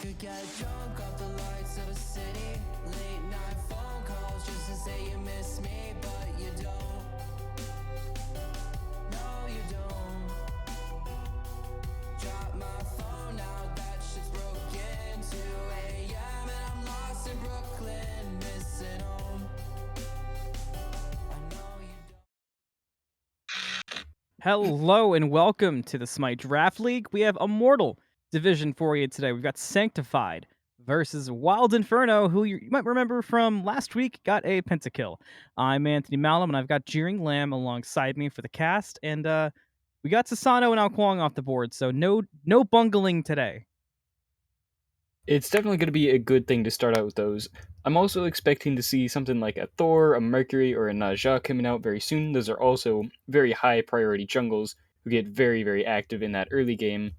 could get drunk off the lights of a city. Late night phone calls just to say you miss me, but you don't. No, you don't. Drop my phone now, that shit's broken. 2 a.m. and I'm lost in Brooklyn, missing home. I know you don't. Hello and welcome to the Smite Draft League. We have Immortal division for you today. We've got Sanctified versus Wild Inferno, who you might remember from last week got a pentakill. I'm Anthony Malum, and I've got Jeeringlamb alongside me for the cast, and we got Sasano and Alquang off the board, so no bungling today. It's definitely going to be a good thing to start out with those. I'm also expecting to see something like a Thor, a Mercury, or a nieshieuchiha coming out very soon. Those are also very high priority jungles who get very, very active in that early game.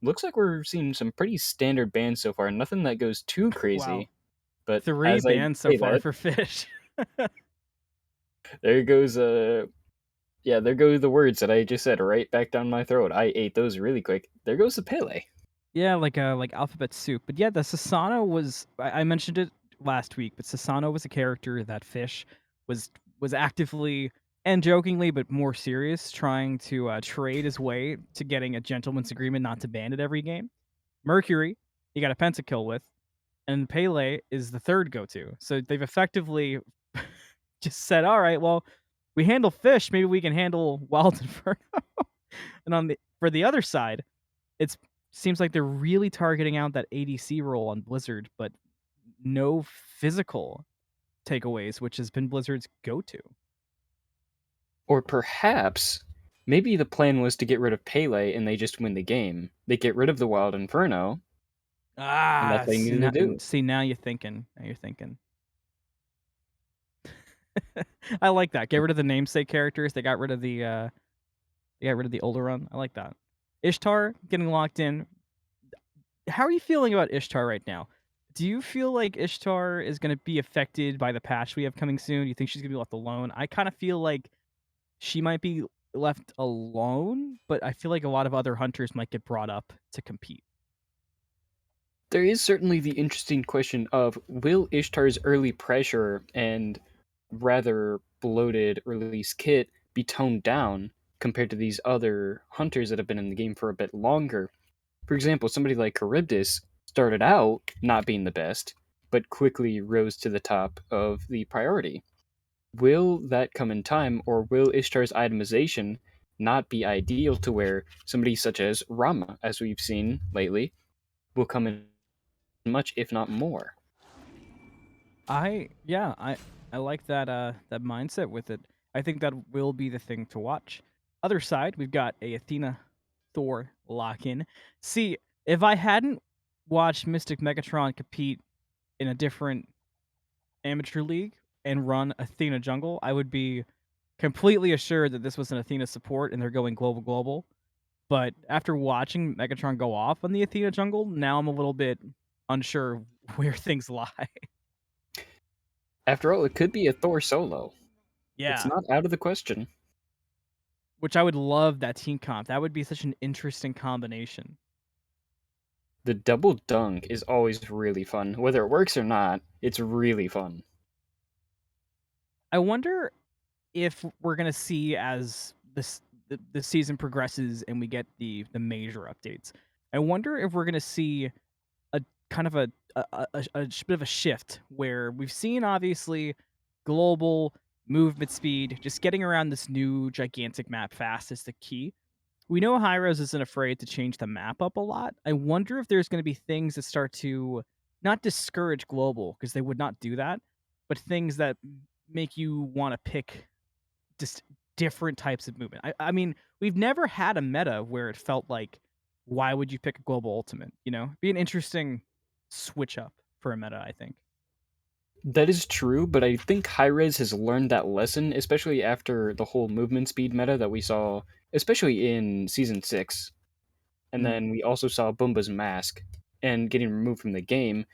Looks like we're seeing some pretty standard bans so far, nothing that goes too crazy. Wow. But 3 as I bans so say far that, for Fish. there goes yeah, there go the words that I just said right back down my throat. I ate those really quick. There goes the Pele. Yeah, like alphabet soup. But yeah, the Sasano was I mentioned it last week, but Sasano was a character that Fish was actively and jokingly, but more serious, trying to trade his way to getting a gentleman's agreement not to ban it every game. Mercury, he got a pentakill with, and Pele is the third go-to. So they've effectively just said, all right, well, we handle Fish, maybe we can handle Wild Inferno. And for the other side, it's seems like they're really targeting out that ADC role on Blizzard, but no physical takeaways, which has been Blizzard's go-to. Or perhaps, maybe the plan was to get rid of Pele and they just win the game. They get rid of the Wild Inferno, and that's what they needed to do. See now you're thinking. Now you're thinking. I like that. Get rid of the namesake characters. They got rid of the older run. I like that. Ishtar getting locked in. How are you feeling about Ishtar right now? Do you feel like Ishtar is going to be affected by the patch we have coming soon? Do you think she's going to be left alone? I kind of feel like she might be left alone, but I feel like a lot of other hunters might get brought up to compete. There is certainly the interesting question of will Ishtar's early pressure and rather bloated release kit be toned down compared to these other hunters that have been in the game for a bit longer? For example, somebody like Charybdis started out not being the best, but quickly rose to the top of the priority. Will that come in time, or will Ishtar's itemization not be ideal to where somebody such as Rama, as we've seen lately, will come in much, if not more? I like that mindset with it. I think that will be the thing to watch. Other side, we've got a Athena Thor lock-in. See, if I hadn't watched MysticMegatron compete in a different amateur league and run Athena jungle, I would be completely assured that this was an Athena support and they're going global. But after watching Megatron go off on the Athena jungle, now I'm a little bit unsure where things lie. After all, it could be a Thor solo. It's Yeah. not out of the question. Which I would love that team comp. That would be such an interesting combination. The double dunk is always really fun. Whether it works or not, it's really fun. I wonder if we're gonna see as the season progresses and we get the major updates. I wonder if we're gonna see a kind of a bit of a shift where we've seen obviously global movement speed, just getting around this new gigantic map fast is the key. We know Hyros isn't afraid to change the map up a lot. I wonder if there's going to be things that start to not discourage global, because they would not do that, but things that make you want to pick just different types of movement. I mean, we've never had a meta where it felt like, why would you pick a global ultimate? You know, be an interesting switch up for a meta, I think. That is true, but I think Hi-Rez has learned that lesson, especially after the whole movement speed meta that we saw, especially in Season 6. And Mm. then we also saw Boomba's mask and getting removed from the game.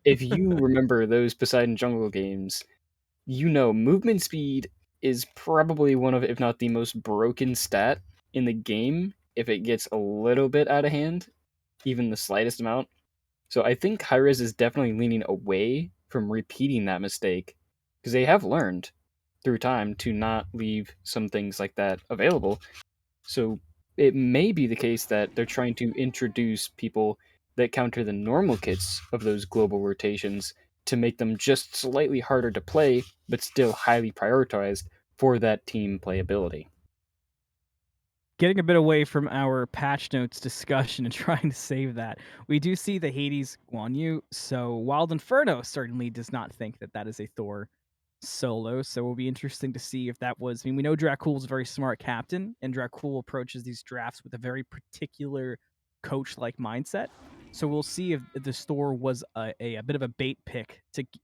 If you remember those Poseidon Jungle games, you know movement speed is probably one of, if not the most broken stat in the game if it gets a little bit out of hand, even the slightest amount. So I think Hi-Rez is definitely leaning away from repeating that mistake because they have learned through time to not leave some things like that available. So it may be the case that they're trying to introduce people that counter the normal kits of those global rotations to make them just slightly harder to play, but still highly prioritized for that team playability. Getting a bit away from our patch notes discussion and trying to save that, we do see the Hades Guan Yu, so Wild Inferno certainly does not think that that is a Thor solo, so it'll be interesting to see if that was... I mean, we know Dracull's a very smart captain, and Dracull approaches these drafts with a very particular coach-like mindset, so we'll see if the store was a bit of a bait pick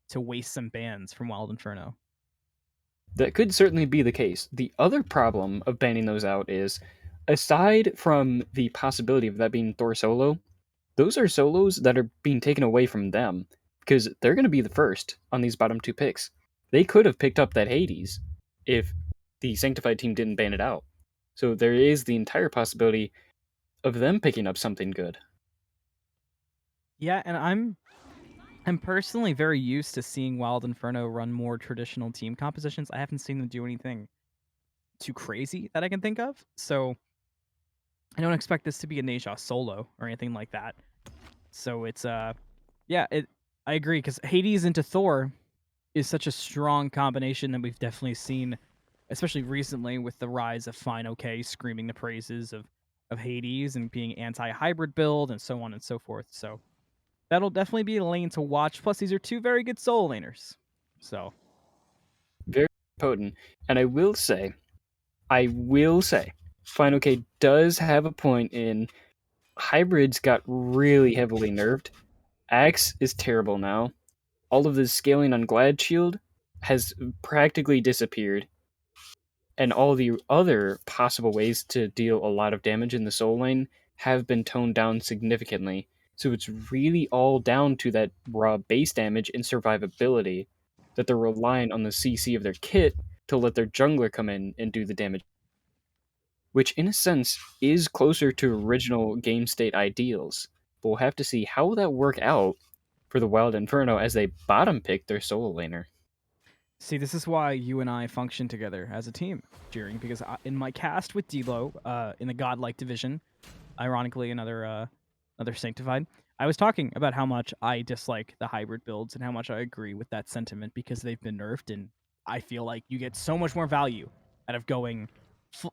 to waste some bans from Wild Inferno. That could certainly be the case. The other problem of banning those out is, aside from the possibility of that being Thor solo, those are solos that are being taken away from them because they're going to be the first on these bottom two picks. They could have picked up that Hades if the Sanctified team didn't ban it out. So there is the entire possibility of them picking up something good. Yeah, and I'm personally very used to seeing Wild Inferno run more traditional team compositions. I haven't seen them do anything too crazy that I can think of, so I don't expect this to be a Neja solo or anything like that. So it's yeah, I agree, because Hades into Thor is such a strong combination that we've definitely seen, especially recently with the rise of Fine OK screaming the praises of Hades and being anti-hybrid build and so on and so forth. So that'll definitely be a lane to watch. Plus, these are two very good solo laners. So Very potent. And I will say, Final K does have a point in hybrids got really heavily nerfed. Axe is terrible now. All of the scaling on Glad Shield has practically disappeared, and all the other possible ways to deal a lot of damage in the soul lane have been toned down significantly. So it's really all down to that raw base damage and survivability that they're relying on the CC of their kit to let their jungler come in and do the damage, which in a sense is closer to original game state ideals. But we'll have to see how will that work out for the Wild Inferno as they bottom pick their solo laner. see, this is why you and I function together as a team, Jeering, because in my cast with Delo, in the Godlike division, ironically another Sanctified, I was talking about how much I dislike the hybrid builds and how much I agree with that sentiment because they've been nerfed, and I feel like you get so much more value out of going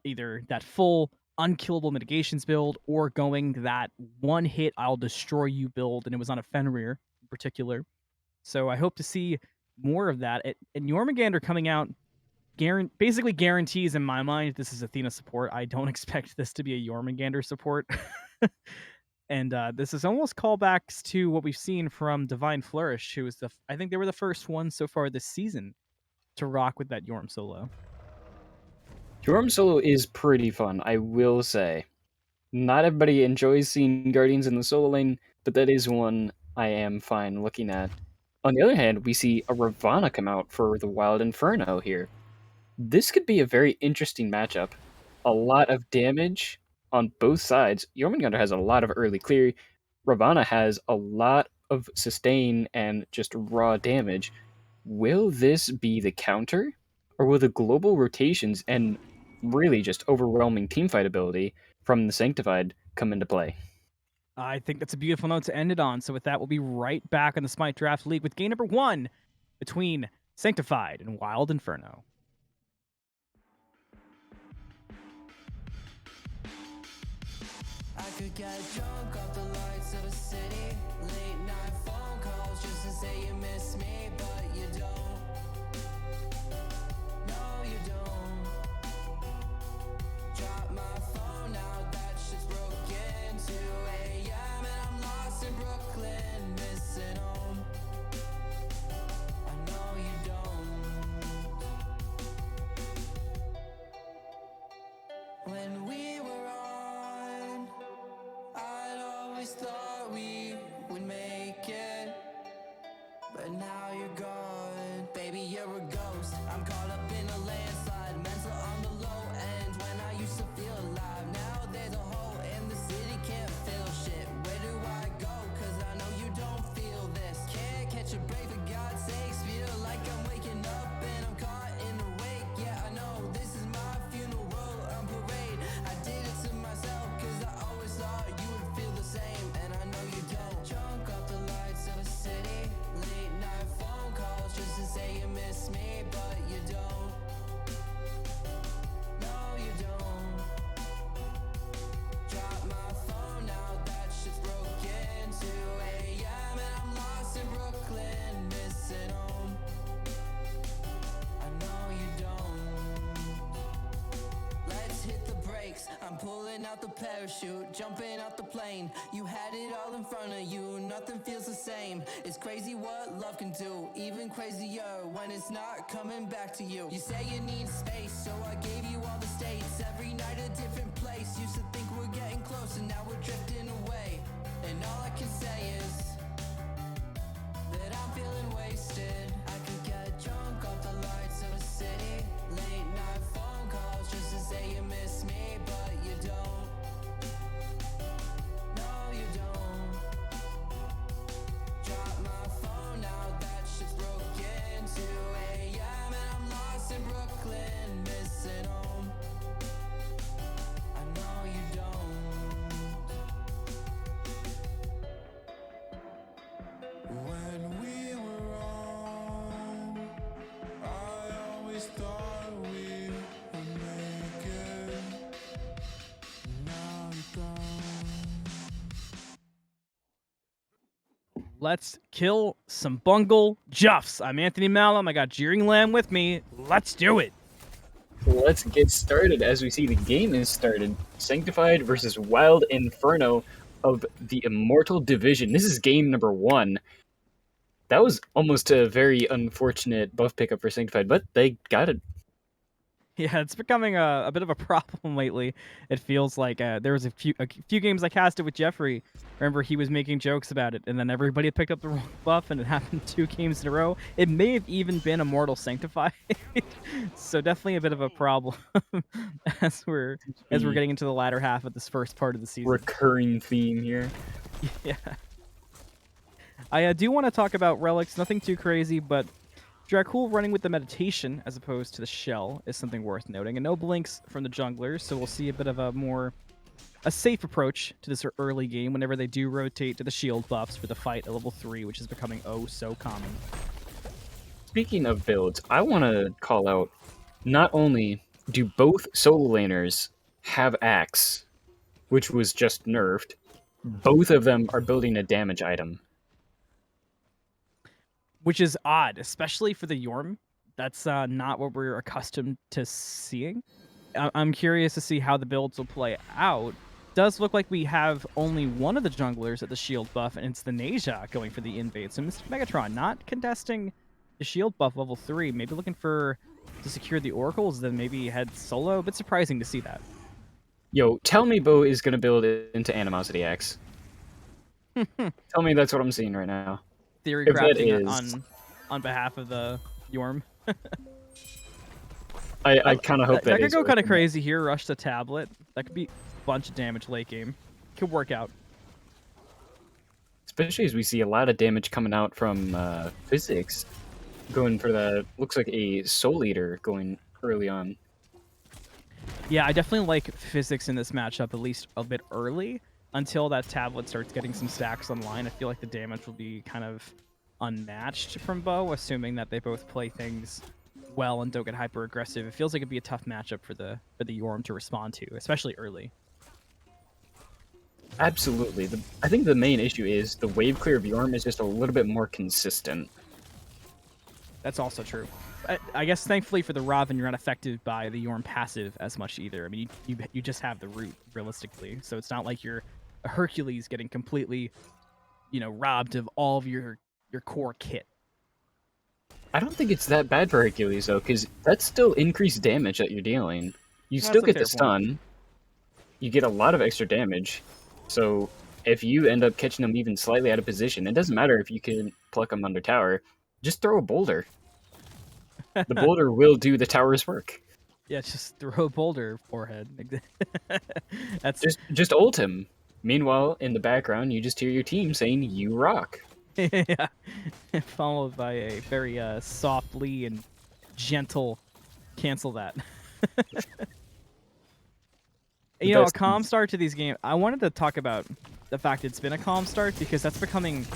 either that full unkillable mitigations build or going that one hit I'll destroy you build, and it was on a Fenrir in particular. So I hope to see more of that. And Jormungandr coming out basically guarantees in my mind this is Athena support. I don't expect this to be a Jormungandr support. And this is almost callbacks to what we've seen from Divine Flourish, who was I think they were the first ones so far this season to rock with that Yorm solo. Jorm solo is pretty fun, I will say. Not everybody enjoys seeing Guardians in the solo lane, but that is one I am fine looking at. On the other hand, we see a Ravana come out for the Wild Inferno here. This could be a very interesting matchup. A lot of damage on both sides. Jormungandr has a lot of early clear. Ravana has a lot of sustain and just raw damage. Will this be the counter? Or will the global rotations and really just overwhelming teamfight ability from the Sanctified come into play? I think that's a beautiful note to end it on. So with that, we'll be right back on the Smite Draft League with game number 1 between Sanctified and Wild Inferno. I could get drunk off the lights of a city. Late night phone calls just to say you miss me, but you don't. No, you don't. Drop my phone now, that shit's broken. 2 a.m. and I'm lost in Brooklyn, missing home. I know you don't. When we were on, I'd always thought we would make it, but now you're gone. parachute, jumping out the plane. You had it all in front of you, nothing feels the same. It's crazy what love can do, even crazier when it's not coming back to you. You say you need space, so I gave you all the states. Every night a different place. Used to think we're getting close, and now we're drifting away. And all I can say is that I'm feeling wasted. I could get drunk off the lights of a city. Late night phone calls just to say you miss me, but you don't. No, you don't. Drop my phone now, that shit's broken. 2 a.m. and I'm lost in Brooklyn, missing home. I know you don't. When we were on, I always thought we would make it. Now you're gone. Let's kill some bungle juffs. I'm Anthony Malum. I got Jeeringlamb with me. Let's do it. Let's get started. As we see, the game is started. Sanctified versus Wild Inferno of the Immortal Division. This is game number 1. That was almost a very unfortunate buff pickup for Sanctified, but they got it. Yeah, it's becoming a bit of a problem lately. It feels like there was a few games I casted with Jeffrey. Remember, he was making jokes about it, and then everybody picked up the wrong buff, and it happened 2 games in a row. It may have even been Immortal Sanctified, so definitely a bit of a problem as we're getting into the latter half of this first part of the season. Recurring theme here. Yeah. I do want to talk about relics. Nothing too crazy, but Dracull running with the meditation as opposed to the shell is something worth noting. And no blinks from the junglers, so we'll see a bit of a safe approach to this early game whenever they do rotate to the shield buffs for the fight at level 3, which is becoming oh so common. Speaking of builds, I want to call out, not only do both solo laners have Axe, which was just nerfed, both of them are building a damage item. Which is odd, especially for the Yorm. That's not what we're accustomed to seeing. I'm curious to see how the builds will play out. Does look like we have only one of the junglers at the shield buff, and it's the nieshieuchiha going for the invade. So MysticMegatron not contesting the shield buff level 3, maybe looking to secure the oracles, then maybe head solo. A bit surprising to see that. Yo, tell me Beau is going to build it into Animosity Axe. Tell me that's what I'm seeing right now. Theory crafting on behalf of the Yorm. I kind of hope that could go kind of crazy here. Rush the tablet. That could be a bunch of damage late game. Could work out. Especially as we see a lot of damage coming out from Physics. Going for the, looks like a Soul Eater going early on. Yeah, I definitely like Physics in this matchup, at least a bit early. Until that tablet starts getting some stacks online, I feel like the damage will be kind of unmatched from Beau, assuming that they both play things well and don't get hyper aggressive. It feels like it'd be a tough matchup for the Yorm to respond to, especially early. Absolutely. I think the main issue is the wave clear of Yorm is just a little bit more consistent. That's also true. I guess thankfully for the Raven, you're not affected by the Yorm passive as much either. I mean, you just have the root realistically, so it's not like you're a Hercules getting completely, robbed of all of your core kit. I don't think it's that bad for Hercules though, because that's still increased damage that you're dealing. You still get the stun. You get a lot of extra damage. So if you end up catching them even slightly out of position, it doesn't matter if you can pluck them under tower. Just throw a boulder. The boulder will do the tower's work. Yeah, just throw a boulder forehead. That's just ult him. Meanwhile, in the background, you just hear your team saying, "You rock." Yeah, followed by a very softly and gentle cancel that. A calm start to these games. I wanted to talk about the fact it's been a calm start because that's becoming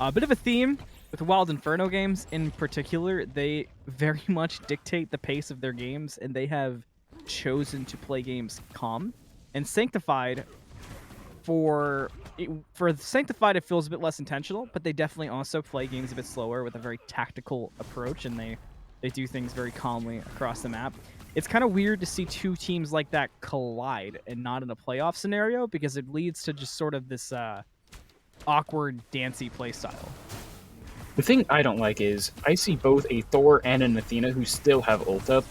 a bit of a theme with Wild Inferno games in particular. They very much dictate the pace of their games, and they have chosen to play games calm. And Sanctified, for Sanctified, it feels a bit less intentional, but they definitely also play games a bit slower with a very tactical approach, and they do things very calmly across the map. it's kind of weird to see two teams like that collide and not in a playoff scenario, because it leads to just sort of this awkward dancey playstyle. The thing I don't like is I see both a Thor and an Athena who still have ult up,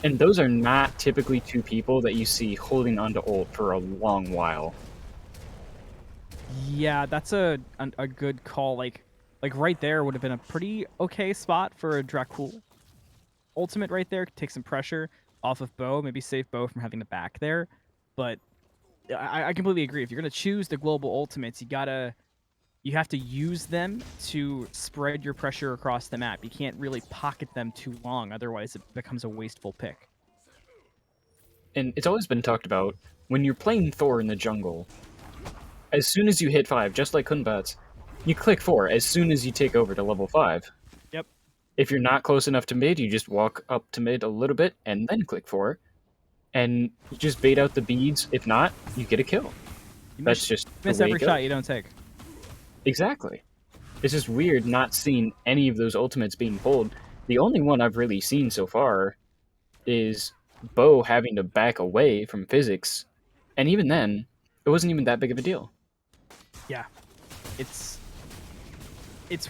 and those are not typically two people that you see holding onto ult for a long while. Yeah, that's a good call. Like right there would have been a pretty okay spot for a Dracull ultimate right there. Take some pressure off of Beau, maybe save Beau from having the back there. But I completely agree. If you're gonna choose the global ultimates, you have to use them to spread your pressure across the map. You can't really pocket them too long, otherwise it becomes a wasteful pick. And it's always been talked about, when you're playing Thor in the jungle, as soon as you hit 5, just like Kunbats, you click 4 as soon as you take over to level 5. Yep. If you're not close enough to mid, you just walk up to mid a little bit and then click 4. And you just bait out the beads. If not, you get a kill. That's just miss every shot you don't take. Exactly. It's just weird not seeing any of those ultimates being pulled. The only one I've really seen so far is Beau having to back away from Physics. And even then, it wasn't even that big of a deal. Yeah. It's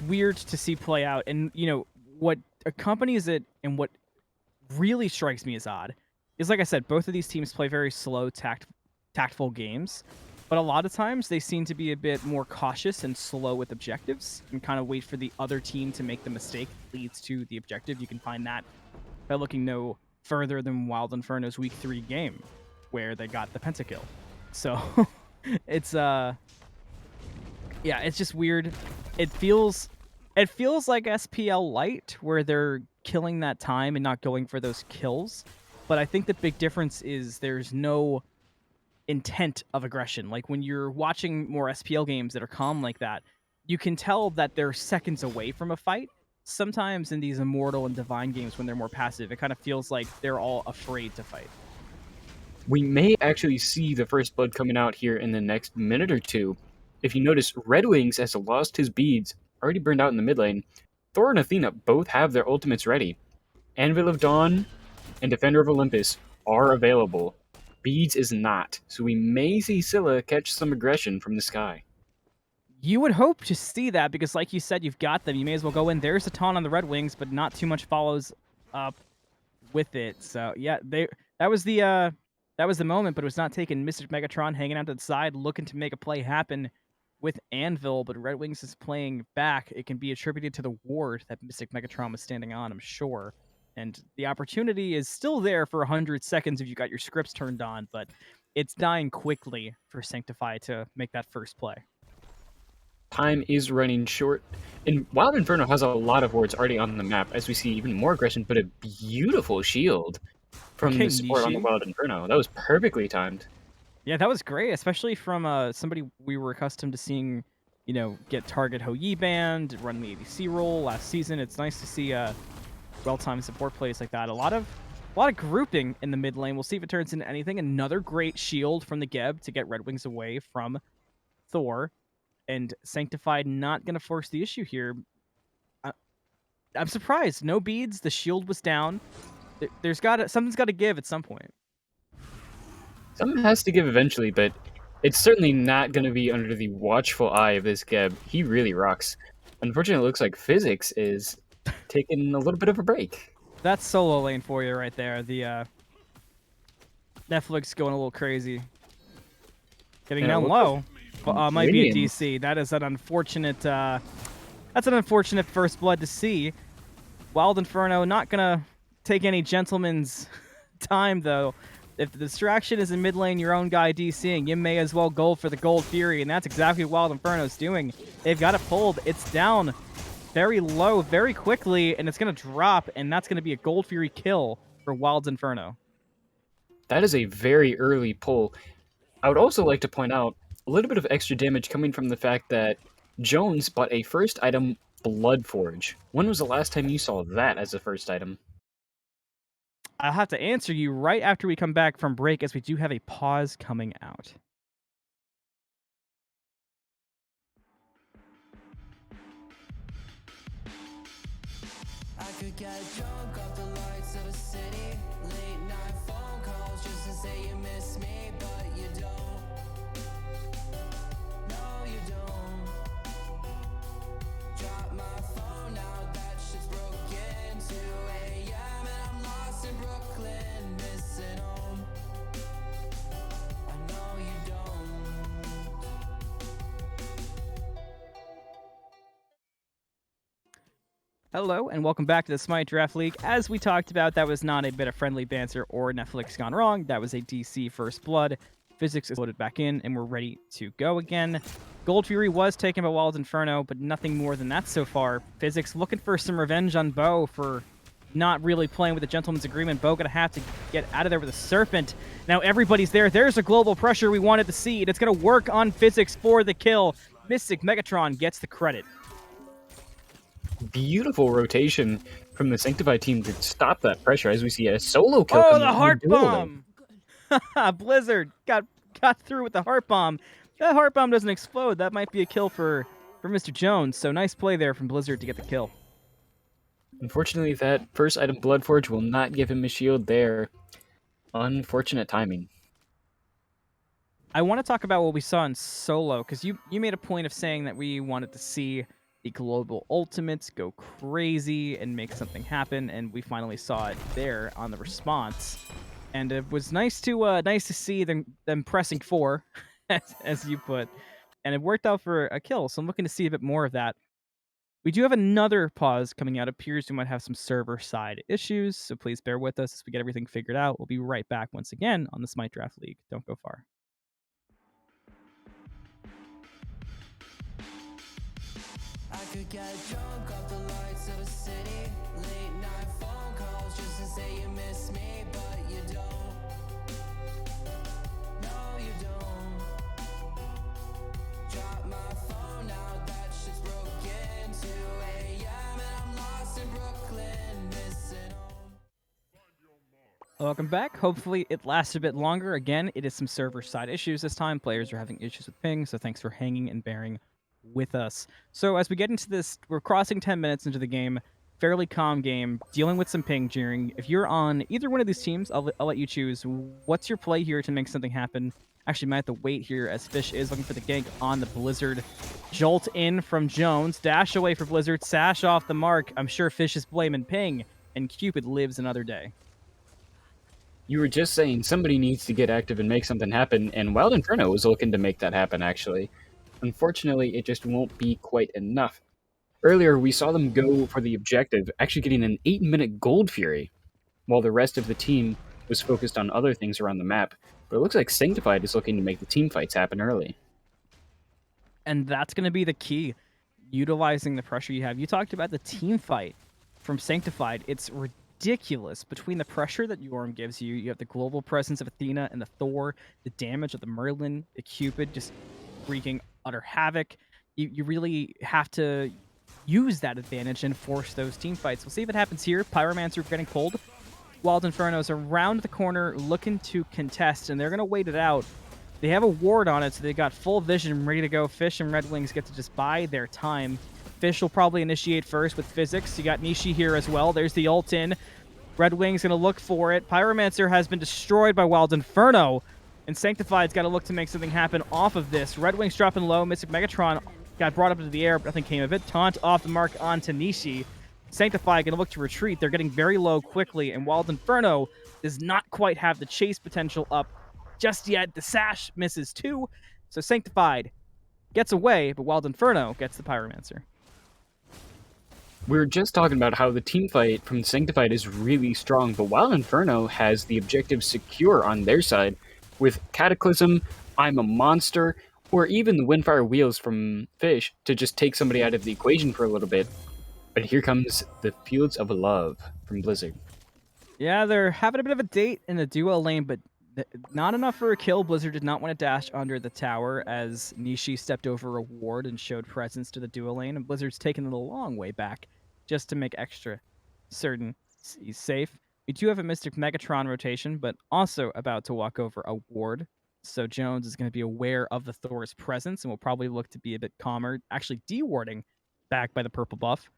weird to see play out. And, you know, what accompanies it and what really strikes me as odd is, like I said, both of these teams play very slow, tactful games. But a lot of times they seem to be a bit more cautious and slow with objectives and kind of wait for the other team to make the mistake that leads to the objective. You can find that by looking no further than Wild Inferno's Week 3 game, where they got the pentakill. So it's yeah, it's just weird. It feels like SPL Light, where they're killing that time and not going for those kills. But I think the big difference is there's no intent of aggression. Like when you're watching more SPL games that are calm like that, you can tell that they're seconds away from a fight. Sometimes in these Immortal and Divine games, when they're more passive, it kind of feels like they're all afraid to fight. We may actually see the first blood coming out here in the next minute or two. If you notice, Red Wings has lost his beads, already burned out in the mid lane. Thor and Athena both have their ultimates ready. Anvil of Dawn and Defender of Olympus are available. Beads is not, so we may see Scylla catch some aggression from the sky. You would hope to see that, because like you said, you've got them. You may as well go in. There's a taunt on the Red Wings, but not too much follows up with it. So yeah, that was the moment, but it was not taken. MysticMegatron hanging out to the side, looking to make a play happen with Anvil, but Red Wings is playing back. It can be attributed to the ward that MysticMegatron was standing on, I'm sure. And the opportunity is still there for 100 seconds if you got your scripts turned on, but it's dying quickly for Sanctified to make that first play. Time is running short, and Wild Inferno has a lot of wards already on the map, as we see even more aggression, but a beautiful shield from the support on the Wild Inferno. That was perfectly timed. Yeah, that was great, especially from somebody we were accustomed to seeing, you know, get target Hou Yi banned, run the ADC role last season. It's nice to see well-timed support plays like that. A lot of grouping in the mid lane. We'll see if it turns into anything. Another great shield from the Geb to get Red Wings away from Thor. And Sanctified not going to force the issue here. I'm surprised. No beads. The shield was down. Something's got to give at some point. Something has to give eventually, but it's certainly not going to be under the watchful eye of this Geb. He really rocks. Unfortunately, it looks like Physics is taking a little bit of a break. That's solo lane for you right there. The Netflix going a little crazy. Getting down low. Might be a DC. That is an unfortunate. That's an unfortunate first blood to see. Wild Inferno not gonna take any gentleman's time though. If the distraction is in mid lane, your own guy DCing, you may as well go for the Gold Fury, and that's exactly what Wild Inferno's doing. They've got it pulled. It's down very low, very quickly, and it's gonna drop, and that's gonna be a Gold Fury kill for Wild Inferno. That is a very early pull. I would also like to point out a little bit of extra damage coming from the fact that Jones bought a first item, Bloodforge. When was the last time you saw that as a first item? I'll have to answer you right after we come back from break, as we do have a pause coming out. I could get drunk off the lights of a city, late night. say you miss me, but you don't. No, you don't. Drop my phone now, that shit's broken. 2 a.m. and I'm lost in Brooklyn, missing home. I know you don't. Hello, and welcome back to the Smite Draft League. As we talked about, that was not a bit of friendly banter or Netflix gone wrong. That was a DC First Blood. Physics is loaded back in, and we're ready to go again. Gold Fury was taken by Wild Inferno, but nothing more than that so far. Physics looking for some revenge on Beau for not really playing with the Gentleman's Agreement. Beau gonna have to get out of there with a Serpent. Now everybody's there. There's a global pressure we wanted to see, and it's gonna work on Physics for the kill. MysticMegatron gets the credit. Beautiful rotation from the Sanctified team to stop that pressure as we see a solo kill. Oh, come the in heart dueling. bomb! Blizzard got through with the heart bomb. That heart bomb doesn't explode. That might be a kill for Mr. Jones. So nice play there from Blizzard to get the kill. Unfortunately, that first item, Bloodforge, will not give him a shield there. Unfortunate timing. I want to talk about what we saw in solo, because you made a point of saying that we wanted to see the global ultimates go crazy and make something happen, and we finally saw it there on the response. And it was nice to see them pressing 4, as you put, and it worked out for a kill. So I'm looking to see a bit more of that. We do have another pause coming out. It appears we might have some server side issues, so please bear with us as we get everything figured out. We'll be right back once again on the Smite Draft League. Don't go far. I could get drunk off the lights of a city. Late night phone calls just to say you miss me, but you don't. No, you don't. Drop my phone now, that shit's broken. 2 a.m. and I'm lost in Brooklyn, missing home. Welcome back. Hopefully it lasts a bit longer. Again, it is some server side issues this time. Players are having issues with ping, so thanks for hanging and bearing with us. So as we get into this, we're crossing 10 minutes into the game. Fairly calm game, dealing with some ping Jeering. If you're on either one of these teams, I'll let you choose. What's your play here to make something happen? Actually, might have to wait here as Fish is looking for the gank on the Blizzard. Jolt in from Jones. Dash away for Blizzard. Sash off the mark. I'm sure Fish is blaming ping, and Cupid lives another day. You were just saying somebody needs to get active and make something happen, and Wild Inferno was looking to make that happen, actually. Unfortunately, it just won't be quite enough. Earlier, we saw them go for the objective, actually getting an 8-minute Gold Fury, while the rest of the team was focused on other things around the map. But it looks like Sanctified is looking to make the team fights happen early. And that's going to be the key, utilizing the pressure you have. You talked about the team fight from Sanctified. It's ridiculous between the pressure that Yorm gives you. You have the global presence of Athena and the Thor, the damage of the Merlin, the Cupid, just wreaking utter havoc. You really have to use that advantage and force those team fights. We'll see if it happens here. Pyromancer getting pulled. Wild Inferno's around the corner looking to contest, and they're going to wait it out. They have a ward on it, so they got full vision ready to go. Fish and Red Wings get to just buy their time. Fish will probably initiate first with Physics. You got Nishi here as well. There's the ult in. Red Wings going to look for it. Pyromancer has been destroyed by Wild Inferno, and Sanctified's got to look to make something happen off of this. Red Wings dropping low. MysticMegatron got brought up into the air, but nothing came of it. Taunt off the mark onto Nishi. Sanctified going to look to retreat. They're getting very low quickly, and Wild Inferno does not quite have the chase potential up just yet. The sash misses too, so Sanctified gets away, but Wild Inferno gets the Pyromancer. We were just talking about how the team fight from Sanctified is really strong, but Wild Inferno has the objective secure on their side with Cataclysm, I'm a Monster, or even the Windfire Wheels from Fish to just take somebody out of the equation for a little bit. But here comes the Fields of Love from Blizzard. Yeah, they're having a bit of a date in the duo lane, but not enough for a kill. Blizzard did not want to dash under the tower as Nishi stepped over a ward and showed presence to the duo lane, and Blizzard's taken it a long way back just to make extra certain he's safe. We do have a MysticMegatron rotation, but also about to walk over a ward. So Jones is going to be aware of the Thor's presence and will probably look to be a bit calmer, actually dewarding back by the purple buff.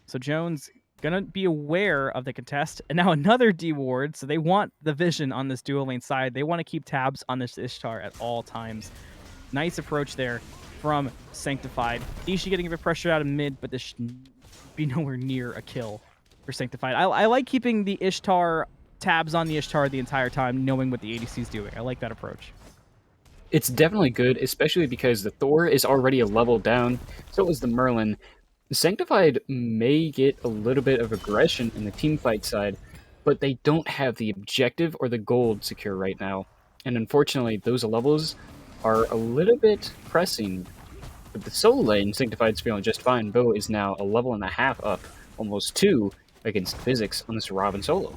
So Jones gonna be aware of the contest. And now another D ward, so they want the vision on this dual lane side. They want to keep tabs on this Ishtar at all times. Nice approach there from Sanctified. Nishi getting a bit pressured out of mid, but this should be nowhere near a kill for Sanctified. I like keeping the Ishtar tabs on the Ishtar the entire time, knowing what the ADC is doing. I like that approach. It's definitely good, especially because the Thor is already a level down, so is the Merlin. Sanctified may get a little bit of aggression in the teamfight side, but they don't have the objective or the gold secure right now. And unfortunately, those levels are a little bit pressing. But the solo lane, Sanctified's feeling just fine. Beau is now a level and a half up, almost 2, against Physics on this Robin solo.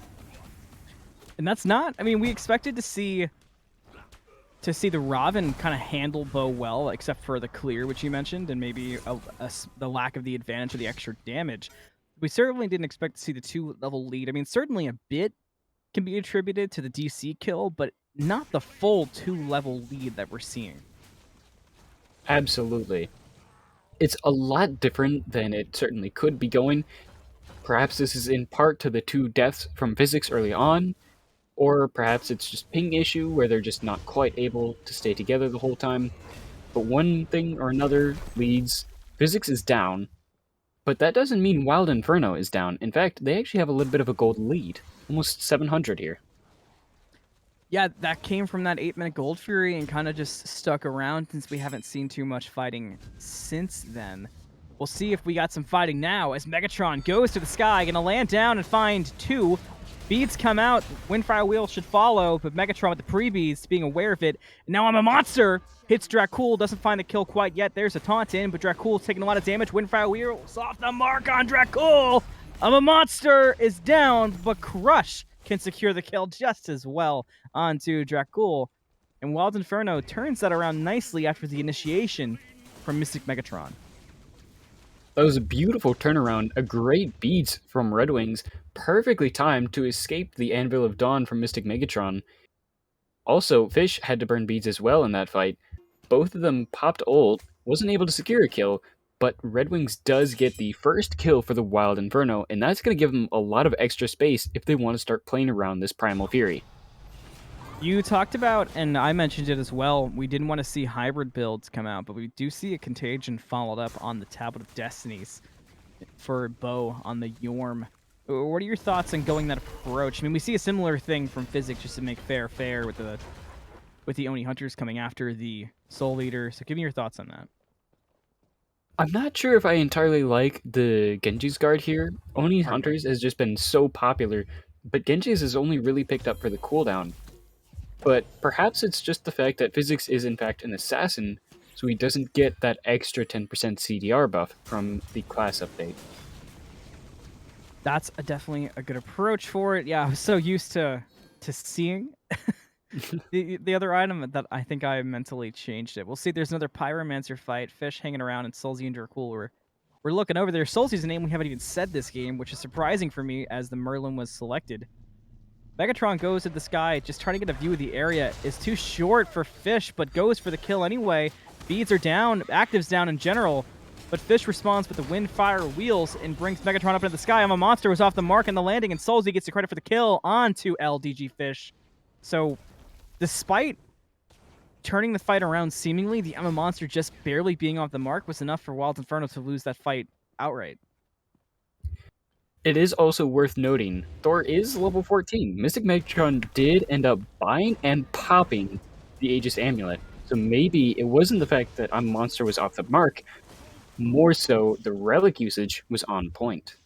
And that's not, I mean, we expected to see the Robin kind of handle Beau well, except for the clear, which you mentioned, and maybe the lack of the advantage of the extra damage. We certainly didn't expect to see the 2-level lead. I mean, certainly a bit can be attributed to the DC kill, but not the full 2-level lead that we're seeing. Absolutely. It's a lot different than it certainly could be going. Perhaps this is in part to the 2 deaths from Physics early on, or perhaps it's just ping issue where they're just not quite able to stay together the whole time. But one thing or another leads, Physics is down, but that doesn't mean Wild Inferno is down. In fact, they actually have a little bit of a gold lead, almost 700 here. Yeah, that came from that 8-minute Gold Fury and kind of just stuck around since we haven't seen too much fighting since then. We'll see if we got some fighting now as Megatron goes to the sky, gonna land down and find 2. Beads come out, Windfire Wheel should follow, but Megatron with the pre-beads being aware of it. And now I'm a monster! Hits Dracull, doesn't find the kill quite yet. There's a taunt in, but Dracull's taking a lot of damage. Windfire Wheel's off the mark on Dracull! I'm a monster is down, but Crush can secure the kill just as well onto Dracull. And Wild Inferno turns that around nicely after the initiation from MysticMegatron. That was a beautiful turnaround, a great beat from Red Wings, perfectly timed to escape the Anvil of Dawn from MysticMegatron. Also, Fish had to burn beads as well in that fight. Both of them popped ult, wasn't able to secure a kill, but Red Wings does get the first kill for the Wild Inferno, and that's going to give them a lot of extra space if they want to start playing around this Primal Fury. You talked about, and I mentioned it as well, we didn't want to see hybrid builds come out, but we do see a Contagion followed up on the Tablet of Destinies for Beau on the Yorm. What are your thoughts on going that approach? I mean, we see a similar thing from Physics just to make fair with the Oni Hunters coming after the Soul Leader. So give me your thoughts on that. I'm not sure if I entirely like the Genji's Guard here. Oni Hunters has just been so popular, but Genji's is only really picked up for the cooldown. But perhaps it's just the fact that Physics is in fact an assassin, so he doesn't get that extra 10% CDR buff from the class update. That's definitely a good approach for it. Yeah, I was so used to seeing the other item that I think I mentally changed it. We'll see. There's another Pyromancer fight. Fish hanging around, and Soulzc and Dracull we're looking over there. Soulzc's a name we haven't even said this game, which is surprising for me as the Merlin was selected. Megatron goes to the sky, just trying to get a view of the area. Is too short for Fish, but goes for the kill anyway. Beads are down, actives down in general, but Fish responds with the Windfire Wheels and brings Megatron up into the sky. I'm a Monster was off the mark in the landing, and Soulzc gets the credit for the kill onto LDGFish. So, despite turning the fight around seemingly, the I'm a Monster just barely being off the mark was enough for Wild Inferno to lose that fight outright. It is also worth noting, Thor is level 14. MysticMegatron did end up buying and popping the Aegis Amulet, so maybe it wasn't the fact that I'm a Monster was off the mark, more so the relic usage was on point.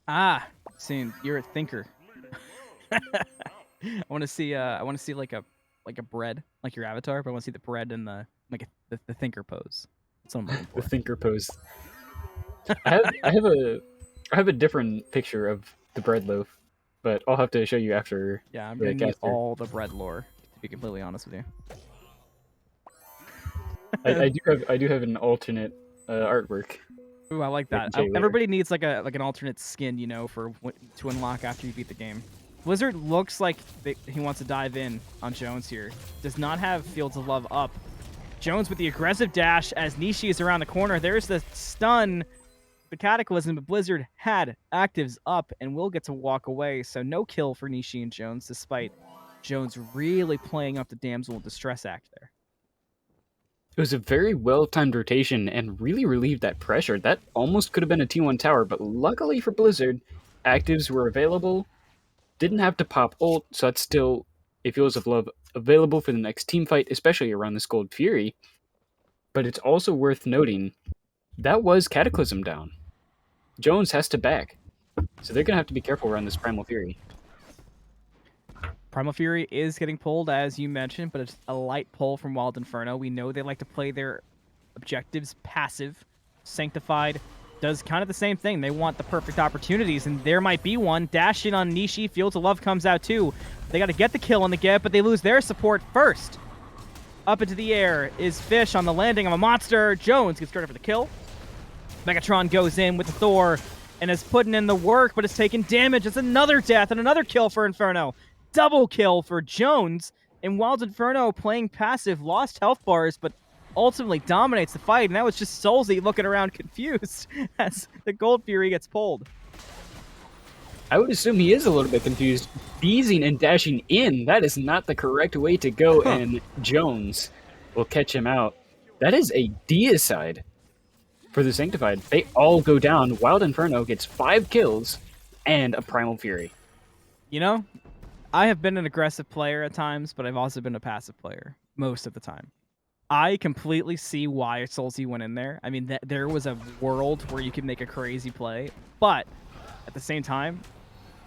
Ah, seeing you're a thinker. I want to see like a bread, like your avatar, but I want to see the bread and the thinker pose. That's what I'm looking for. The thinker pose. I have a different picture of the bread loaf, but I'll have to show you after. Yeah, I'm gonna need all the bread lore, to be completely honest with you. I do have an alternate artwork. Ooh, I like that. Everybody needs like an alternate skin, you know, to unlock after you beat the game. Blizzard looks like he wants to dive in on Jones here. Does not have Fields of Love up. Jones with the aggressive dash as Nishi is around the corner. There's the stun. the Cataclysm, but Blizzard had actives up and will get to walk away, so no kill for nieshieuchiha, despite Jones really playing up the Damsel in Distress act there. It was a very well-timed rotation and really relieved that pressure. That almost could have been a T1 tower, but luckily for Blizzard, actives were available, didn't have to pop ult, so that's still a Fuels of Love available for the next team fight, especially around this Gold Fury. But it's also worth noting, that was Cataclysm down. Jones has to back, so they're going to have to be careful around this Primal Fury. Primal Fury is getting pulled, as you mentioned, but it's a light pull from Wild Inferno. We know they like to play their objectives passive. Sanctified does kind of the same thing. They want the perfect opportunities, and there might be one. Dash in on Nishi. Fields of Love comes out too. They got to get the kill on the get, but they lose their support first. Up into the air is Fish on the landing of a monster. Jones gets started for the kill. Megatron goes in with the Thor and is putting in the work, but is taking damage. It's another death and another kill for Inferno. Double kill for Jones, and Wild Inferno playing passive, lost health bars, but ultimately dominates the fight. And now it's just Soulzc looking around confused as the Gold Fury gets pulled. I would assume he is a little bit confused. Beezing and dashing in, that is not the correct way to go, and Jones will catch him out. That is a deicide for the Sanctified. They all go down. Wild Inferno gets 5 kills and a Primal Fury. You know, I have been an aggressive player at times, but I've also been a passive player most of the time. I completely see why Soulzc went in there. I mean, there was a world where you could make a crazy play, but at the same time,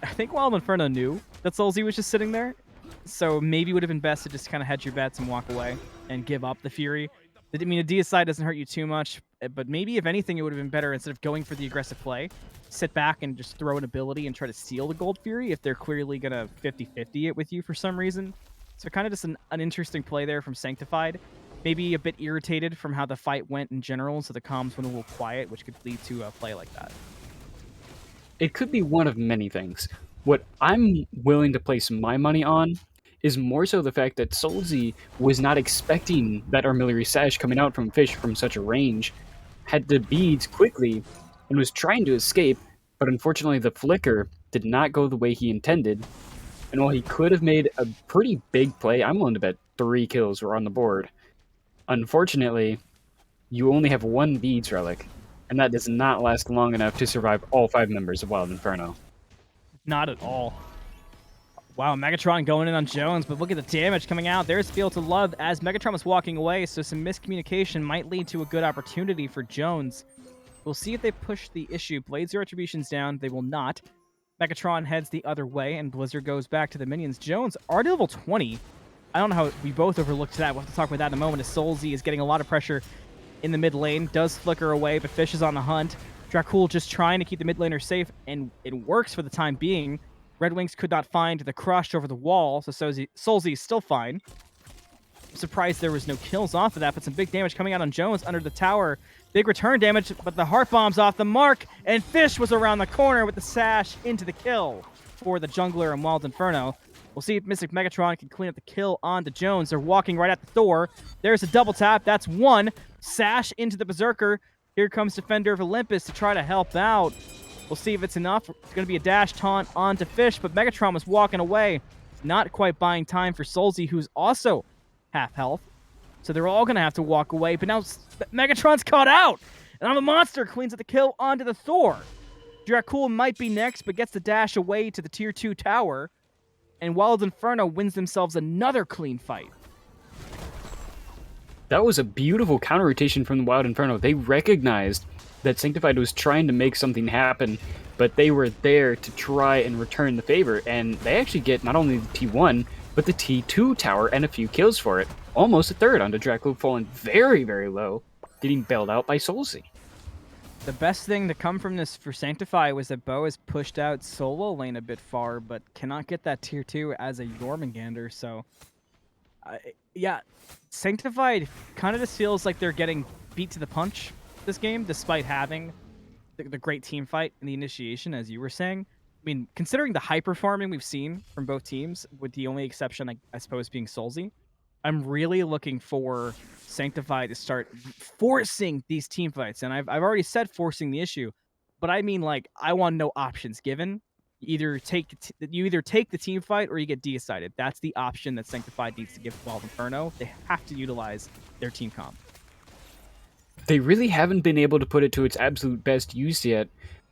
I think Wild Inferno knew that Soulzc was just sitting there, so maybe it would have been best to just kind of hedge your bets and walk away and give up the Fury. I mean, a deicide doesn't hurt you too much, but maybe if anything, it would have been better instead of going for the aggressive play, sit back and just throw an ability and try to steal the Gold Fury if they're clearly going to 50-50 it with you for some reason. So kind of just an interesting play there from Sanctified. Maybe a bit irritated from how the fight went in general, so the comms went a little quiet, which could lead to a play like that. It could be one of many things. What I'm willing to place my money on is more so the fact that Soulzc was not expecting that Armillary Sash coming out from Fish from such a range, had the beads quickly, and was trying to escape, but unfortunately the flicker did not go the way he intended. And while he could have made a pretty big play, I'm willing to bet 3 kills were on the board. Unfortunately, you only have 1 beads relic, and that does not last long enough to survive all 5 members of Wild Inferno. Not at all. Wow, Megatron going in on Jones, but look at the damage coming out. There's Fields of Love as Megatron was walking away, so some miscommunication might lead to a good opportunity for Jones. We'll see if they push the issue. Blades Retribution's down. They will not. Megatron heads the other way, and Blizzard goes back to the minions. Jones, already level 20. I don't know how we both overlooked that. We'll have to talk about that in a moment, as Soulzc is getting a lot of pressure in the mid lane. Does flicker away, but Fish is on the hunt. Dracull just trying to keep the mid laner safe, and it works for the time being. Red Wings could not find the crush over the wall, so Soulzc is still fine. I'm surprised there was no kills off of that, but some big damage coming out on Jones under the tower. Big return damage, but the heart bomb's off the mark, and Fish was around the corner with the sash into the kill for the jungler and Wild Inferno. We'll see if MysticMegatron can clean up the kill onto Jones. They're walking right at the Thor. There's a double tap. That's 1. Sash into the Berserker. Here comes Defender of Olympus to try to help out. We'll see if it's enough. It's going to be a dash taunt onto Fish, but Megatron was walking away. Not quite buying time for Soulzc, who's also half health. So they're all going to have to walk away, but now Megatron's caught out. And I'm a monster cleans up the kill onto the Thor. Dracull might be next, but gets the dash away to the tier 2 tower. And Wild Inferno wins themselves another clean fight. That was a beautiful counter rotation from the Wild Inferno. They recognized that Sanctified was trying to make something happen, but they were there to try and return the favor, and they actually get not only the T1, but the T2 tower and a few kills for it. Almost a third onto Dracull, falling very, very low, getting bailed out by Soulzc. The best thing to come from this for Sanctified was that Beau has pushed out solo lane a bit far, but cannot get that tier 2 as a Jormungandr, so... yeah, Sanctified kind of just feels like they're getting beat to the punch this game, despite having the great team fight in the initiation, as you were saying. I mean, considering the hyper farming we've seen from both teams, with the only exception, I suppose, being Soulzc, I'm really looking for Sanctified to start forcing these team fights. And I've already said forcing the issue. but I mean like I want no options given. You either take the team fight or you get decided. That's the option that Sanctified needs to give Wild Inferno. They have to utilize their team comp. They really haven't been able to put it to its absolute best use yet,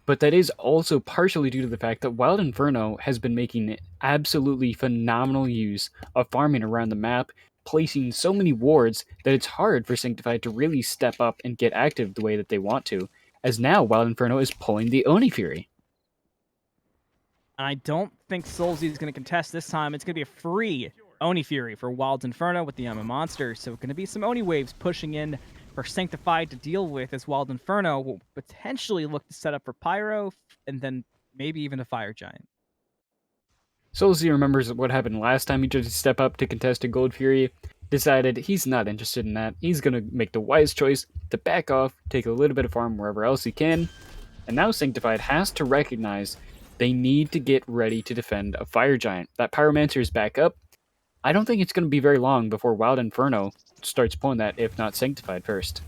but that is also partially due to the fact that Wild Inferno has been making absolutely phenomenal use of farming around the map, placing so many wards that it's hard for Sanctified to really step up and get active the way that they want to, as now Wild Inferno is pulling the Oni Fury. And I don't think Soulzc is going to contest this time. It's going to be a free Oni Fury for Wild Inferno with the Emma Monster. So going to be some Oni waves pushing in for Sanctified to deal with, as Wild Inferno will potentially look to set up for Pyro and then maybe even a Fire Giant. Soulzc remembers what happened last time he tried to step up to contest a Gold Fury, decided he's not interested in that. He's going to make the wise choice to back off, take a little bit of farm wherever else he can, and now Sanctified has to recognize they need to get ready to defend a Fire Giant. That Pyromancer is back up. I don't think it's going to be very long before Wild Inferno starts pulling that, if not Sanctified first.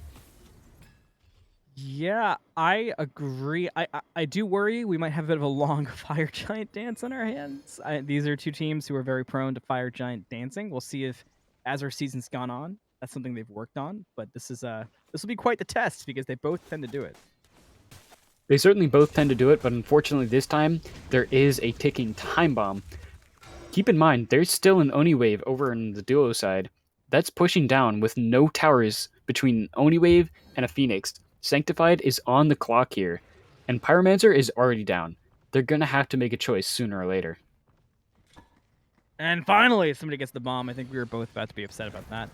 Yeah, I agree. I do worry we might have a bit of a long Fire Giant dance on our hands. These are two teams who are very prone to Fire Giant dancing. We'll see if, as our season's gone on, that's something they've worked on. But this will be quite the test because they both tend to do it. They certainly both tend to do it, but unfortunately this time, there is a ticking time bomb. Keep in mind, there's still an Oni Wave over on the duo side. That's pushing down with no towers between Oni Wave and a Phoenix. Sanctified is on the clock here, and Pyromancer is already down. They're going to have to make a choice sooner or later. And finally, somebody gets the bomb. I think we were both about to be upset about that.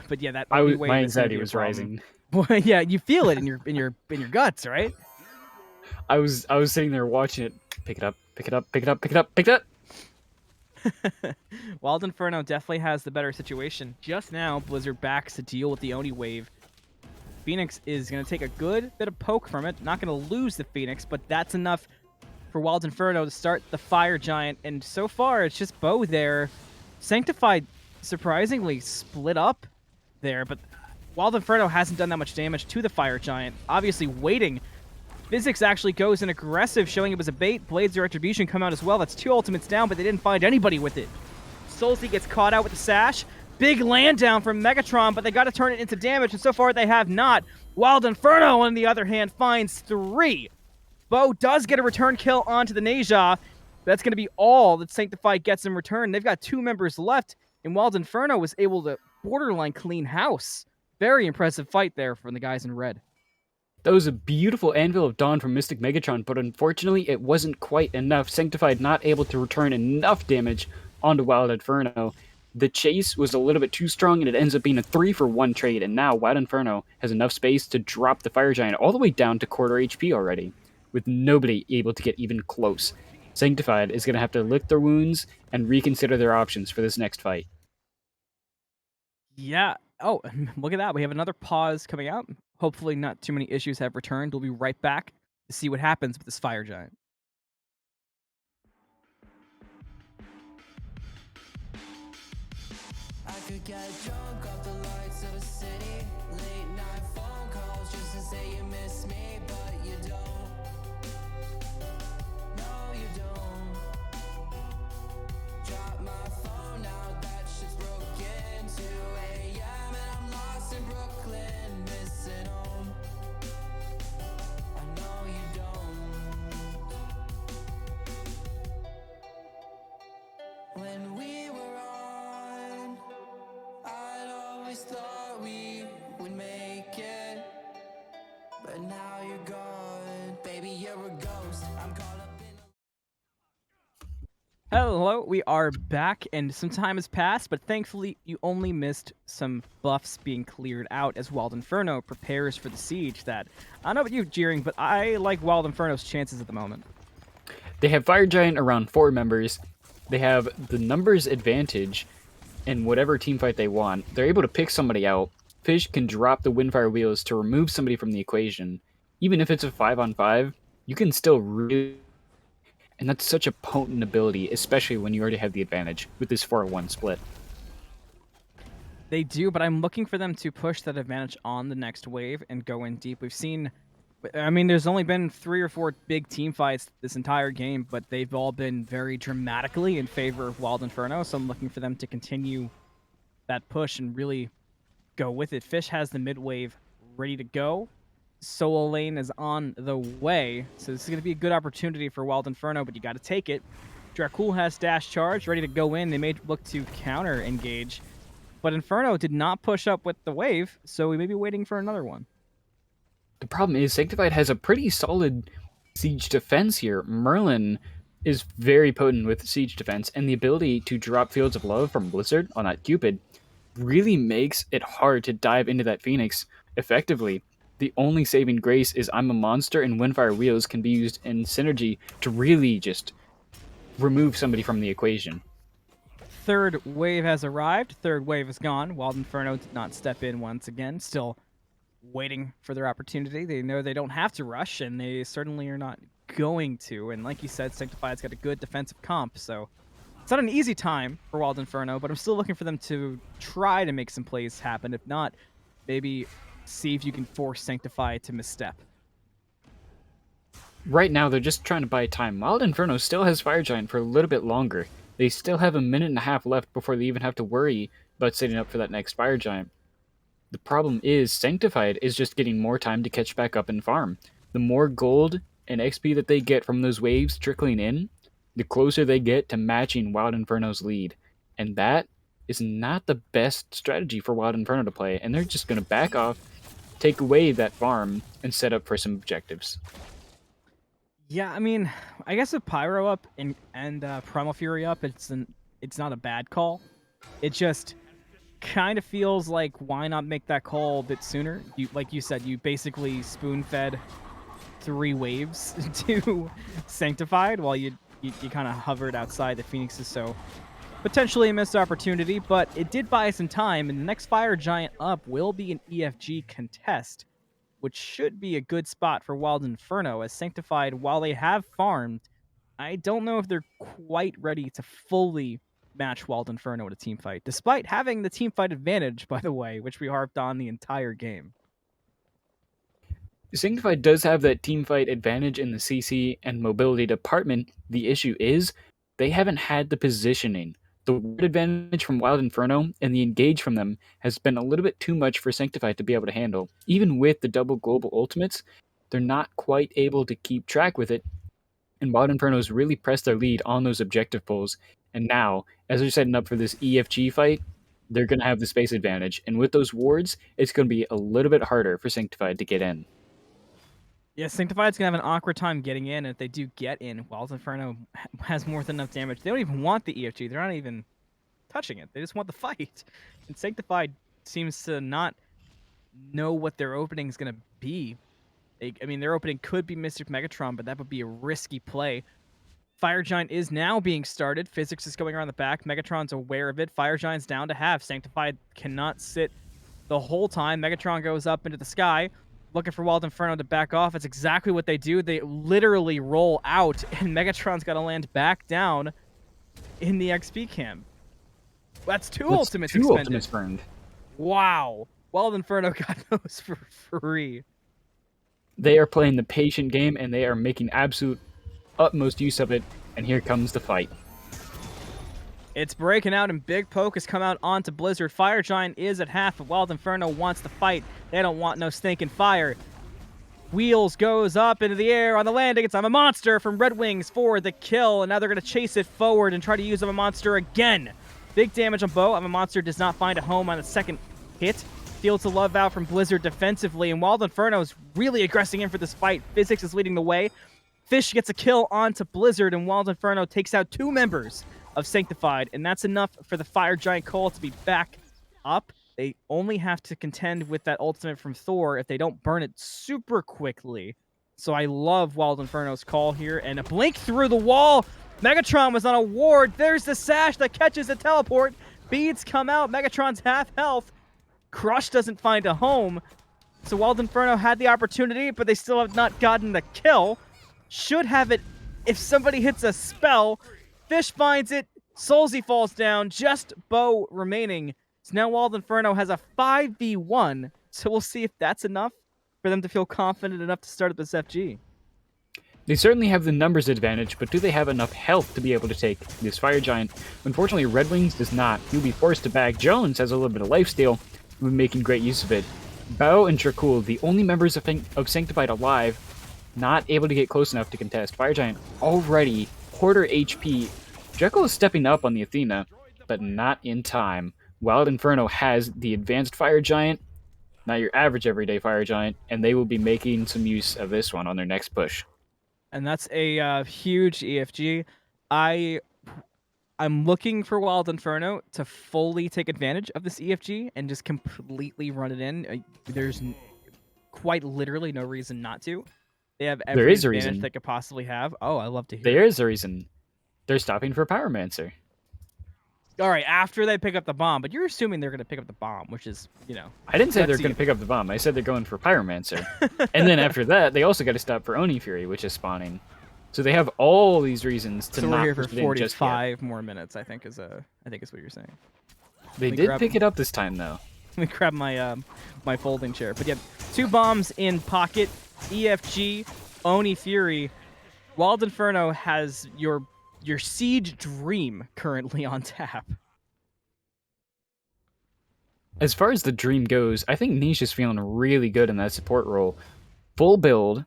But yeah, that Oni Wave my is gonna anxiety be a was problem. rising. Yeah, you feel it in your guts, right? I was sitting there watching it. Pick it up, pick it up, pick it up, pick it up, pick it up. Wild Inferno definitely has the better situation. Just now, Blizzard backs to deal with the Oni Wave. Phoenix is going to take a good bit of poke from it. Not going to lose the Phoenix, but that's enough for Wild Inferno to start the Fire Giant. And so far, it's just Beau there. Sanctified, surprisingly, split up there, but Wild Inferno hasn't done that much damage to the Fire Giant. Obviously waiting. Physics actually goes in aggressive, showing it was a bait. Blades of Retribution come out as well. That's 2 ultimates down, but they didn't find anybody with it. Soulzc gets caught out with the sash. Big land down from Megatron, but they got to turn it into damage, and so far they have not. Wild Inferno, on the other hand, finds 3. Beau does get a return kill onto the nieshieuchiha. That's going to be all that Sanctified gets in return. They've got 2 members left, and Wild Inferno was able to borderline clean house. Very impressive fight there from the guys in red. That was a beautiful Anvil of Dawn from MysticMegatron, but unfortunately it wasn't quite enough. Sanctified not able to return enough damage onto Wild Inferno. The chase was a little bit too strong, and it ends up being a 3-for-1 trade, and now Wild Inferno has enough space to drop the Fire Giant all the way down to quarter HP already, with nobody able to get even close. Sanctified is going to have to lick their wounds and reconsider their options for this next fight. Yeah. Oh, look at that. We have another pause coming out. Hopefully not too many issues have returned. We'll be right back to see what happens with this Fire Giant. I could get drunk off the lights of a city. Late night phone calls just to say you miss me, but you don't. No, you don't. Drop my phone now, that shit's broken. 2 a.m. and I'm lost in Brooklyn, missing home. I know you don't. When we were on, I'd always thought we would make it, but now you're gone. Baby, you're a ghost. I'm caught up in Hello, we are back, and some time has passed, but thankfully you only missed some buffs being cleared out as Wild Inferno prepares for the siege that, I don't know about you, Jeering, but I like Wild Inferno's chances at the moment. They have Fire Giant around 4 members. They have the numbers advantage in whatever team fight they want. They're able to pick somebody out. Fish can drop the Windfire Wheels to remove somebody from the equation. Even if it's a 5-on-5, you can still really... And that's such a potent ability, especially when you already have the advantage with this 4-1 split. They do, but I'm looking for them to push that advantage on the next wave and go in deep. We've seen I mean, there's only been 3 or 4 big team fights this entire game, but they've all been very dramatically in favor of Wild Inferno, so I'm looking for them to continue that push and really go with it. Fish has the mid wave ready to go. Solo lane is on the way, so this is going to be a good opportunity for Wild Inferno, but you got to take it. Dracull has dash charge, ready to go in. They may look to counter engage, but Inferno did not push up with the wave, so we may be waiting for another one. The problem is Sanctified has a pretty solid siege defense here. Merlin is very potent with siege defense, and the ability to drop Fields of Love from Blizzard on that Cupid really makes it hard to dive into that Phoenix effectively. The only saving grace is I'm a Monster, and Windfire Wheels can be used in synergy to really just remove somebody from the equation. Third wave has arrived. Third wave is gone. Wild Inferno did not step in once again. Still waiting for their opportunity. They know they don't have to rush, and they certainly are not going to. And like you said, Sanctified's got a good defensive comp, so it's not an easy time for Wild Inferno, but I'm still looking for them to try to make some plays happen. If not, maybe see if you can force Sanctified to misstep. Right now, they're just trying to buy time. Wild Inferno still has Fire Giant for a little bit longer. They still have a minute and a half left before they even have to worry about setting up for that next Fire Giant. The problem is Sanctified is just getting more time to catch back up and farm. The more gold and XP that they get from those waves trickling in, the closer they get to matching Wild Inferno's lead. And that is not the best strategy for Wild Inferno to play, and they're just going to back off, take away that farm, and set up for some objectives. Yeah, I mean, I guess with Pyro up and Primal Fury up, it's not a bad call. It just kind of feels like why not make that call a bit sooner? Like you said, you basically spoon-fed 3 waves to Sanctified while you kind of hovered outside the Phoenixes, so potentially a missed opportunity, but it did buy some time, and the next Fire Giant up will be an EFG contest, which should be a good spot for Wild Inferno, as Sanctified, while they have farmed, I don't know if they're quite ready to fully match Wild Inferno in a team fight, despite having the team fight advantage, by the way, which we harped on the entire game. Sanctified does have that team fight advantage in the CC and mobility department. The issue is they haven't had the positioning. The ward advantage from Wild Inferno and the engage from them has been a little bit too much for Sanctified to be able to handle. Even with the double global ultimates, they're not quite able to keep track with it. And Wild Inferno's really pressed their lead on those objective pulls. And now, as they're setting up for this EFG fight, they're going to have the space advantage. And with those wards, it's going to be a little bit harder for Sanctified to get in. Yeah, Sanctified's going to have an awkward time getting in, and if they do get in, Wild Inferno has more than enough damage. They don't even want the EFG. They're not even touching it. They just want the fight. And Sanctified seems to not know what their opening is going to be. I mean, their opening could be MysticMegatron, but that would be a risky play. Fire Giant is now being started. Physics is going around the back. Megatron's aware of it. Fire Giant's down to half. Sanctified cannot sit the whole time. Megatron goes up into the sky, looking for Wild Inferno to back off. It's exactly what they do. They literally roll out, and Megatron's got to land back down in the XP camp. That's two ultimates expended. Wow. Wild Inferno got those for free. They are playing the patient game, and they are making absolute utmost use of it, and here comes the fight. It's breaking out, and Big Poke has come out onto Blizzard. Fire Giant is at half, but Wild Inferno wants to fight. They don't want no stinking fire. Wheels goes up into the air on the landing. It's I'm a Monster from Red Wings for the kill, and now they're going to chase it forward and try to use I'm a Monster again. Big damage on Beau. I'm a Monster does not find a home on the second hit. Fields of Love out from Blizzard defensively, and Wild Inferno is really aggressing in for this fight. Physics is leading the way. Fish gets a kill onto Blizzard, and Wild Inferno takes out 2 members of Sanctified, and that's enough for the Fire Giant Call to be back up. They only have to contend with that ultimate from Thor if they don't burn it super quickly. So I love Wild Inferno's call here, and a blink through the wall. Megatron was on a ward. There's the sash that catches the teleport. Beads come out. Megatron's half health. Crush doesn't find a home. So Wild Inferno had the opportunity, but they still have not gotten the kill. Should have it if somebody hits a spell. Fish finds it. Soulzc falls down. Just Beau remaining. So now Wild Inferno has a 5v1. So we'll see if that's enough for them to feel confident enough to start up this FG. They certainly have the numbers advantage, but do they have enough health to be able to take this Fire Giant? Unfortunately, Red Wings does not. He'll be forced to back. Jones has a little bit of lifesteal, and making great use of it. Beau and Dracull, the only members of Sanctified alive, not able to get close enough to contest. Fire Giant already quarter HP. Dracull is stepping up on the Athena, but not in time. Wild Inferno has the advanced Fire Giant, not your average everyday Fire Giant, and they will be making some use of this one on their next push. And that's a huge EFG. I'm looking for Wild Inferno to fully take advantage of this EFG and just completely run it in. There's quite literally no reason not to. They have every There is a advantage reason. they could possibly have. Oh, I love to hear. There is a reason. They're stopping for Pyromancer. All right, after they pick up the bomb, but you're assuming they're going to pick up the bomb, which is, I didn't say they're Let's going to pick up the bomb. I said they're going for Pyromancer. And then after that, they also got to stop for Oni Fury, which is spawning. So they have all these reasons to so not we're here for push it in just yet. 45 more minutes. I think is what you're saying. They me did grab pick them. it up this time, though. Let me grab my my folding chair. But yeah, 2 bombs in pocket. EFG, Oni Fury, Wild Inferno has your Siege Dream currently on tap. As far as the dream goes, I think Niche is feeling really good in that support role. Full build,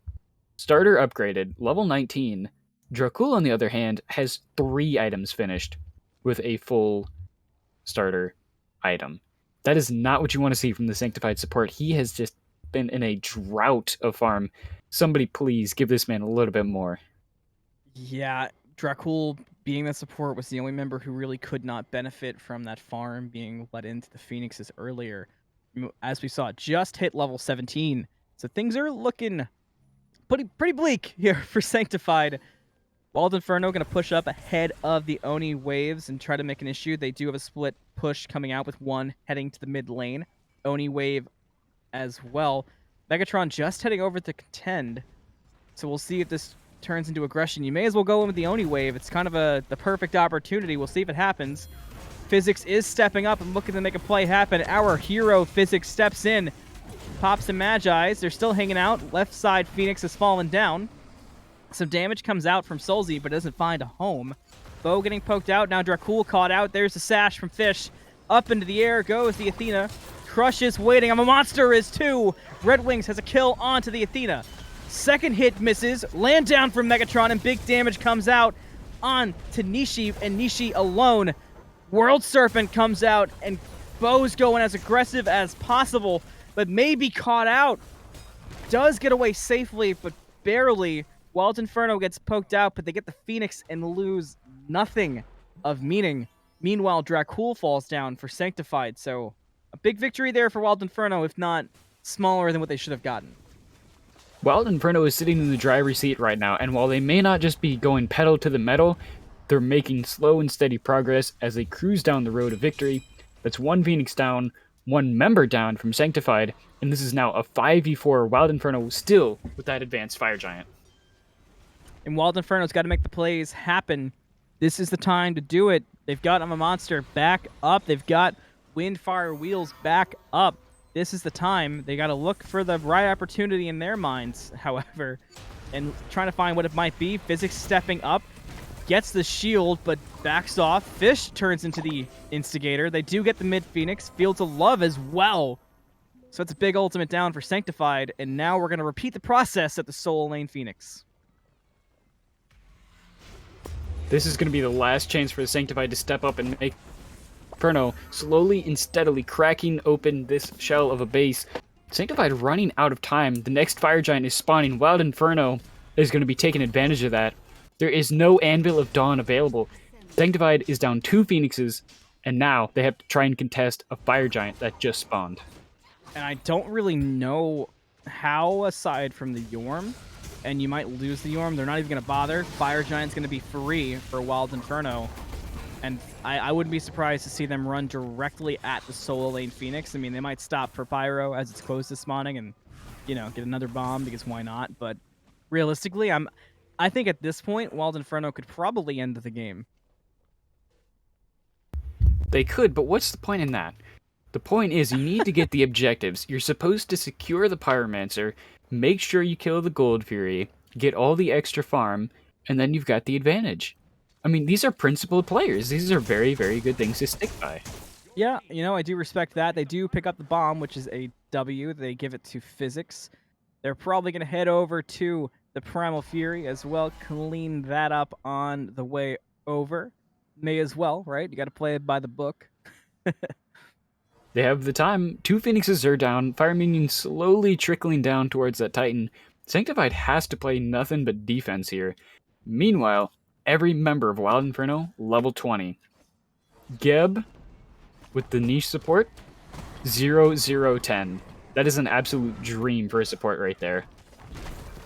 starter upgraded, level 19. Dracull, on the other hand, has 3 items finished with a full starter item. That is not what you want to see from the Sanctified support. He has just been in a drought of farm. Somebody please give this man a little bit more. Yeah, Dracull being that support was the only member who really could not benefit from that farm being let into the Phoenixes earlier. As we saw, just hit level 17. So things are looking pretty bleak here for Sanctified. Wild Inferno going to push up ahead of the Oni waves and try to make an issue. They do have a split push coming out with one heading to the mid lane. Oni wave as well. Megatron just heading over to contend. So we'll see if this turns into aggression. You may as well go in with the Oni wave. It's kind of the perfect opportunity. We'll see if it happens. Physics is stepping up and looking to make a play happen. Our hero, Physics, steps in. Pops some Magi's. They're still hanging out. Left side, Phoenix has fallen down. Some damage comes out from Soulzc, but doesn't find a home. Beau getting poked out. Now Dracull caught out. There's the sash from Fish. Up into the air goes the Athena. Crush is waiting. I'm a monster is too. Red Wings has a kill onto the Athena. Second hit misses. Land down from Megatron, and big damage comes out on to Nishi, and Nishi alone. World Serpent comes out, and Beau's going as aggressive as possible, but may be caught out. Does get away safely, but barely. Wild Inferno gets poked out, but they get the Phoenix and lose nothing of meaning. Meanwhile, Dracull falls down for Sanctified, so a big victory there for Wild Inferno, if not smaller than what they should have gotten. Wild Inferno is sitting in the driver's seat right now, and while they may not just be going pedal to the metal, they're making slow and steady progress as they cruise down the road to victory. That's 1 Phoenix down, 1 member down from Sanctified, and this is now a 5v4 Wild Inferno still with that advanced Fire Giant. And Wild Inferno's got to make the plays happen. This is the time to do it. They've got I'm a Monster back up. They've got Windfire Wheels back up. This is the time. They got to look for the right opportunity in their minds, however, and trying to find what it might be. Physics stepping up, gets the shield, but backs off. Fish turns into the instigator. They do get the mid Phoenix. Fields of Love as well. So it's a big ultimate down for Sanctified, and now we're going to repeat the process at the Soul Lane Phoenix. This is going to be the last chance for the Sanctified to step up and make Inferno slowly and steadily cracking open this shell of a base. Sanctified running out of time. The next Fire Giant is spawning. Wild Inferno is going to be taking advantage of that. There is no Anvil of Dawn available. Sanctified is down 2 Phoenixes, and now they have to try and contest a Fire Giant that just spawned. And I don't really know how, aside from the Yorm, and you might lose the Yorm. They're not even going to bother. Fire Giant's going to be free for Wild Inferno. And I wouldn't be surprised to see them run directly at the Solo Lane Phoenix. I mean, they might stop for Pyro as it's close to spawning and, get another bomb, because why not? But realistically, I think at this point, Wild Inferno could probably end the game. They could, but what's the point in that? The point is, you need to get the objectives. You're supposed to secure the Pyromancer, make sure you kill the Gold Fury, get all the extra farm, and then you've got the advantage. I mean, these are principled players. These are very, very good things to stick by. Yeah, you know, I do respect that. They do pick up the bomb, which is a W. They give it to Physics. They're probably going to head over to the Primal Fury as well, clean that up on the way over. May as well, right? You got to play it by the book. They have the time. 2 Phoenixes are down. Fire Minion slowly trickling down towards that Titan. Sanctified has to play nothing but defense here. Meanwhile, every member of Wild Inferno, level 20. Geb, with the niche support, 0-0-10. That is an absolute dream for a support right there.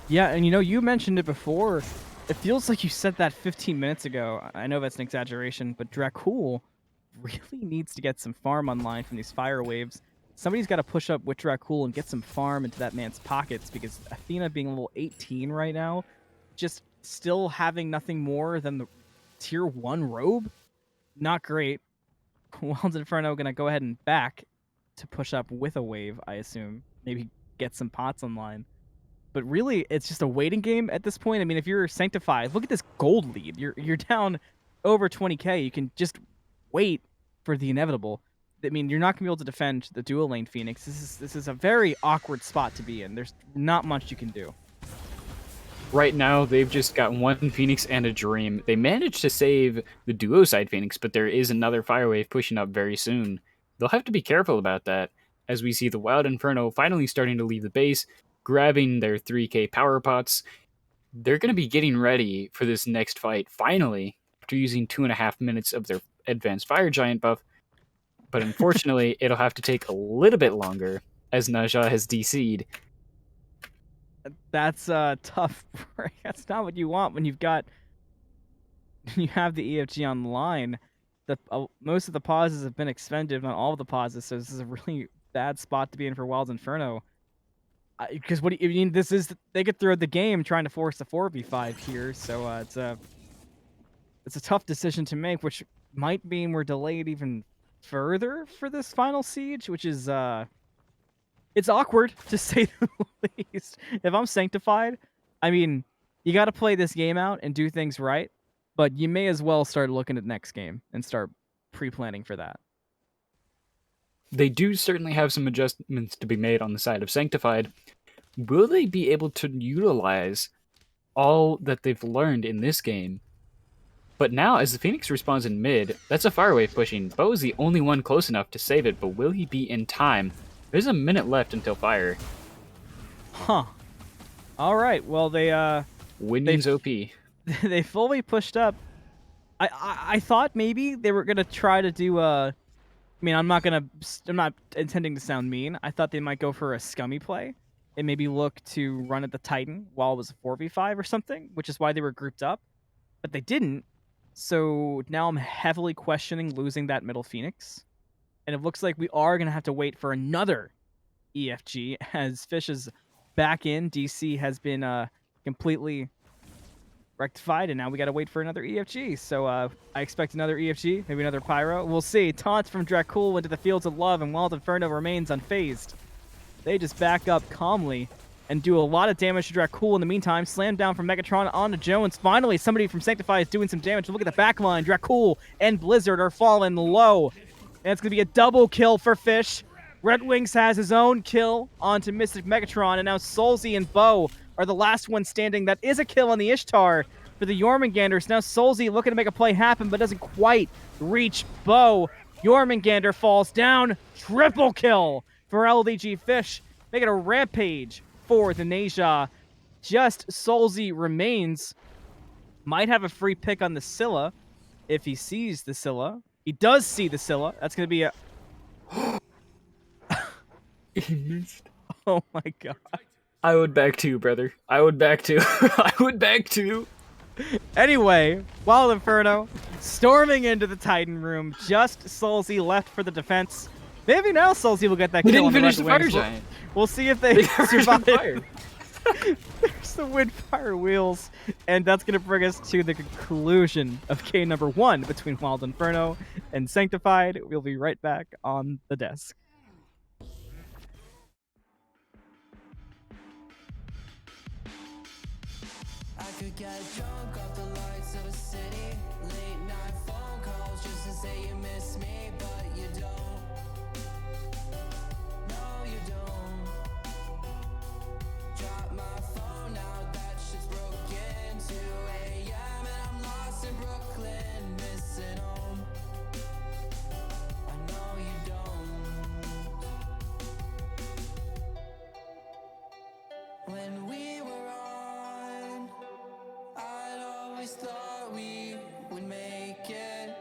Yeah, and you know, you mentioned it before. It feels like you said that 15 minutes ago. I know that's an exaggeration, but Dracull really needs to get some farm online from these fire waves. Somebody's got to push up with Dracull and get some farm into that man's pockets, because Athena being level 18 right now, just still having nothing more than the tier 1 robe, not great. Wild Inferno gonna go ahead and back to push up with a wave, I assume. Maybe get some pots online. But really, it's just a waiting game at this point. I mean, if you're Sanctified, look at this gold lead. You're down over 20k. You can just wait for the inevitable. I mean, you're not going to be able to defend the dual lane Phoenix. This is a very awkward spot to be in. There's not much you can do. Right now, they've just got 1 Phoenix and a Dream. They managed to save the duo side Phoenix, but there is another Fire Wave pushing up very soon. They'll have to be careful about that, as we see the Wild Inferno finally starting to leave the base, grabbing their 3k power pots. They're going to be getting ready for this next fight, finally, after using 2.5 minutes of their advanced Fire Giant buff. But unfortunately, it'll have to take a little bit longer, as nieshieuchiha has DC'd. That's tough. That's not what you want when you have the EFG on the line. Most of the pauses have been expended, not all of the pauses, so this is a really bad spot to be in for Wild Inferno. Because what do you mean? They could throw the game trying to force a 4v5 here, so it's a tough decision to make, which might mean we're delayed even further for this final siege, which is it's awkward to say the least. If I'm Sanctified, I mean, you got to play this game out and do things right, but you may as well start looking at next game and start pre-planning for that. They do certainly have some adjustments to be made on the side of Sanctified. Will they be able to utilize all that they've learned in this game? But now, as the Phoenix respawns in mid, that's a Fire Wave pushing. Beau is the only one close enough to save it, but will he be in time? There's a minute left until fire. Huh. All right. Well, Winding's OP. They fully pushed up. I thought maybe they were gonna try to do I mean, I'm not intending to sound mean. I thought they might go for a scummy play and maybe look to run at the Titan while it was a 4v5 or something, which is why they were grouped up. But they didn't. So now I'm heavily questioning losing that middle Phoenix. And it looks like we are going to have to wait for another EFG as Fish is back in. DC has been completely rectified, and now we got to wait for another EFG. So I expect another EFG, maybe another Pyro. We'll see. Taunts from Dracull into the Fields of Love, and Wild Inferno remains unfazed. They just back up calmly and do a lot of damage to Dracull in the meantime. Slam down from Megatron onto Jones. Finally, somebody from Sanctified is doing some damage. Look at the back line. Dracull and Blizzard are falling low. And it's going to be a double kill for Fish. Red Wings has his own kill onto MysticMegatron, and now Soulzc and Beau are the last ones standing. That is a kill on the Ishtar for the Jormunganders. Now Soulzc looking to make a play happen, but doesn't quite reach Beau. Jormungander falls down. Triple kill for LDGFish. Making a rampage for the nieshieuchiha. Just Soulzc remains. Might have a free pick on the Scylla if he sees the Scylla. He does see the Scylla. That's going to be a... He missed. Oh my god. I would back too, brother. I would back too. I would back too. Anyway, Wild Inferno storming into the Titan room. Just Soulzc left for the defense. Maybe now Soulzc will get that We kill didn't on the finish Red the Fire Wings. Giant. We'll see if they survive. There's the Windfire Wheels. And that's going to bring us to the conclusion of game number 1 between Wild Inferno and Sanctified. We'll be right back on the desk. I could get drunk off the lights of a city. Late night phone calls just to say you miss me, but you don't. No, you don't. Drop my phone now, that shit's broken. 2 a.m. and I'm lost in Brooklyn, missing home. I know you don't. When we were on, I'd always thought we would make it,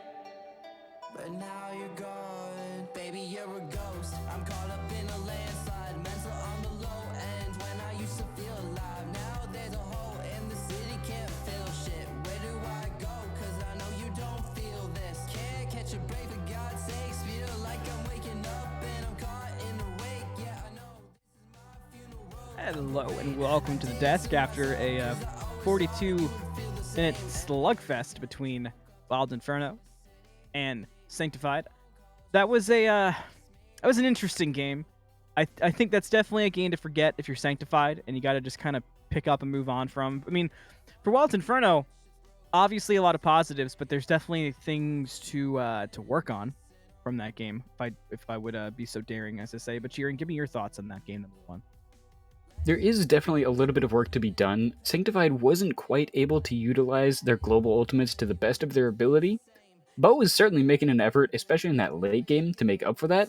but now you're gone. Baby, you're a ghost. I'm caught up in a landslide, mental on the low end. When I used to feel alive, now there's a hole in the city, can't feel shit. Where do I go? Cause I know you don't feel this. Can't catch a break for God's sakes. Feel like I'm waking up and I'm caught in the wake. Yeah, I know this is my funeral. Hello and welcome to the desk after a 42-minute slugfest between Wild Inferno and Sanctified. That was an interesting game. I think that's definitely a game to forget if you're Sanctified, and you got to just kind of pick up and move on from. I mean, for Wild Inferno, obviously a lot of positives, but there's definitely things to work on from that game. If I would be so daring as to say. But Jeering, give me your thoughts on that game number 1. There is definitely a little bit of work to be done. Sanctified wasn't quite able to utilize their global ultimates to the best of their ability. Beau was certainly making an effort, especially in that late game, to make up for that.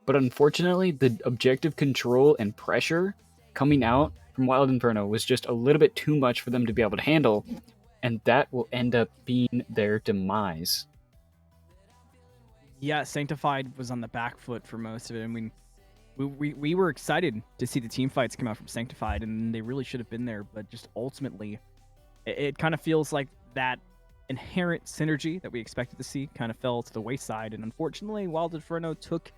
But unfortunately, the objective control and pressure coming out from Wild Inferno was just a little bit too much for them to be able to handle, and that will end up being their demise. Yeah, Sanctified was on the back foot for most of it. I mean, we were excited to see the team fights come out from Sanctified, and they really should have been there, but just ultimately, it kind of feels like that inherent synergy that we expected to see kind of fell to the wayside, and unfortunately, Wild Inferno took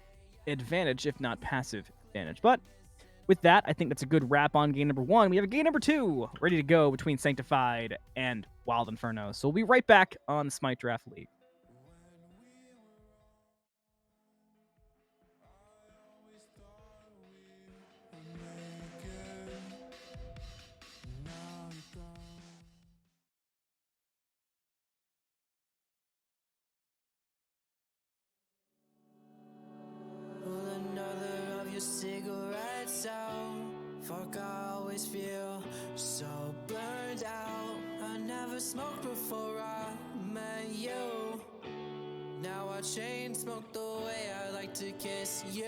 advantage, if not passive advantage. But with that, I think that's a good wrap on game number 1. We have a game number 2 ready to go between Sanctified and Wild Inferno. So we'll be right back on the Smite Draft League. Cigarettes out. Fuck, I always feel so burned out. I never smoked before I met you. Now I chain smoke the way I like to kiss you.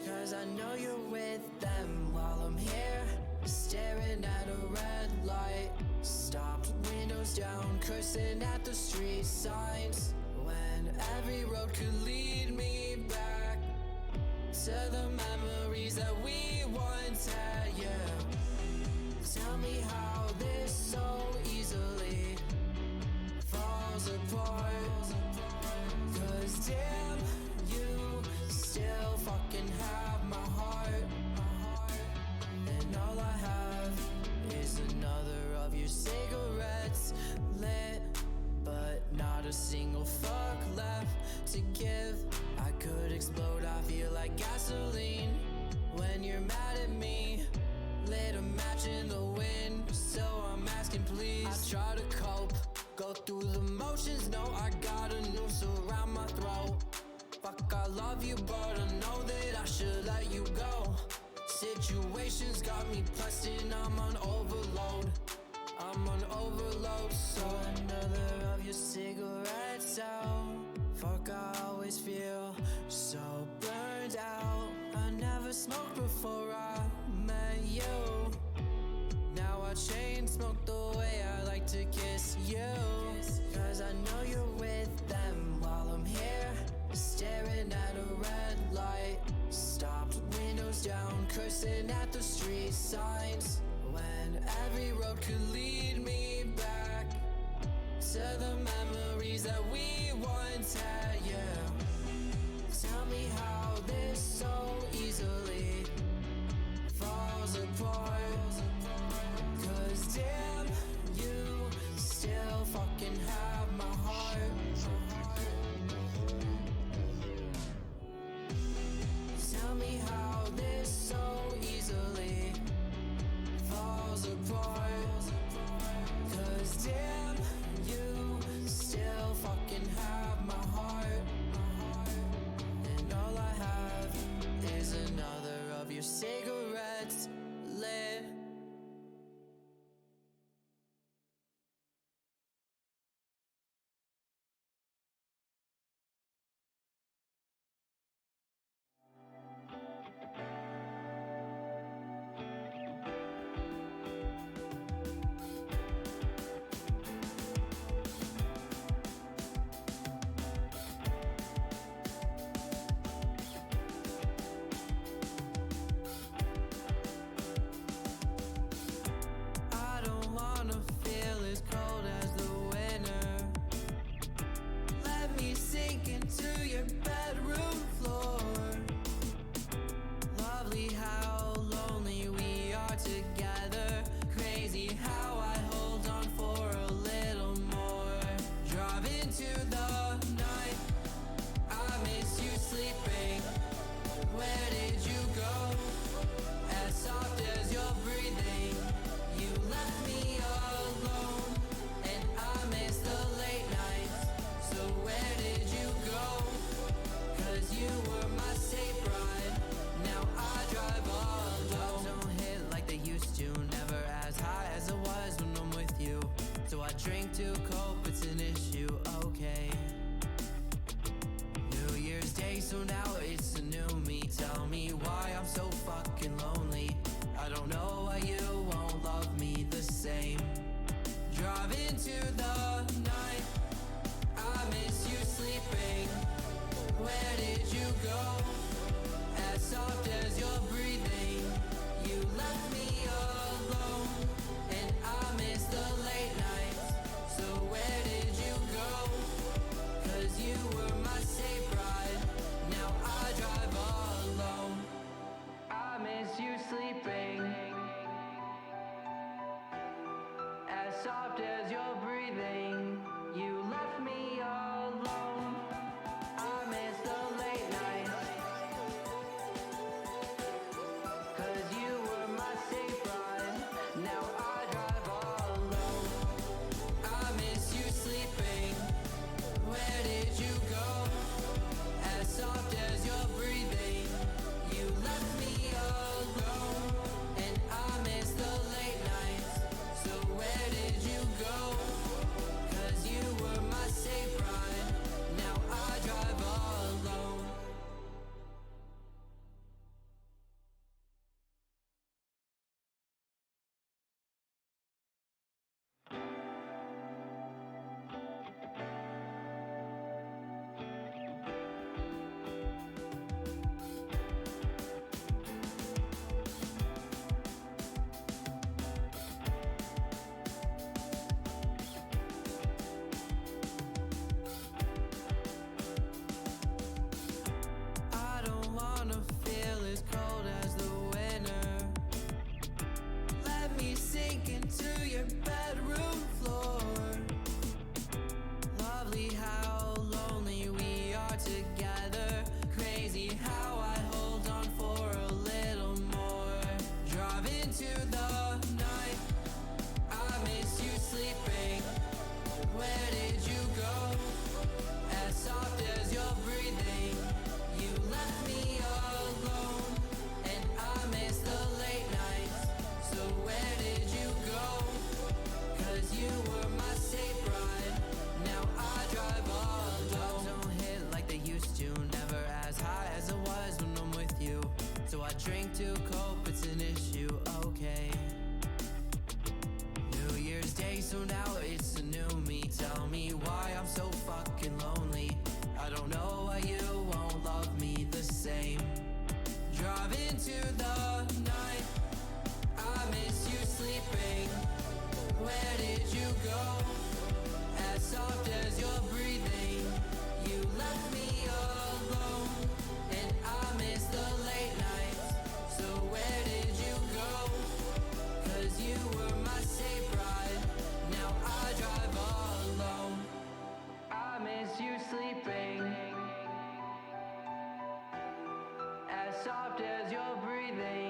Cause I know you're with them while I'm here, staring at a red light. Stopped, windows down, cursing at the street signs. When every road could lead me back to the memories that we once had, yeah. Tell me how this so easily falls apart. Cause damn, you still fucking have my heart. And all I have is another of your cigarettes lit, but not a single fuck left to give. I could explode, I feel like gasoline when you're mad at me. Lit a match in the wind, so I'm asking please. I try to cope, go through the motions, no, I got a noose around my throat. Fuck, I love you, but I know that I should let you go. Situations got me pressed and I'm on overload. I'm on overload, so another of your cigarettes out. Fuck, I always feel so burned out. I never smoked before I met you. Now I chain smoke the way I like to kiss you. Cause I know you're with them while I'm here, staring at a red light. Stopped, windows down, cursing at the street signs. When every road could lead me back to the memories that we once had, yeah. Tell me how this so easily falls apart. drink to cope, it's an issue, okay. New Year's Day, so now it's a new me. Tell me why I'm so fucking lonely. I don't know why you won't love me the same. Drive into the night, I miss you sleeping. Where did you go? As soft as you're breathing, you left me alone. And I miss the late nights, so where did you go? Cause you were my safe ride, now I drive alone. I miss you sleeping. As soft as you're breathing, you left me alone. I miss the late nights, cause you were my safe ride, now I drive alone. I miss you sleeping. Where did you go? As soft as you're breathing, you left me alone. And I miss the late nights, so where did you go? Cause you were my safe ride, now I drive alone. I don't wanna feel as cold as the winter. Let me sink into your bedroom floor. Lovely how lonely we are together. Crazy how I hold on for a little more. Drive into the night, I miss you sleeping. Where did you go? As soft as you're breathing, you left me alone. And I miss the late nights, so where did you go? Cause you were my safe ride, now I drive alone. Don't hit like they used to, never as high as it was when I'm with you. So I drink to cope, it's an issue, okay. New Year's Day, so now it's a new me. Tell me why I'm so fucking lonely. I don't know why you won't love me the same. Drive into the night, I miss you sleeping. Where did you go? As soft as you're breathing, you left me alone. And I miss the late nights, so where did you go? Cause you were my safe ride, now I drive alone. I miss you sleeping. As soft as you're breathing,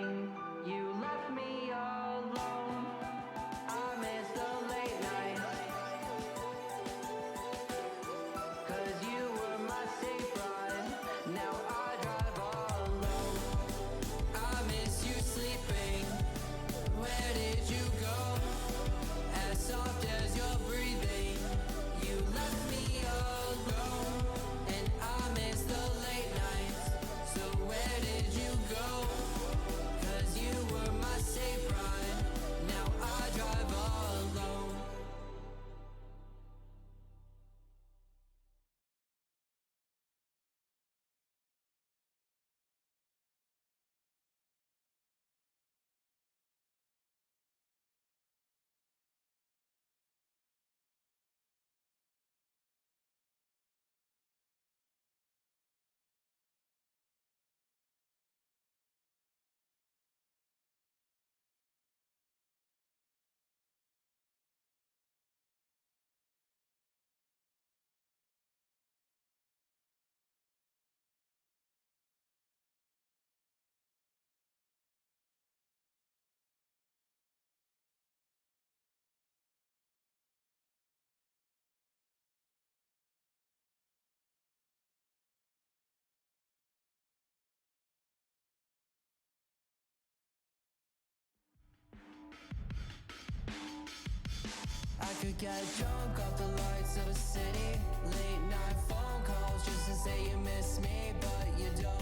I could get drunk off the lights of a city. Late night phone calls just to say you miss me, but you don't.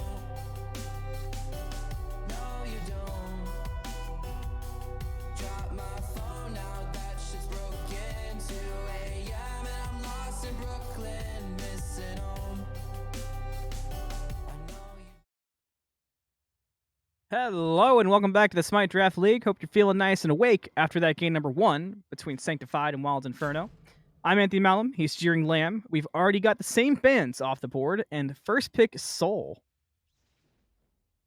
No, you don't. Drop my phone now, that shit's broken. 2 a.m. and I'm lost in Brooklyn, missing home. I know you. Hello and welcome back to the Smite Draft League. Hope you're feeling nice and awake after that game number 1 between Sanctified and Wild Inferno. I'm Anthony Malum. He's Jeeringlamb. We've already got the same bands off the board, and first pick Soul.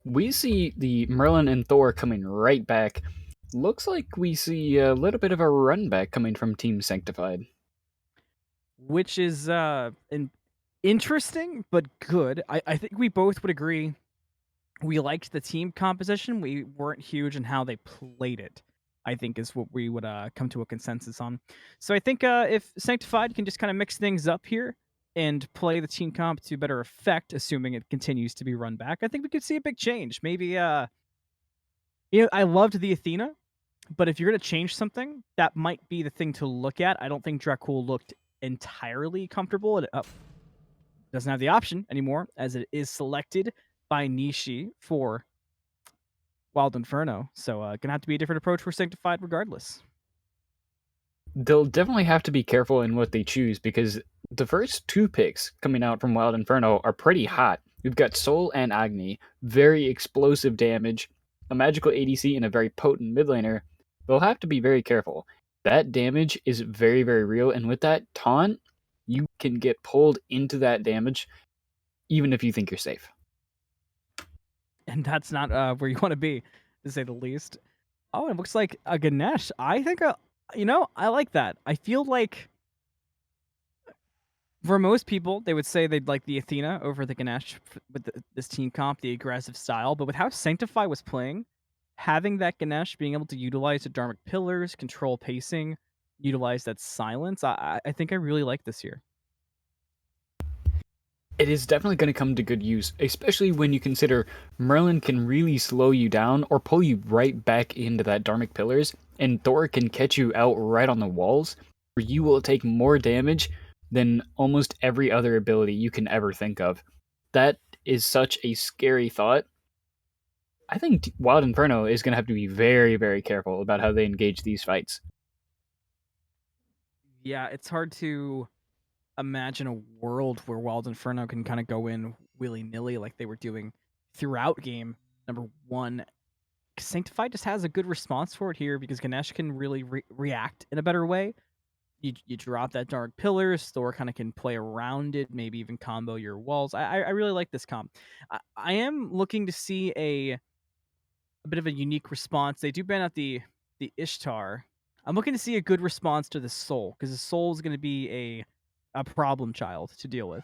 We see the Merlin and Thor coming right back. Looks like we see a little bit of a run back coming from Team Sanctified. Which is interesting but good. I think we both would agree we liked the team composition. We weren't huge in how they played it, I think is what we would come to a consensus on. So I think if Sanctified can just kind of mix things up here and play the team comp to better effect, assuming it continues to be run back, I think we could see a big change. Maybe I loved the Athena, but if you're going to change something, that might be the thing to look at. I don't think Dracull looked entirely comfortable. It doesn't have the option anymore, as it is selected by Nishi for Wild Inferno. So gonna have to be a different approach for Sanctified regardless. They'll definitely have to be careful in what they choose because the first 2 picks coming out from Wild Inferno are pretty hot. We've got Soul and Agni, very explosive damage, a magical ADC, and a very potent mid laner. They'll have to be very careful. That damage is very, very real, and with that taunt, you can get pulled into that damage even if you think you're safe. And that's not where you want to be, to say the least. Oh, it looks like a Ganesh. I think, I like that. I feel like for most people, they would say they'd like the Athena over the Ganesh with this team comp, the aggressive style. But with how Sanctify was playing, having that Ganesh, being able to utilize the Dharmic Pillars, control pacing, utilize that silence, I think I really like this here. It is definitely going to come to good use, especially when you consider Merlin can really slow you down or pull you right back into that Dharmic Pillars, and Thor can catch you out right on the walls, where you will take more damage than almost every other ability you can ever think of. That is such a scary thought. I think Wild Inferno is going to have to be very, very careful about how they engage these fights. Yeah, it's hard to imagine a world where Wild Inferno can kind of go in willy-nilly like they were doing throughout game number 1. Sanctified just has a good response for it here because Ganesh can really react in a better way. You drop that Dark Pillars, Thor kind of can play around it, maybe even combo your walls. I really like this comp. I am looking to see a bit of a unique response. They do ban out the Ishtar. I'm looking to see a good response to the Soul, because the Soul is going to be a problem child to deal with.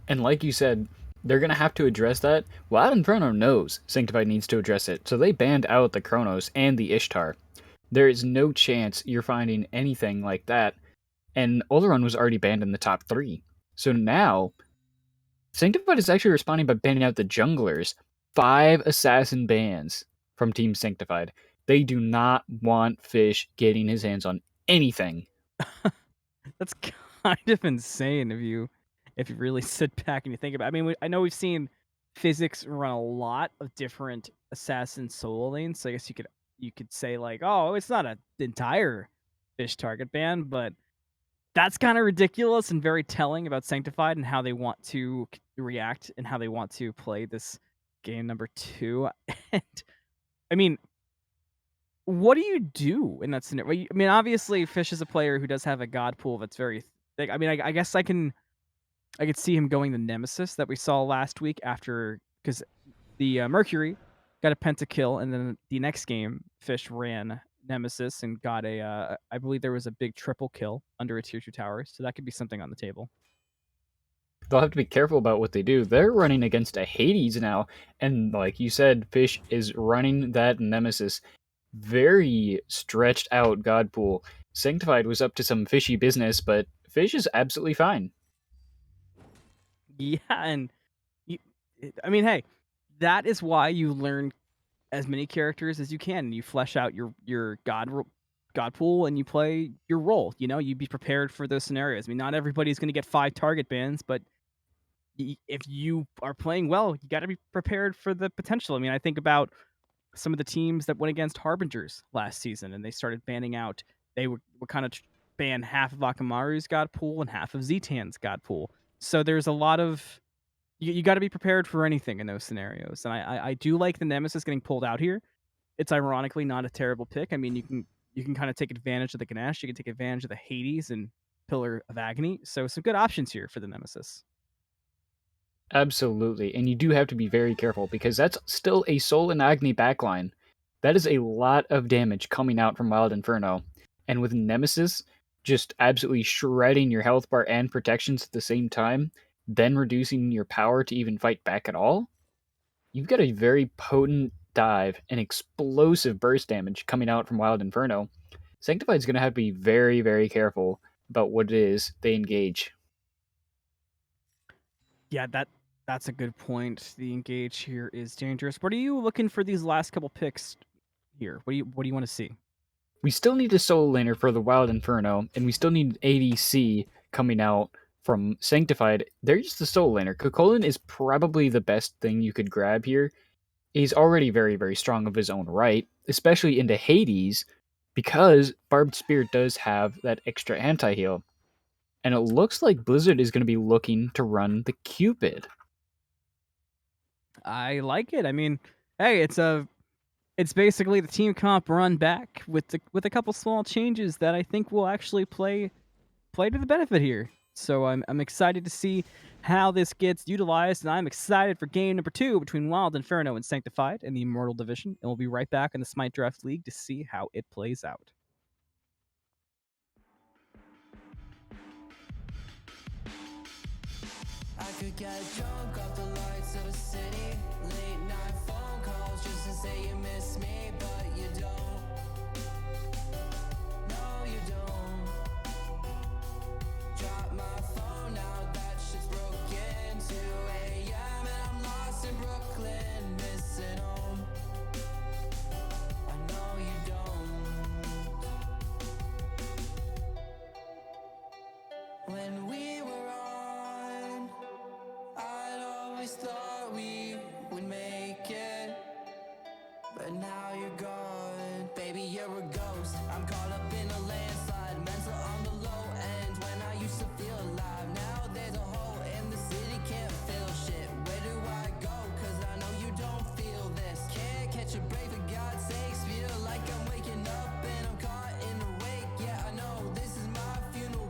And like you said, they're going to have to address that. Wild Inferno knows Sanctified needs to address it, so they banned out the Chronos and the Ishtar. There is no chance you're finding anything like that, and Oleron was already banned in the top 3. So now, Sanctified is actually responding by banning out the junglers. 5 assassin bans from Team Sanctified. They do not want Fish getting his hands on anything. That's kind of insane if you really sit back and you think about it. I mean, I know we've seen Physics run a lot of different assassin solo lanes, so I guess you could say like, oh, it's not an entire Fish target ban, but that's kind of ridiculous and very telling about Sanctified and how they want to react and how they want to play this game number 2. And I mean, what do you do in that scenario? I mean, obviously, Fish is a player who does have a god pool that's very thick. I mean, I guess I could see him going the Nemesis that we saw last week after, because the Mercury got a pentakill, and then the next game, Fish ran Nemesis and got I believe there was a big triple kill under a tier 2 tower, so that could be something on the table. They'll have to be careful about what they do. They're running against a Hades now, and like you said, Fish is running that Nemesis. Very stretched out god pool. Sanctified was up to some fishy business, but Fish is absolutely fine. Yeah, and I mean, hey, that is why you learn as many characters as you can. You flesh out your god God pool and you play your role. You be prepared for those scenarios. I mean, not everybody's going to get 5 target bans, but if you are playing well, you got to be prepared for the potential. I mean, I think about some of the teams that went against Harbingers last season, and they started banning out. They would kind of ban half of Akamaru's God pool and half of Zetan's God pool. So there's a lot of you got to be prepared for anything in those scenarios. And I do like the Nemesis getting pulled out here. It's ironically not a terrible pick. I mean, you can kind of take advantage of the Ganesh. You can take advantage of the Hades and Pillar of Agony. So some good options here for the Nemesis. Absolutely. And you do have to be very careful because that's still a Soul and Agni backline. That is a lot of damage coming out from Wild Inferno. And with Nemesis just absolutely shredding your health bar and protections at the same time, then reducing your power to even fight back at all, you've got a very potent dive and explosive burst damage coming out from Wild Inferno. Sanctified's going to have to be very, very careful about what it is they engage. Yeah, that's a good point. The engage here is dangerous. What are you looking for these last couple picks here? What do you want to see? We still need a Soul Laner for the Wild Inferno, and we still need ADC coming out from Sanctified. They're just the Soul Laner. Kokolin is probably the best thing you could grab here. He's already very, very strong of his own right, especially into Hades, because Barbed Spear does have that extra anti-heal. And it looks like Blizzard is going to be looking to run the Cupid. I like it. I mean, hey, it's basically the team comp run back with a couple small changes that I think will actually play to the benefit here. So I'm excited to see how this gets utilized, and I'm excited for game number 2 between Wild Inferno and Sanctified in the Immortal division. And we'll be right back in the Smite Draft League to see how it plays out. I could get drunk off the lights of a city. Late night phone calls just to say you miss me, but you don't. No, you don't. Drop my phone now, that shit's broken. 2 a.m. and I'm lost in Brooklyn, missing home. I know you don't. When we were on, I'd always thought we would make it, but now you're gone. Baby, you're a ghost. I'm caught up in a landslide, mental on the low end. When I used to feel alive, now there's a hole in the city, can't feel shit. Where do I go? Cause I know you don't feel this. Can't catch a break for God's sakes. Feel like I'm waking up and I'm caught in a wake. Yeah, I know this is my funeral,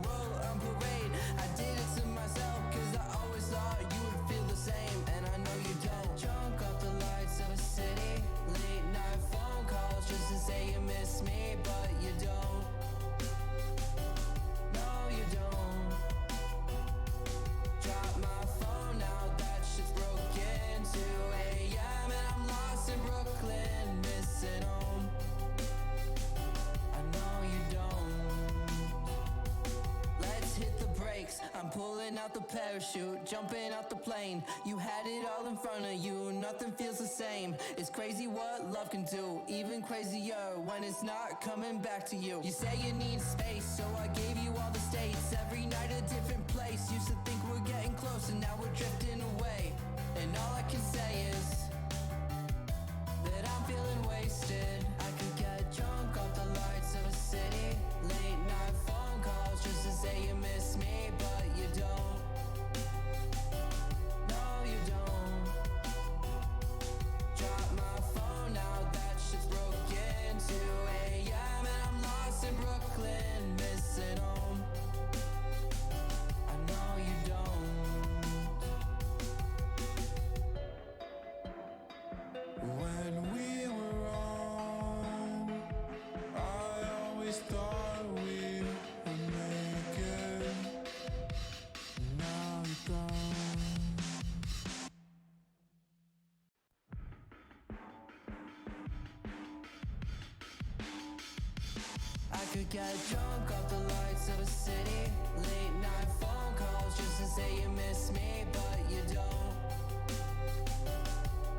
I'm parade. I did it to myself cause I always thought you would feel the same, and I know you don't. Drunk off the lights of a city, late night phone calls just to say you miss me, but you don't. No, you don't. Drop my phone now, that shit's broken. 2 a.m. and I'm lost in Brooklyn, missing home. I know you don't. Let's hit the brakes, I'm pulling out the parachute, jumping out the plane. You had it all in front of you, nothing feels the same. It's crazy what love can do, even crazier when it's not coming back to you. You say you need space, so I gave you all the states. Every night a different place, used to think we're getting close and now we're drifting away. And all I can say is that I'm feeling wasted. I could get drunk off the lights of a city, late night phone calls just to say you miss me, but you don't. No, you don't. Drop my phone now, that shit's broken. 2 a.m. and I'm lost in Brooklyn, missing home. I know you don't. When we were on, I always thought we would make it. Now you're gone. I could get drunk off the lights of a city, late night phone calls just to say you miss me, but you don't.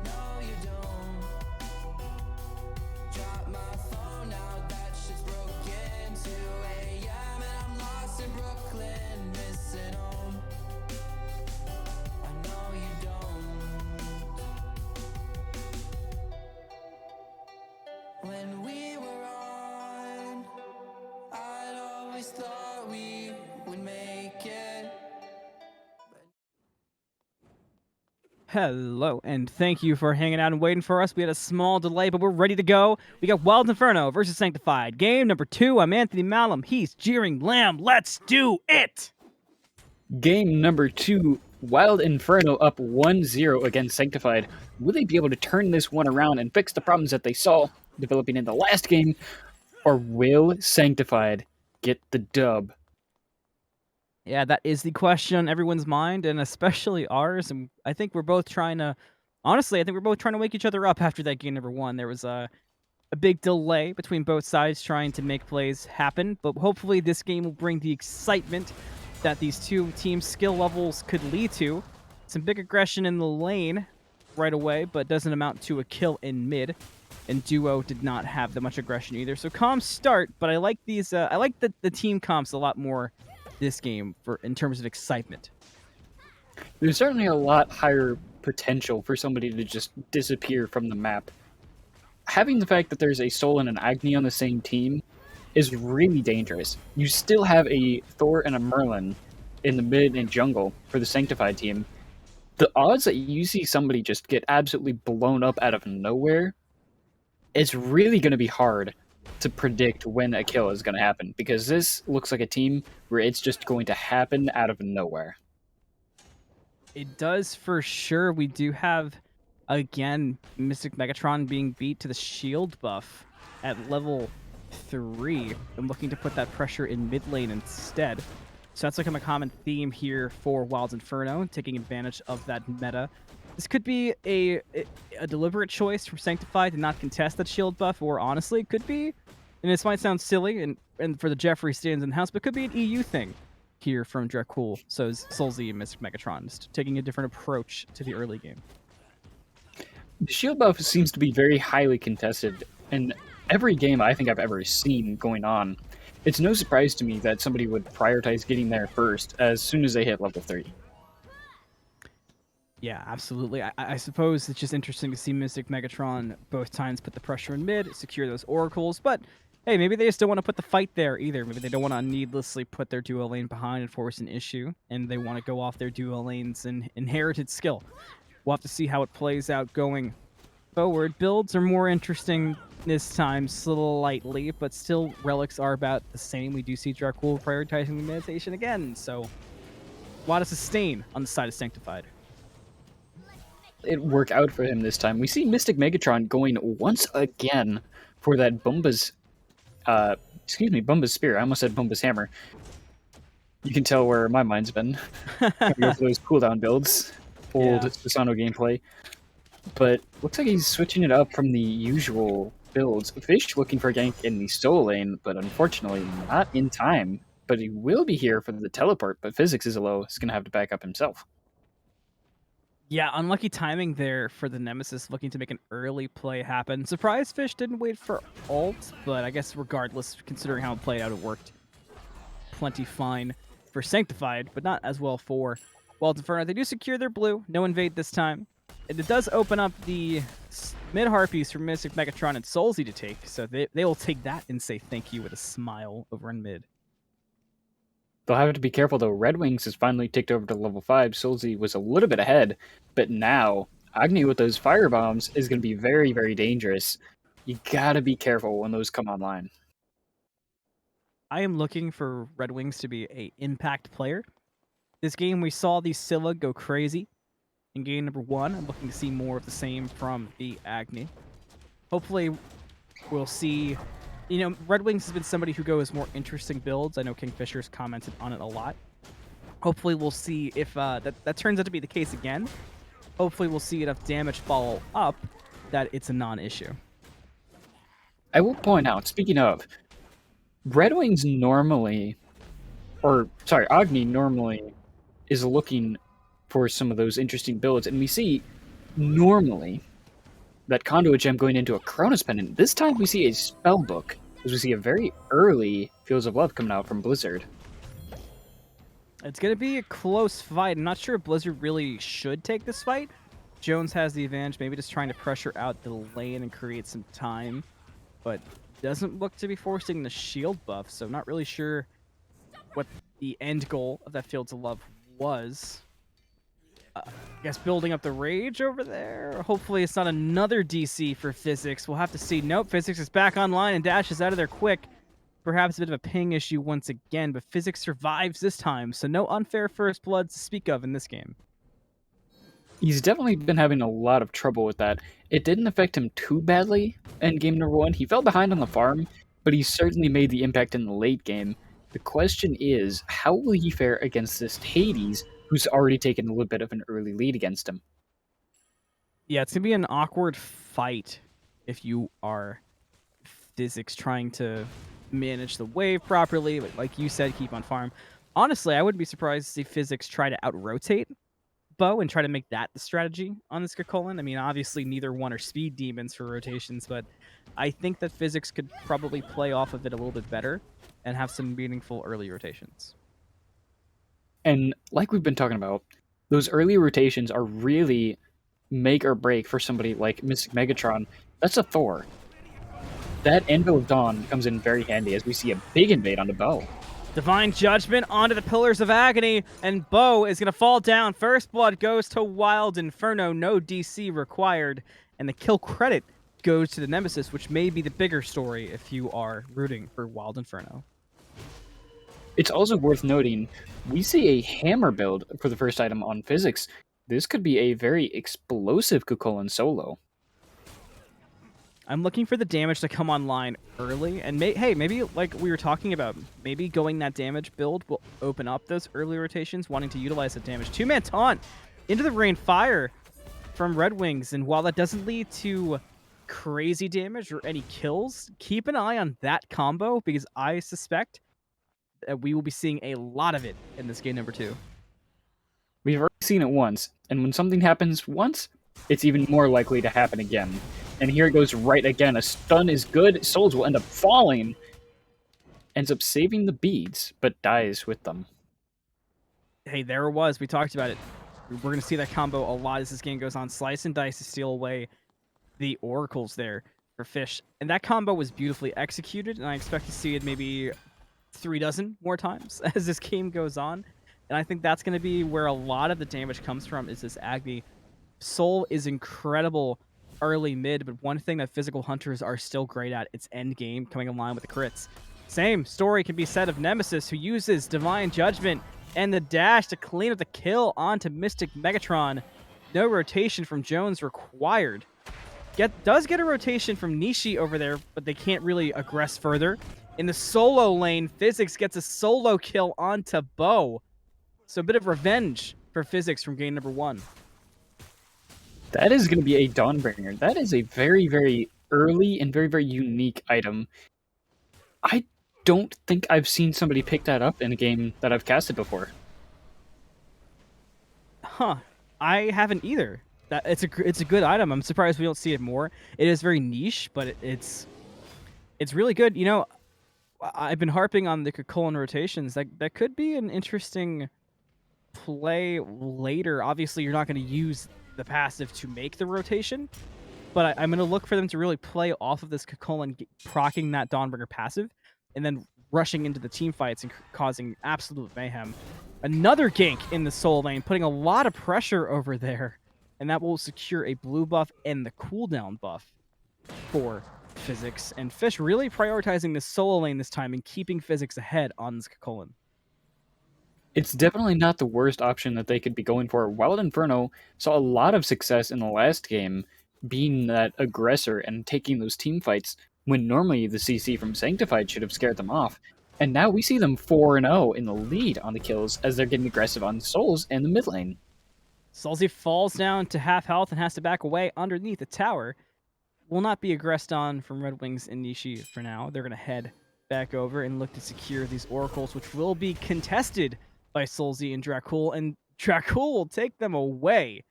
No, you don't. Drop my phone now, that shit's broken. When we were on, I'd always thought we would make it. Hello, and thank you for hanging out and waiting for us. We had a small delay, but we're ready to go. We got Wild Inferno versus Sanctified. Game number 2. I'm Anthony Malum. He's Jeeringlamb. Let's do it! Game number 2, Wild Inferno up 1-0 against Sanctified. Will they be able to turn this one around and fix the problems that they saw developing in the last game? Or will Sanctified get the dub? Yeah, that is the question on everyone's mind, and especially ours. And I think we're both trying to, honestly, I think we're both trying to wake each other up after that game number 1. There was a big delay between both sides trying to make plays happen, but hopefully this game will bring the excitement that these two teams' skill levels could lead to. Some big aggression in the lane right away, but doesn't amount to a kill in mid. And Duo did not have that much aggression either. So comms start, but I like these. I like the team comps a lot more this game in terms of excitement. There's certainly a lot higher potential for somebody to just disappear from the map. Having the fact that there's a Soul and an Agni on the same team is really dangerous. You still have a Thor and a Merlin in the mid and jungle for the Sanctified team. The odds that you see somebody just get absolutely blown up out of nowhere, it's really going to be hard to predict when a kill is going to happen, because this looks like a team where it's just going to happen out of nowhere. It does for sure. We do have, again, MysticMegatron being beat to the shield buff at level 3. I'm looking to put that pressure in mid lane instead. So that's become a common theme here for Wild Inferno, taking advantage of that meta. This could be a deliberate choice from Sanctified to not contest that shield buff, or honestly, it could be, and this might sound silly, and for the Jeffrey stands in house, but it could be an EU thing here from Dracull. So is Soulzc and MysticMegatron, just taking a different approach to the early game. The shield buff seems to be very highly contested, and every game I think I've ever seen going on, it's no surprise to me that somebody would prioritize getting there first as soon as they hit level 3. Yeah, absolutely. I suppose it's just interesting to see MysticMegatron both times put the pressure in mid, secure those oracles, but hey, maybe they just don't want to put the fight there either. Maybe they don't want to needlessly put their duo lane behind and force an issue, and they want to go off their duo lanes and inherited skill. We'll have to see how it plays out going forward. Builds are more interesting this time, slightly, but still relics are about the same. We do see Dracull prioritizing the meditation again, so a lot of sustain on the side of Sanctified. It worked out for him this time. We see MysticMegatron going once again for that Bumba's Spear. I almost said Bumba's Hammer. You can tell where my mind's been. Trying to go for those cooldown builds. Old Susano gameplay. But looks like he's switching it up from the usual builds. Fish looking for a gank in the Soul lane, but unfortunately not in time. But he will be here for the teleport, but Physics is low. He's going to have to back up himself. Yeah, unlucky timing there for the Nemesis looking to make an early play happen. Surprise Fish didn't wait for ult, but I guess regardless, considering how it played out, it worked plenty fine for Sanctified, but not as well for Wild Inferno. They do secure their blue, no invade this time. And it does open up the mid-harpies for MysticMegatron and Soulzc to take, so they will take that and say thank you with a smile over in mid. They'll have to be careful, though. Red Wings has finally ticked over to level 5. Soulzc was a little bit ahead, but now Agni with those fire bombs is going to be very, very dangerous. You gotta be careful when those come online. I am looking for Red Wings to be an impact player. This game, we saw the Scylla go crazy. In game number 1, I'm looking to see more of the same from the Agni. Hopefully, we'll see. You know, Red Wings has been somebody who goes more interesting builds. I know Kingfisher's commented on it a lot. Hopefully we'll see if that turns out to be the case again. Hopefully we'll see enough damage follow up that it's a non-issue. I will point out, speaking of, Red Wings normally, Agni normally is looking for some of those interesting builds, and we see normally that Conduit Gem going into a Cronus Pendant. This time we see a Spellbook, as we see a very early Fields of Love coming out from Blizzard. It's going to be a close fight. I'm not sure if Blizzard really should take this fight. Jones has the advantage, maybe just trying to pressure out the lane and create some time. but doesn't look to be forcing the shield buff, so not really sure what the end goal of that Field to Love was. I guess building up the rage over there. Hopefully it's not another DC for Physics. We'll have to see. Nope, Physics is back online and dashes out of there quick. Perhaps a bit of a ping issue once again, but Physics survives this time, so no unfair first bloods to speak of in this game. He's definitely been having a lot of trouble with that. It didn't affect him too badly in game number 1. He fell behind on the farm, but he certainly made the impact in the late game. The question is, how will he fare against this Hades, who's already taken a little bit of an early lead against him? Yeah, it's going to be an awkward fight if you are Physics trying to manage the wave properly, but like you said, keep on farm. Honestly, I wouldn't be surprised to see Physics try to out-rotate Beau and try to make that the strategy on this Dracull. I mean, obviously neither one are speed demons for rotations, but I think that Physics could probably play off of it a little bit better and have some meaningful early rotations. And like we've been talking about, those early rotations are really make or break for somebody like MysticMegatron. That's a Thor. That Anvil of Dawn comes in very handy as we see a big invade onto Beau. Divine Judgment onto the Pillars of Agony, and Beau is going to fall down. First blood goes to Wild Inferno, no DC required, and the kill credit goes to the Nemesis, which may be the bigger story if you are rooting for Wild Inferno. It's also worth noting, we see a hammer build for the first item on Physics. This could be a very explosive Cuchulainn solo. I'm looking for the damage to come online early, and hey, maybe like we were talking about, maybe going that damage build will open up those early rotations, wanting to utilize the damage. Two-man taunt into the rain fire from Red Wings, and while that doesn't lead to crazy damage or any kills, keep an eye on that combo, because I suspect that we will be seeing a lot of it in this game number 2. We've already seen it once, and when something happens once, it's even more likely to happen again. And here it goes right again. A stun is good. Souls will end up falling. Ends up saving the beads, but dies with them. Hey, there it was. We talked about it. We're going to see that combo a lot as this game goes on. Slice and dice to steal away the oracles there for Fish. And that combo was beautifully executed, and I expect to see it maybe 3 dozen more times as this game goes on. And I think that's going to be where a lot of the damage comes from, is this Agni. Soul is incredible early mid, but one thing that physical hunters are still great at, it's end game coming in line with the crits. Same story can be said of Nemesis, who uses Divine Judgment and the dash to clean up the kill onto MysticMegatron. No rotation from Jones required. Does get a rotation from Nishi over there, but they can't really aggress further. In the solo lane, Physics gets a solo kill onto Beau. So a bit of revenge for Physics from game number 1. That is going to be a Dawnbringer. That is a very, very early and very, very unique item. I don't think I've seen somebody pick that up in a game that I've casted before. Huh. I haven't either. It's a good item. I'm surprised we don't see it more. It is very niche, but it's really good. You know, I've been harping on the Cuchulainn rotations. That could be an interesting play later. Obviously, you're not going to use the passive to make the rotation, but I'm going to look for them to really play off of this Cuchulainn proccing that Dawnbringer passive and then rushing into the team fights and causing absolute mayhem. Another gank in the soul lane, putting a lot of pressure over there, and that will secure a blue buff and the cooldown buff for Physics. And Fish really prioritizing the solo lane this time and keeping Physics ahead on this Cuchulainn. It's definitely not the worst option that they could be going for. Wild Inferno saw a lot of success in the last game being that aggressor and taking those team fights when normally the CC from Sanctified should have scared them off. And now we see them 4-0 in the lead on the kills as they're getting aggressive on Souls and the mid lane. Soulzc falls down to half health and has to back away underneath the tower. Will not be aggressed on from Red Wings and Nishi for now. They're going to head back over and look to secure these oracles, which will be contested by Soulzc and Dracull, and Dracull will take them away.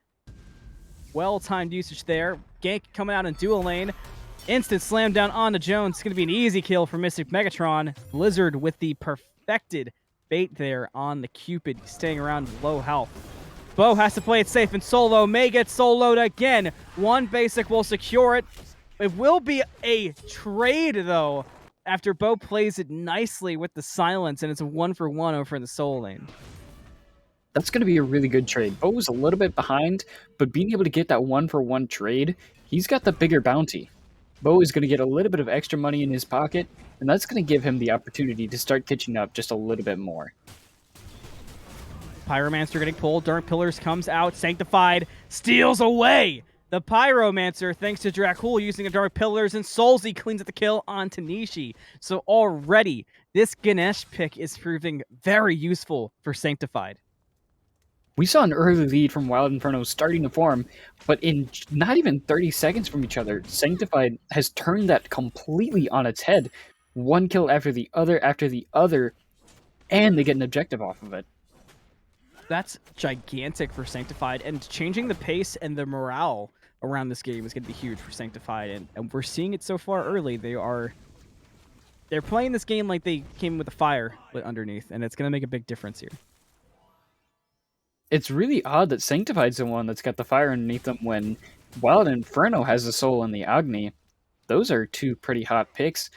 Well-timed usage there. Gank coming out in dual lane. Instant slam down onto Jones. It's going to be an easy kill for MysticMegatron. Blizzard with the perfected bait there on the Cupid, staying around low health. Beau has to play it safe in solo. May get soloed again. One basic will secure it. It will be a trade, though, after Beau plays it nicely with the silence, and it's a 1-for-1 over in the Soul Lane. That's going to be a really good trade. Beau was a little bit behind, but being able to get that 1-for-1 trade, he's got the bigger bounty. Beau is going to get a little bit of extra money in his pocket, and that's going to give him the opportunity to start catching up just a little bit more. Pyromancer getting pulled. Dark Pillars comes out. Sanctified steals away the Pyromancer thanks to Dracull using a Dark Pillars, and Soulzc cleans up the kill onto Nishi. So already, this Ganesh pick is proving very useful for Sanctified. We saw an early lead from Wild Inferno starting to form, but in not even 30 seconds from each other, Sanctified has turned that completely on its head. One kill after the other, and they get an objective off of it. That's gigantic for Sanctified, and changing the pace and the morale around this game is going to be huge for Sanctified, and we're seeing it so far early. They're playing this game like they came with a fire lit underneath, and it's going to make a big difference here. It's really odd that Sanctified's the one that's got the fire underneath them when Wild Inferno has the Soul and the Agni. Those are two pretty hot picks,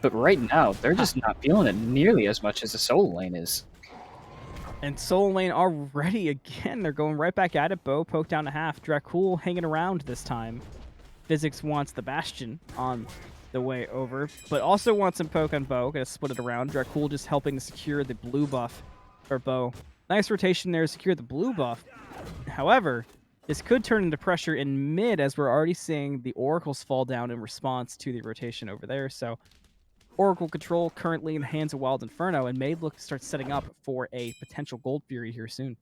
but right now, they're just not feeling it nearly as much as the Soul Lane is. And Soul Lane already, again, they're going right back at it. Beau poked down to half. Dracull hanging around this time. Physics wants the Bastion on the way over, but also wants some poke on Beau. Gonna split it around. Dracull just helping to secure the blue buff for Beau. Nice rotation there to secure the blue buff. However, this could turn into pressure in mid, as we're already seeing the Oracles fall down in response to the rotation over there. So Oracle control currently in the hands of Wild Inferno, and may look to start setting up for a potential Gold Fury here soon.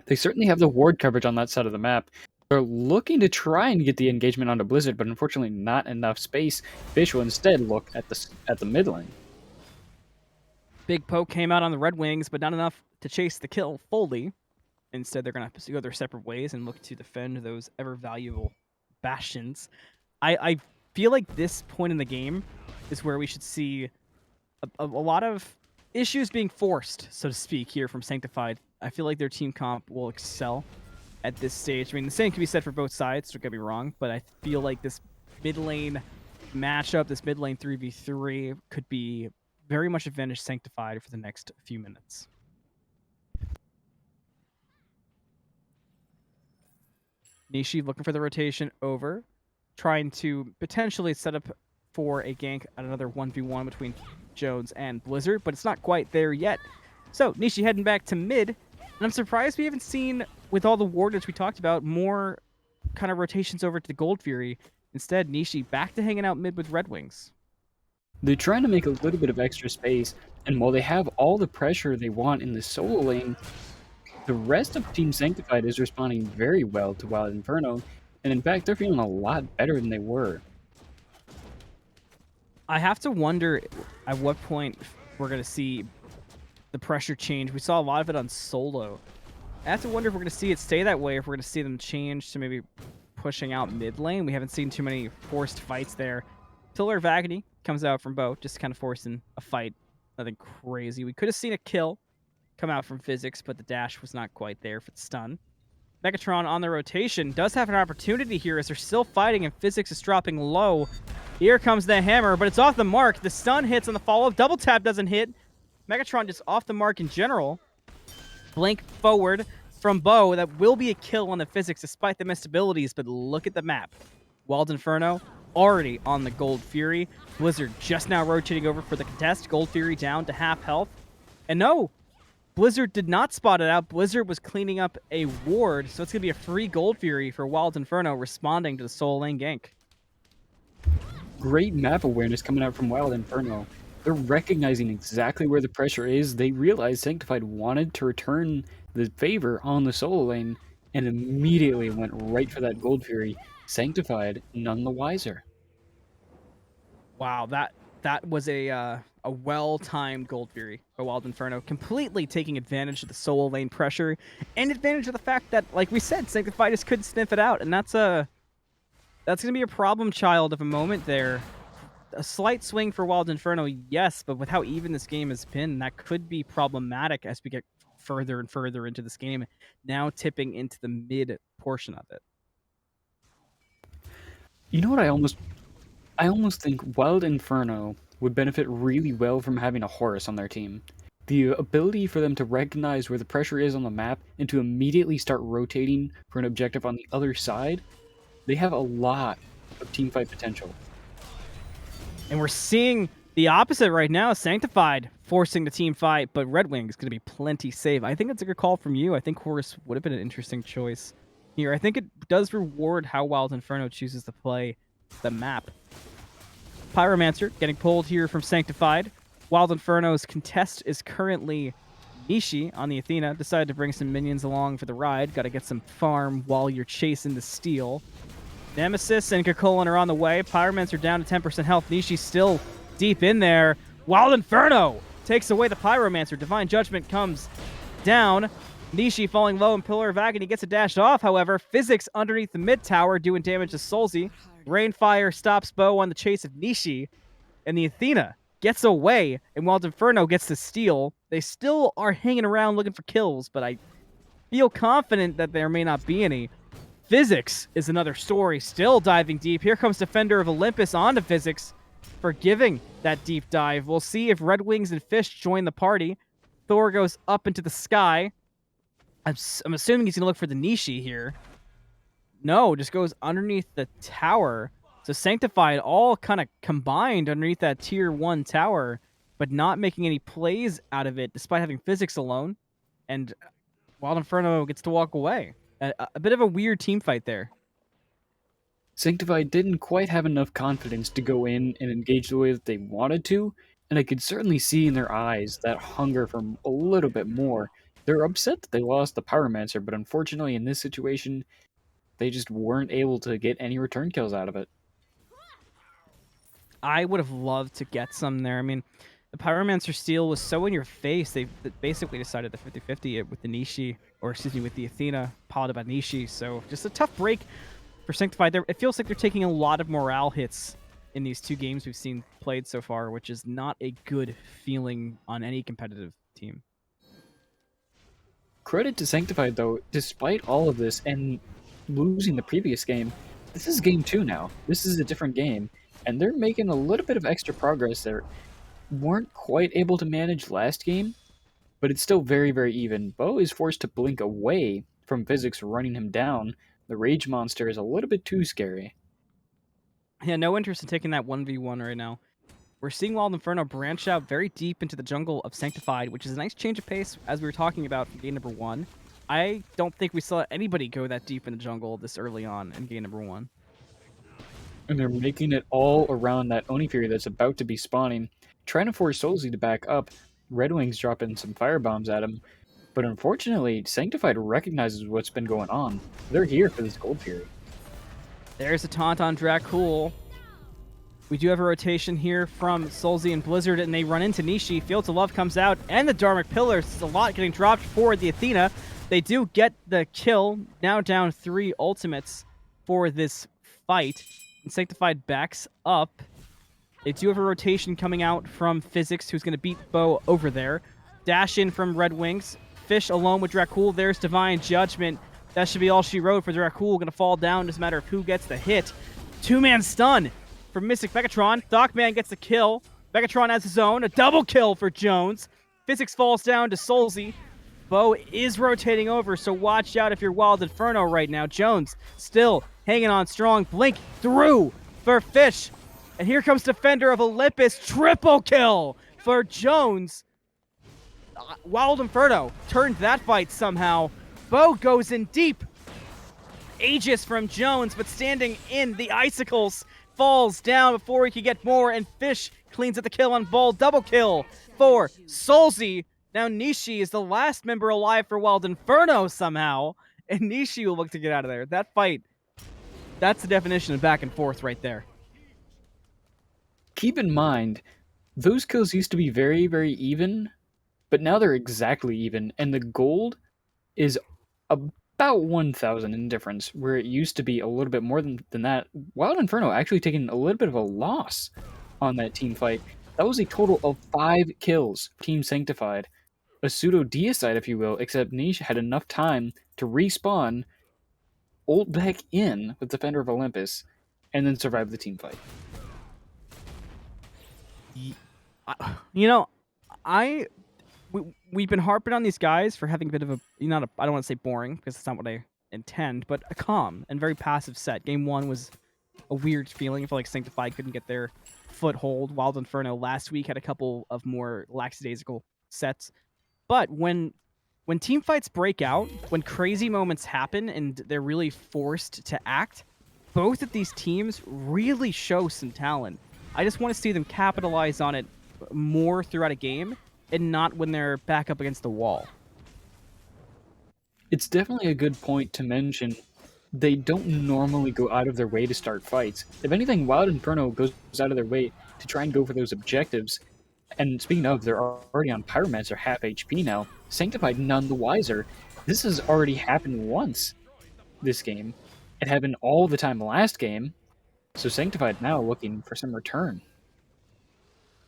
They certainly have the ward coverage on that side of the map. They're looking to try and get the engagement onto Blizzard, but unfortunately not enough space. Fish will instead look at the mid lane. Big poke came out on the Red Wings, but not enough to chase the kill fully. Instead, they're going to have to go their separate ways and look to defend those ever-valuable Bastions. I feel like this point in the game is where we should see a lot of issues being forced, so to speak, here from Sanctified. I feel like their team comp will excel at this stage. I mean, the same can be said for both sides, don't get me wrong, but I feel like this mid lane matchup, this mid lane 3v3, could be very much advantage Sanctified for the next few minutes. Nishi looking for the rotation over, trying to potentially set up for a gank at another 1v1 between Jones and Blizzard, but it's not quite there yet. So Nishi heading back to mid, and I'm surprised we haven't seen, with all the wardage we talked about, more kind of rotations over to the Gold Fury. Instead, Nishi back to hanging out mid with Red Wings. They're trying to make a little bit of extra space, and while they have all the pressure they want in the solo lane, the rest of Team Sanctified is responding very well to Wild Inferno, and in fact, they're feeling a lot better than they were. I have to wonder at what point we're going to see the pressure change. We saw a lot of it on solo. I have to wonder if we're going to see it stay that way, if we're going to see them change to maybe pushing out mid lane. We haven't seen too many forced fights there. Pillar of Agony comes out from Beau, just kind of forcing a fight. Nothing crazy. We could have seen a kill come out from Physics, but the dash was not quite there for the stun. Megatron on the rotation does have an opportunity here as they're still fighting and Physics is dropping low. Here comes the hammer, but it's off the mark. The stun hits on the follow-up. Double tap doesn't hit. Megatron just off the mark in general. Blink forward from Beau. That will be a kill on the Physics despite the missed abilities, but look at the map. Wild Inferno already on the Gold Fury. Blizzard just now rotating over for the contest. Gold Fury down to half health. And no, Blizzard did not spot it out. Blizzard was cleaning up a ward, so it's going to be a free Gold Fury for Wild Inferno responding to the Soul Lane gank. Great map awareness coming out from Wild Inferno. They're recognizing exactly where the pressure is. They realized Sanctified wanted to return the favor on the solo lane and immediately went right for that Gold Fury. Sanctified none the wiser. Wow, that was a well-timed Gold Fury by Wild Inferno, completely taking advantage of the solo lane pressure and advantage of the fact that, like we said, Sanctified just couldn't sniff it out, and that's going to be a problem child of a moment there. A slight swing for Wild Inferno, yes, but with how even this game has been, that could be problematic as we get further and further into this game, now tipping into the mid portion of it. You know what I almost think Wild Inferno would benefit really well from having a Horus on their team. The ability for them to recognize where the pressure is on the map and to immediately start rotating for an objective on the other side, they have a lot of teamfight potential. And we're seeing the opposite right now. Sanctified forcing the team fight, but Red Wing is going to be plenty safe. I think that's a good call from you. I think Horus would have been an interesting choice here. I think it does reward how Wild Inferno chooses to play the map. Pyromancer getting pulled here from Sanctified. Wild Inferno's contest is currently Nishi on the Athena. Decided to bring some minions along for the ride. Got to get some farm while you're chasing the steal. Nemesis and Kakolin are on the way. Pyromancer down to 10% health. Nishi still deep in there. Wild Inferno takes away the Pyromancer. Divine Judgment comes down. Nishi falling low in Pillar of Agony gets it dashed off, however. Physics underneath the mid tower doing damage to Soulzc. Rainfire stops Beau on the chase of Nishi. And the Athena gets away, and Wild Inferno gets the steal. They still are hanging around looking for kills, but I feel confident that there may not be any. Physics is another story, still diving deep. Here comes Defender of Olympus onto Physics for giving that deep dive. We'll see if Red Wings and Fish join the party. Thor goes up into the sky. I'm assuming he's going to look for the Nishi here. No, just goes underneath the tower. So Sanctified all kind of combined underneath that tier 1 tower, but not making any plays out of it despite having Physics alone. And Wild Inferno gets to walk away. A bit of a weird team fight there. Sanctified didn't quite have enough confidence to go in and engage the way that they wanted to, and I could certainly see in their eyes that hunger for a little bit more. They're upset that they lost the Pyromancer, but unfortunately in this situation, they just weren't able to get any return kills out of it. I would have loved to get some there. I mean, the Pyromancer steal was so in your face, they basically decided the 50-50 it with the Nishi, or excuse me, with the Athena, piloted by Nishi. So just a tough break for Sanctified there. It feels like they're taking a lot of morale hits in these 2 games we've seen played so far, which is not a good feeling on any competitive team. Credit to Sanctified, though, despite all of this and losing the previous game, this is game 2 now. This is a different game, and they're making a little bit of extra progress there. Weren't quite able to manage last game, but it's still very, very even. Beau is forced to blink away from Physics running him down. The Rage Monster is a little bit too scary. Yeah, no interest in taking that 1v1 right now. We're seeing Wild Inferno branch out very deep into the jungle of Sanctified, which is a nice change of pace, as we were talking about from game number 1. I don't think we saw anybody go that deep in the jungle this early on in game number 1. And they're making it all around that Oni Fury that's about to be spawning, trying to force Soulzc to back up. Red Wings dropping some firebombs at him, but unfortunately, Sanctified recognizes what's been going on. They're here for this Gold Fury. There's a taunt on Dracull. We do have a rotation here from Soulzc and Blizzard, and they run into Nishi. Fields of Love comes out, and the Dharmic Pillars. There's a lot getting dropped for the Athena. They do get the kill, now down 3 ultimates for this fight. And Sanctified backs up. They do have a rotation coming out from Physics, who's going to beat Beau over there. Dash in from Red Wings. Fish alone with Dracull. There's Divine Judgment. That should be all she wrote for Dracull. Going to fall down. Just a matter of who gets the hit. 2-man stun from MysticMegatron. ThockMan gets the kill. Megatron has his own. A double kill for Jones. Physics falls down to Soulzc. Beau is rotating over, so watch out if you're Wild Inferno right now. Jones still hanging on strong. Blink through for Fish. And here comes Defender of Olympus. Triple kill for Jones. Wild Inferno turned that fight somehow. Beau goes in deep. Aegis from Jones, but standing in the icicles. Falls down before he can get more, and Fish cleans up the kill on Bull. Double kill for Soulzc. Now Nishi is the last member alive for Wild Inferno somehow, and Nishi will look to get out of there. That fight, that's the definition of back and forth right there. Keep in mind, those kills used to be very, very even, but now they're exactly even, and the gold is about 1,000 in difference, where it used to be a little bit more than that. Wild Inferno actually taking a little bit of a loss on that team fight. That was a total of 5 kills for Team Sanctified. A pseudo-deicide, if you will, except Niche had enough time to respawn, ult back in with Defender of Olympus, and then survive the team fight. You know, we've been harping on these guys for having a bit of a I don't want to say boring because that's not what I intend, but a calm and very passive set. Game 1 was a weird feeling. I feel like Sanctified couldn't get their foothold. Wild Inferno last week had a couple of more lackadaisical sets. But when team fights break out, when crazy moments happen and they're really forced to act, both of these teams really show some talent. I just want to see them capitalize on it more throughout a game and not when they're back up against the wall. It's definitely a good point to mention. They don't normally go out of their way to start fights. If anything, Wild Inferno goes out of their way to try and go for those objectives. And speaking of, they're already on Pyromancer half HP now. Sanctified none the wiser. This has already happened once this game. It happened all the time last game. So Sanctified now looking for some return.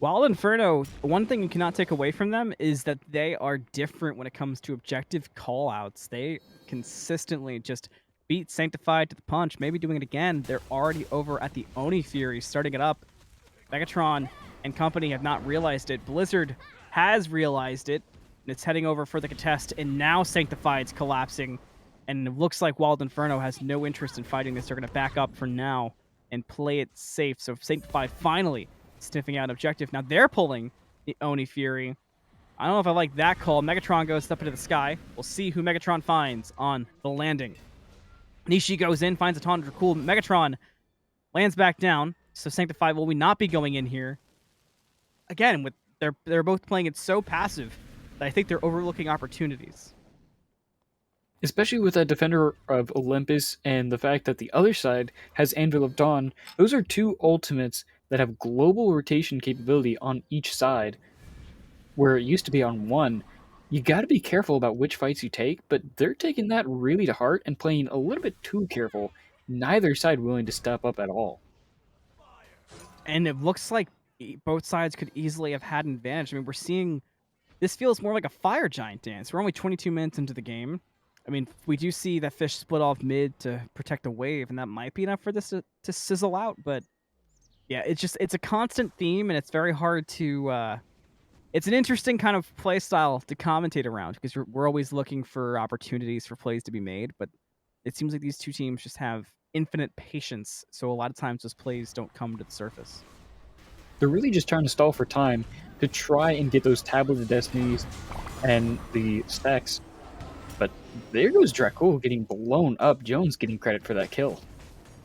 Wild Inferno, one thing you cannot take away from them is that they are different when it comes to objective callouts. They consistently just beat Sanctified to the punch, maybe doing it again. They're already over at the Oni Fury, starting it up. Megatron and company have not realized it. Blizzard has realized it, and it's heading over for the contest, and now Sanctified's collapsing, and it looks like Wild Inferno has no interest in fighting this. They're going to back up for now and play it safe. So Sanctified finally sniffing out objective. Now they're pulling the Oni Fury. I don't know if I like that call. Megatron goes up into the sky. We'll see who Megatron finds on the landing. Nishi goes in, finds a taunt Dracull. Megatron lands back down. So Sanctified will we not be going in here? Again, with they're both playing it so passive that I think they're overlooking opportunities. Especially with that Defender of Olympus and the fact that the other side has Anvil of Dawn. Those are two ultimates that have global rotation capability on each side, where it used to be on one. You got to be careful about which fights you take, but they're taking that really to heart and playing a little bit too careful. Neither side willing to step up at all. And it looks like both sides could easily have had an advantage. I mean, we're seeing this feels more like a Fire Giant dance. We're only 22 minutes into the game. I mean, we do see that Fish split off mid to protect the wave, and that might be enough for this to sizzle out, but yeah, it's a constant theme, and it's very hard to it's an interesting kind of play style to commentate around, because we're always looking for opportunities for plays to be made, but it seems like these two teams just have infinite patience, so a lot of times those plays don't come to the surface. They're really just trying to stall for time to try and get those Tablet of Destinies and the stacks. But there goes Dracull getting blown up. Jones getting credit for that kill.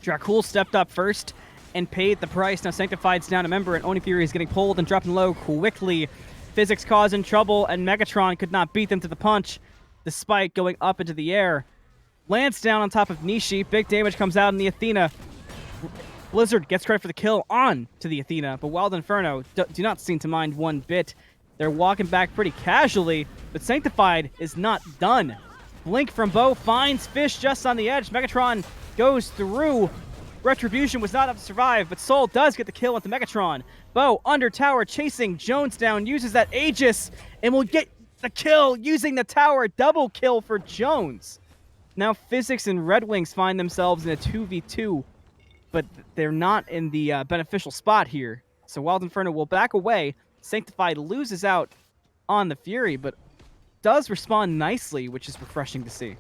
Dracull stepped up first and paid the price. Now Sanctified's down a member, and Oni Fury is getting pulled and dropping low quickly. Physics causing trouble, and Megatron could not beat them to the punch, despite going up into the air. Lands down on top of Nishi. Big damage comes out in the Athena. Blizzard gets credit for the kill on to the Athena, but Wild Inferno do not seem to mind one bit. They're walking back pretty casually, but Sanctified is not done. Blink from Beau finds Fish just on the edge. Megatron goes through. Retribution was not enough to survive, but Soul does get the kill with the Megatron. Beau under tower chasing Jones down, uses that Aegis, and will get the kill using the tower. Double kill for Jones. Now Physics and Red Wings find themselves in a 2v2, but they're not in the beneficial spot here. So Wild Inferno will back away. Sanctified loses out on the Fury, but does respond nicely, which is refreshing to see.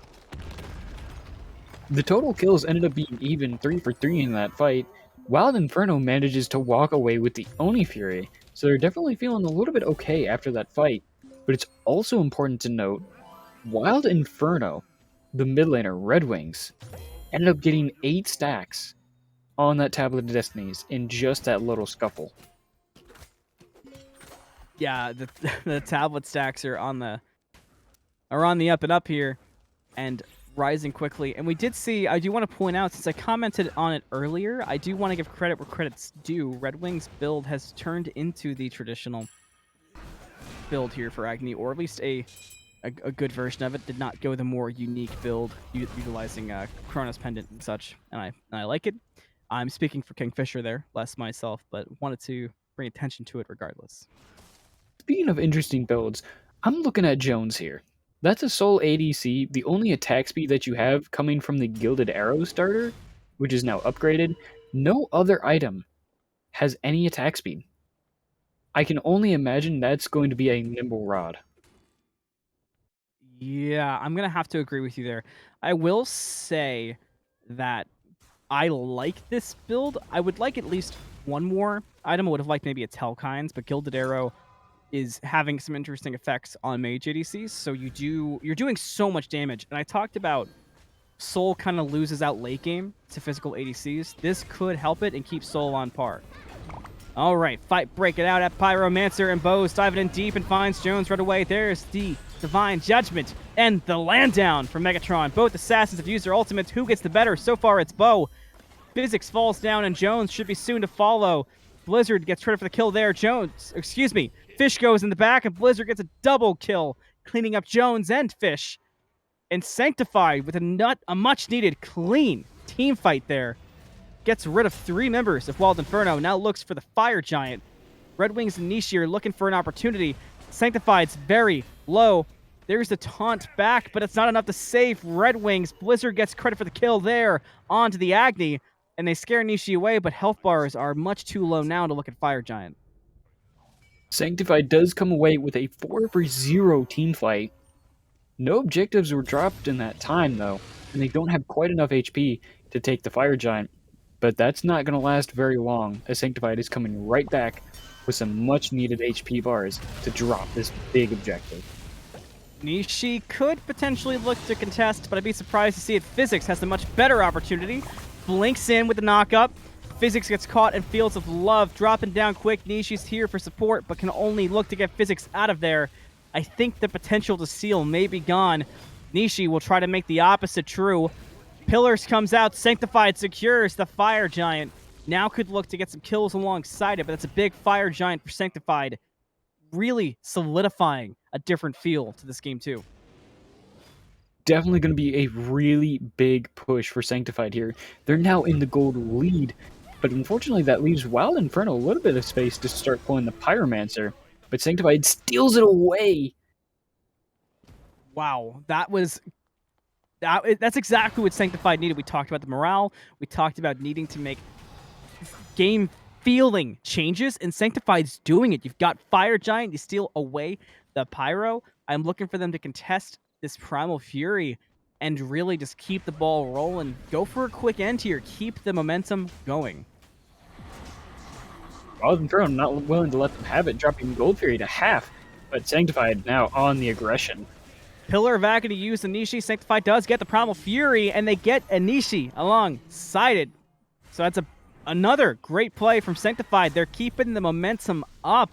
The total kills ended up being even 3 for 3 in that fight. Wild Inferno manages to walk away with the Oni Fury, so they're definitely feeling a little bit okay after that fight. But it's also important to note, Wild Inferno, the mid laner Red Wings, ended up getting 8 stacks on that Tablet of Destinies in just that little scuffle. Yeah, the tablet stacks are on the up and up here, and rising quickly. And we did see, I do want to point out, since I commented on it earlier, I do want to give credit where credit's due. Red Wings build has turned into the traditional build here for Agni, or at least a good version of it. Did not go the more unique build utilizing Chronos Pendant and such, and I like it. I'm speaking for Kingfisher there, less myself, but wanted to bring attention to it regardless. Speaking of interesting builds, I'm looking at Jones here. That's a Soul ADC, the only attack speed that you have coming from the Gilded Arrow starter, which is now upgraded. No other item has any attack speed. I can only imagine that's going to be a Nimble Rod. Yeah, I'm gonna have to agree with you there. I will say that I like this build. I would like at least one more item. I would have liked maybe a Telkines, but Gilded Arrow is having some interesting effects on mage ADCs. So you're doing so much damage. And I talked about Soul kind of loses out late game to physical ADCs. This could help it and keep Soul on par. All right, fight breaking out at Pyromancer, and Beau's diving in deep and finds Jones right away. There's the Divine Judgment and the land down from Megatron. Both assassins have used their ultimates. Who gets the better? So far, it's Beau. Physics falls down, and Jones should be soon to follow. Blizzard gets credit for the kill there. Fish goes in the back, and Blizzard gets a double kill, cleaning up Jones and Fish. And Sanctified with a much-needed clean team fight there. Gets rid of 3 members of Wild Inferno, now looks for the Fire Giant. Red Wings and Nishi are looking for an opportunity. Sanctified's very low. There's the taunt back, but it's not enough to save Red Wings. Blizzard gets credit for the kill there onto the Agni, and they scare Nishi away, but health bars are much too low now to look at Fire Giant. Sanctified does come away with a 4-for-0 team fight. No objectives were dropped in that time, though, and they don't have quite enough HP to take the Fire Giant. But that's not going to last very long, as Sanctified is coming right back with some much-needed HP bars to drop this big objective. Nishi could potentially look to contest, but I'd be surprised to see it. Physics has the much better opportunity. Blinks in with the knock-up. Physics gets caught in Fields of Love, dropping down quick. Nishi's here for support, but can only look to get Physics out of there. I think the potential to seal may be gone. Nishi will try to make the opposite true. Pillars comes out, Sanctified secures the Fire Giant. Now could look to get some kills alongside it, but that's a big Fire Giant for Sanctified. Really solidifying a different feel to this game too. Definitely going to be a really big push for Sanctified here. They're now in the gold lead, but unfortunately that leaves Wild Inferno a little bit of space to start pulling the Pyromancer, but Sanctified steals it away. Wow, that's exactly what Sanctified needed. We talked about the morale. We talked about needing to make game feeling changes, and Sanctified's doing it. You've got Fire Giant. You steal away the Pyro. I'm looking for them to contest this Primal Fury and really just keep the ball rolling. Go for a quick end here. Keep the momentum going. Wild Inferno not willing to let them have it, dropping Gold Fury to half, but Sanctified now on the aggression. Pillar of Agony used Nishi. Sanctified does get the Primal Fury, and they get Nishi alongside it. So that's another great play from Sanctified. They're keeping the momentum up,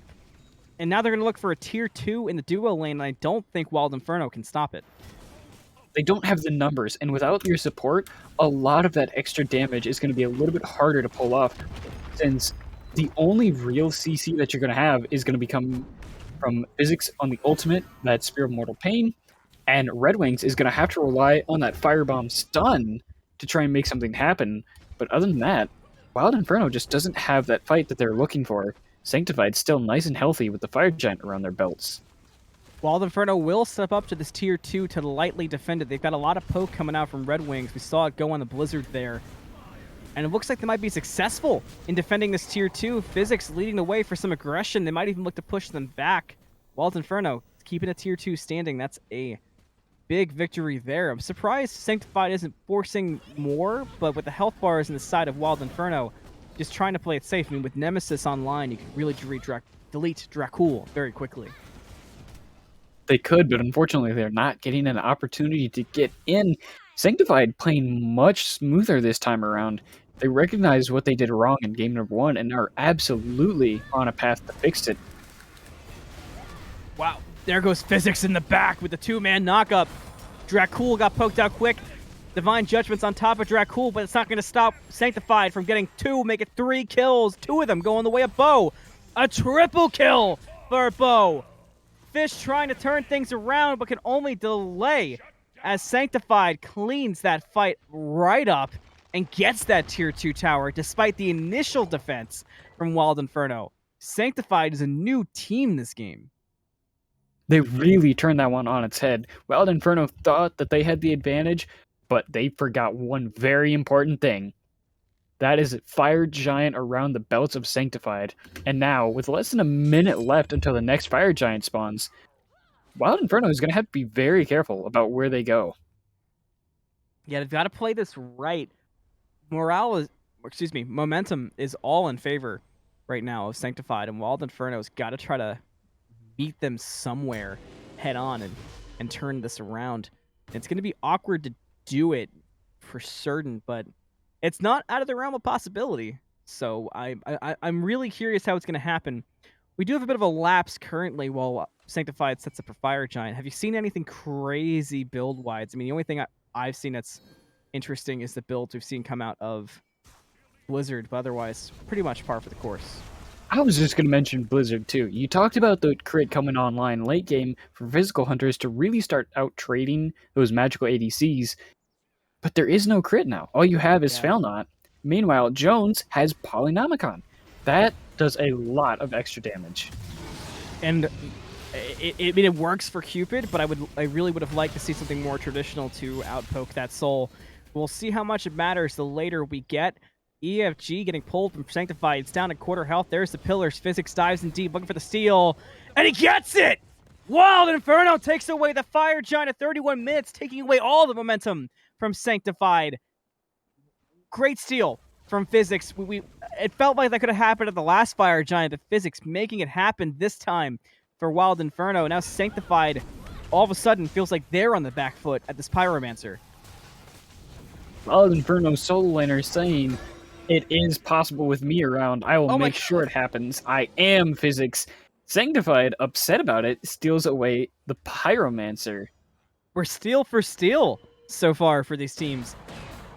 and now they're going to look for a tier 2 in the duo lane, and I don't think Wild Inferno can stop it. They don't have the numbers, and without your support, a lot of that extra damage is going to be a little bit harder to pull off, since the only real CC that you're going to have is going to be coming from Physics on the ultimate, that's Spear of Mortal Pain, and Red Wings is going to have to rely on that Firebomb stun to try and make something happen. But other than that, Wild Inferno just doesn't have that fight that they're looking for. Sanctified still nice and healthy with the Fire Giant around their belts. Wild Inferno will step up to this tier 2 to lightly defend it. They've got a lot of poke coming out from Red Wings. We saw it go on the Blizzard there. And it looks like they might be successful in defending this tier 2. Physics leading the way for some aggression. They might even look to push them back. Wild Inferno keeping a tier 2 standing. That's a big victory there. I'm surprised Sanctified isn't forcing more, but with the health bars in the side of Wild Inferno, just trying to play it safe. I mean, with Nemesis online, you can really delete Dracull very quickly. They could, but unfortunately they're not getting an opportunity to get in. Sanctified playing much smoother this time around. They recognized what they did wrong in game number 1 and are absolutely on a path to fix it. Wow, there goes Physics in the back with the 2-man knockup. Dracull got poked out quick. Divine Judgment's on top of Dracull, but it's not going to stop Sanctified from getting 2, make it 3 kills. 2 of them going the way of Beau. A triple kill for Beau. Fish trying to turn things around, but can only delay as Sanctified cleans that fight right up and gets that tier 2 tower despite the initial defense from Wild Inferno. Sanctified is a new team this game. They really turned that one on its head. Wild Inferno thought that they had the advantage, but they forgot one very important thing. That is Fire Giant around the belts of Sanctified. And now, with less than a minute left until the next Fire Giant spawns, Wild Inferno is going to have to be very careful about where they go. Yeah, they've got to play this right. Momentum is all in favor right now of Sanctified, and Wild Inferno's got to try to beat them somewhere head on and turn this around. It's going to be awkward to do it for certain, but it's not out of the realm of possibility. So I'm really curious how it's going to happen. We do have a bit of a lapse currently while Sanctified sets up for Fire Giant. Have you seen anything crazy build-wise? I mean, the only thing I've seen that's interesting is the builds we've seen come out of Blizzard, but otherwise, pretty much par for the course. I was just going to mention Blizzard too. You talked about the crit coming online late game for physical hunters to really start out trading those magical ADCs, but there is no crit now. All you have is Failnaught. Meanwhile, Jones has Polynomicon. That does a lot of extra damage. And it works for Cupid, but I really would have liked to see something more traditional to outpoke that soul. We'll see how much it matters the later we get. EFG getting pulled from Sanctified. It's down to quarter health. There's the pillars. Physics dives in deep, looking for the steal, and he gets it! Wild Inferno takes away the Fire Giant at 31 minutes, taking away all the momentum from Sanctified. Great steal from Physics. It felt like that could have happened at the last Fire Giant, but Physics making it happen this time for Wild Inferno. Now Sanctified all of a sudden feels like they're on the back foot at this Pyromancer. Wild Inferno solo laner saying, it is possible with me around. I will make sure it happens. I am Physics. Sanctified, upset about it, steals away the Pyromancer. We're steal for steal so far for these teams.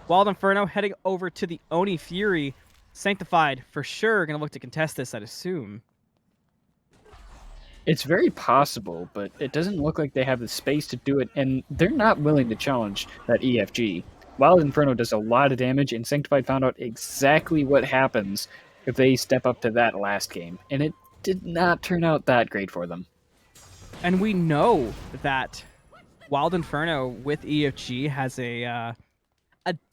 Wild Inferno heading over to the Oni Fury. Sanctified, for sure, going to look to contest this, I'd assume. It's very possible, but it doesn't look like they have the space to do it, and they're not willing to challenge that EFG. Wild Inferno does a lot of damage, and Sanctified found out exactly what happens if they step up to that last game, and it did not turn out that great for them. And we know that Wild Inferno with EFG has a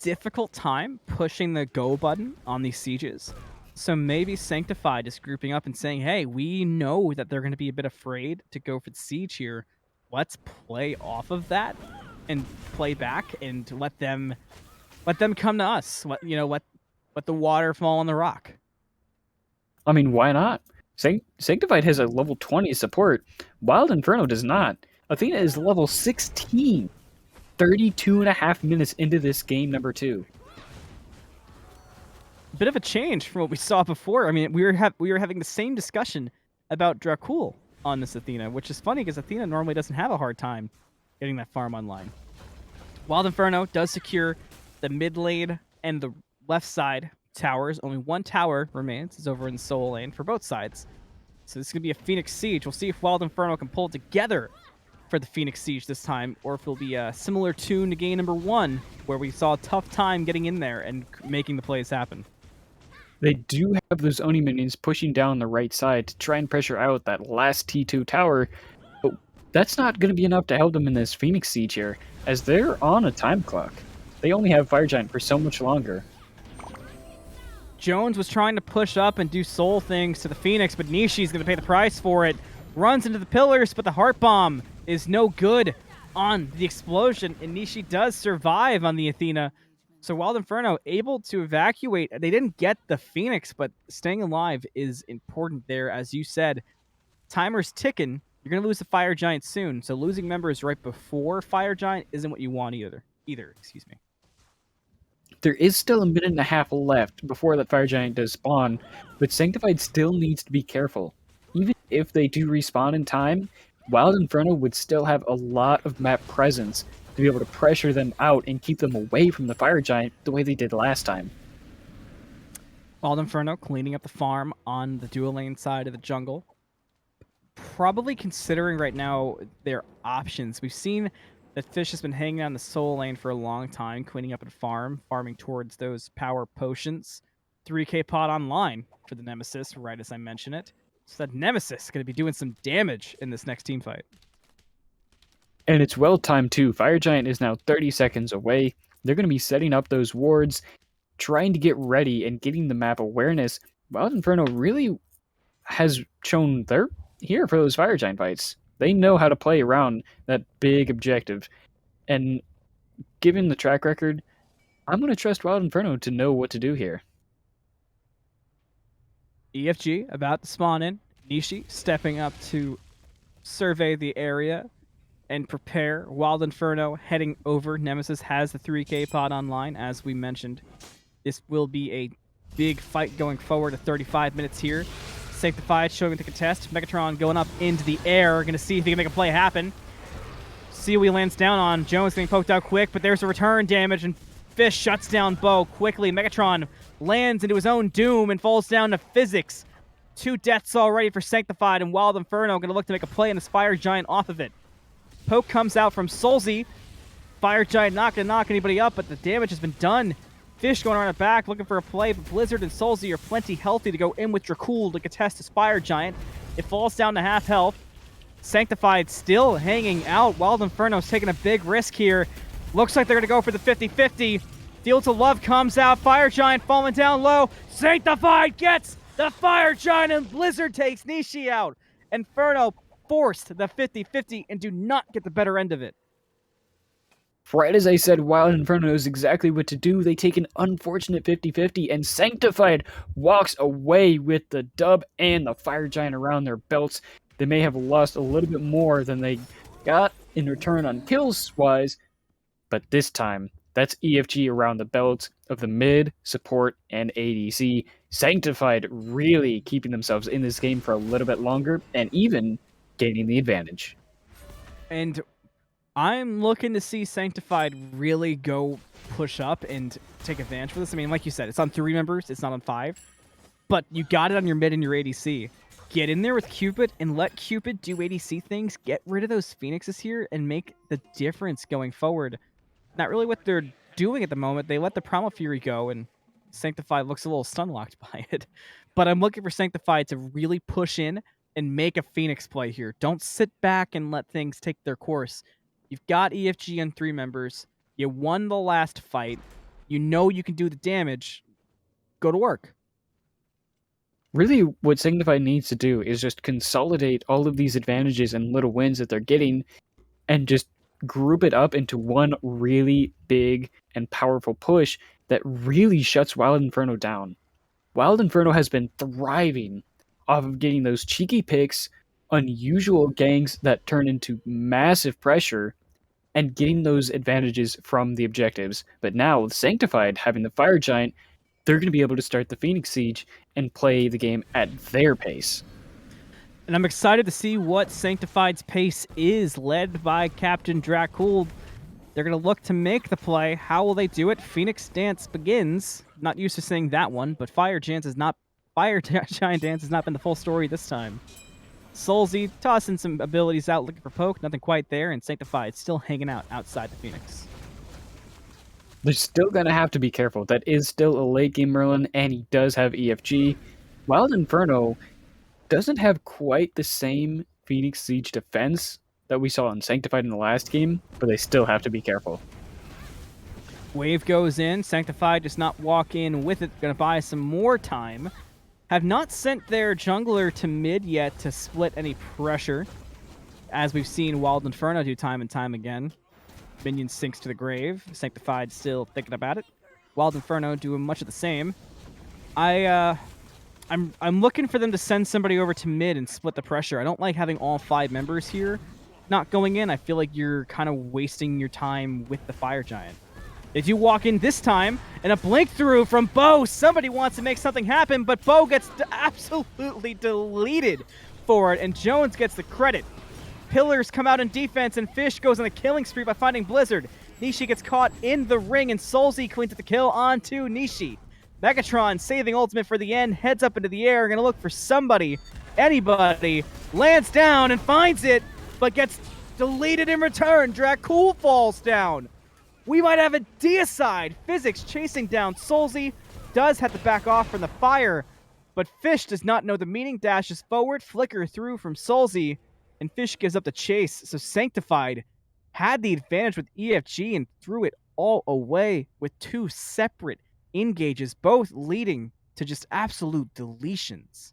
difficult time pushing the go button on these sieges. So maybe Sanctified is grouping up and saying, hey, we know that they're going to be a bit afraid to go for the siege here. Let's play off of that and play back and let them come to us. Let the water fall on the rock. I mean, why not? Sanctified has a level 20 support. Wild Inferno does not. Athena is level 16. 32.5 minutes into this game number 2. Bit of a change from what we saw before. I mean, we were having the same discussion about Dracull on this Athena, which is funny because Athena normally doesn't have a hard time getting that farm online. Wild Inferno does secure the mid lane and the left side towers. Only one tower remains. It's over in the Soul lane for both sides. So this is going to be a Phoenix Siege. We'll see if Wild Inferno can pull it together for the Phoenix Siege this time, or if it'll be a similar tune to game number 1, where we saw a tough time getting in there and making the plays happen. They do have those Oni minions pushing down the right side to try and pressure out that last T2 tower, but that's not going to be enough to help them in this Phoenix Siege here, as they're on a time clock. They only have Fire Giant for so much longer. Jones was trying to push up and do soul things to the Phoenix, but Nishi's going to pay the price for it. Runs into the pillars, but the Heart Bomb is no good on the explosion, and Nishi does survive on the Athena. So Wild Inferno able to evacuate. They didn't get the Phoenix, but staying alive is important there. As you said, timer's ticking. You're going to lose the Fire Giant soon, so losing members right before Fire Giant isn't what you want either. Excuse me. There is still a minute and a half left before that Fire Giant does spawn, but Sanctified still needs to be careful. Even if they do respawn in time, Wild Inferno would still have a lot of map presence to be able to pressure them out and keep them away from the Fire Giant the way they did last time. Wild Inferno cleaning up the farm on the dual lane side of the jungle. Probably considering right now their options. We've seen that Fish has been hanging on the Soul lane for a long time, cleaning up at farming towards those power potions. 3k pot online for the Nemesis, right as I mention it. So that Nemesis is going to be doing some damage in this next team fight. And it's well timed too. Fire Giant is now 30 seconds away. They're going to be setting up those wards. trying to get ready and getting the map awareness, Wild Inferno really has shown they're here for those Fire Giant fights. They know how to play around that big objective. And given the track record, I'm going to trust Wild Inferno to know what to do here. EFG about to spawn in. Nishi stepping up to survey the area and prepare. Wild Inferno heading over. Nemesis has the 3K pod online, as we mentioned. This will be a big fight going forward at 35 minutes here. Sanctified showing to contest. Megatron going up into the air. Going to see if he can make a play happen. See what he lands down on. Jones getting poked out quick, but there's a return damage, and Fish shuts down Beau quickly. Megatron lands into his own doom and falls down to Physics. 2 deaths already for Sanctified, and Wild Inferno going to look to make a play and this Fire Giant off of it. Poke comes out from Soulzc. Fire Giant not going to knock anybody up, but the damage has been done. Fish going around the back, looking for a play, but Blizzard and Soulzc are plenty healthy to go in with Dracull to contest this Fire Giant. It falls down to half health. Sanctified still hanging out. Wild Inferno's taking a big risk here. Looks like they're going to go for the 50-50. Fields of Love comes out. Fire Giant falling down low. Sanctified gets the Fire Giant, and Blizzard takes Nishi out. Inferno forced the 50-50 and do not get the better end of it. Right as I said, Wild Inferno knows exactly what to do. They take an unfortunate 50-50, and Sanctified walks away with the dub and the Fire Giant around their belts. They may have lost a little bit more than they got in return on kills-wise, but this time, that's EFG around the belts of the mid, support, and ADC. Sanctified really keeping themselves in this game for a little bit longer, and even gaining the advantage. And I'm looking to see Sanctified really go push up and take advantage of this. I mean, like you said, it's on 3 members, it's not on 5. But you got it on your mid and your ADC. Get in there with Cupid and let Cupid do ADC things. Get rid of those Phoenixes here and make the difference going forward. Not really what they're doing at the moment. They let the Primal Fury go, and Sanctified looks a little stun-locked by it. But I'm looking for Sanctified to really push in and make a Phoenix play here. Don't sit back and let things take their course. You've got EFG on 3 members. You won the last fight. You know you can do the damage. Go to work. Really, what Sanctified needs to do is just consolidate all of these advantages and little wins that they're getting and just group it up into one really big and powerful push that really shuts Wild Inferno down. Wild Inferno has been thriving off of getting those cheeky picks, unusual gangs that turn into massive pressure, and getting those advantages from the objectives. But now, with Sanctified having the Fire Giant, they're going to be able to start the Phoenix Siege and play the game at their pace. And I'm excited to see what Sanctified's pace is, led by Captain Dracull. They're going to look to make the play. How will they do it? Phoenix Dance begins. Not used to saying that one, but Fire Giant has not Dance has not been the full story this time. Soulzc tossing some abilities out, looking for poke. Nothing quite there, and Sanctified still hanging out outside the Phoenix. They're still going to have to be careful. That is still a late game Merlin, and he does have EFG. Wild Inferno doesn't have quite the same Phoenix Siege defense that we saw in Sanctified in the last game, but they still have to be careful. Wave goes in. Sanctified does not walk in with it. Going to buy some more time. Have not sent their jungler to mid yet to split any pressure, as we've seen Wild Inferno do time and time again. Minion sinks to the grave. Sanctified still thinking about it. Wild Inferno doing much of the same. I'm looking for them to send somebody over to mid and split the pressure. I don't like having all 5 members here not going in. I feel like you're kind of wasting your time with the Fire Giant. They do walk in this time, and a blink through from Beau. Somebody wants to make something happen, but Beau gets absolutely deleted for it, and Jones gets the credit. Pillars come out in defense, and Fish goes on a killing spree by finding Blizzard. Nishi gets caught in the ring, and Soulzc cleans up the kill onto Nishi. Megatron, saving ultimate for the end, heads up into the air, gonna look for somebody, anybody, lands down and finds it, but gets deleted in return. Dracull falls down. We might have a deicide. Physics chasing down Soulzc, does have to back off from the fire, but Fish does not know the meaning, dashes forward, flicker through from Soulzc, and Fish gives up the chase. So Sanctified had the advantage with EFG and threw it all away with 2 separate engages, both leading to just absolute deletions.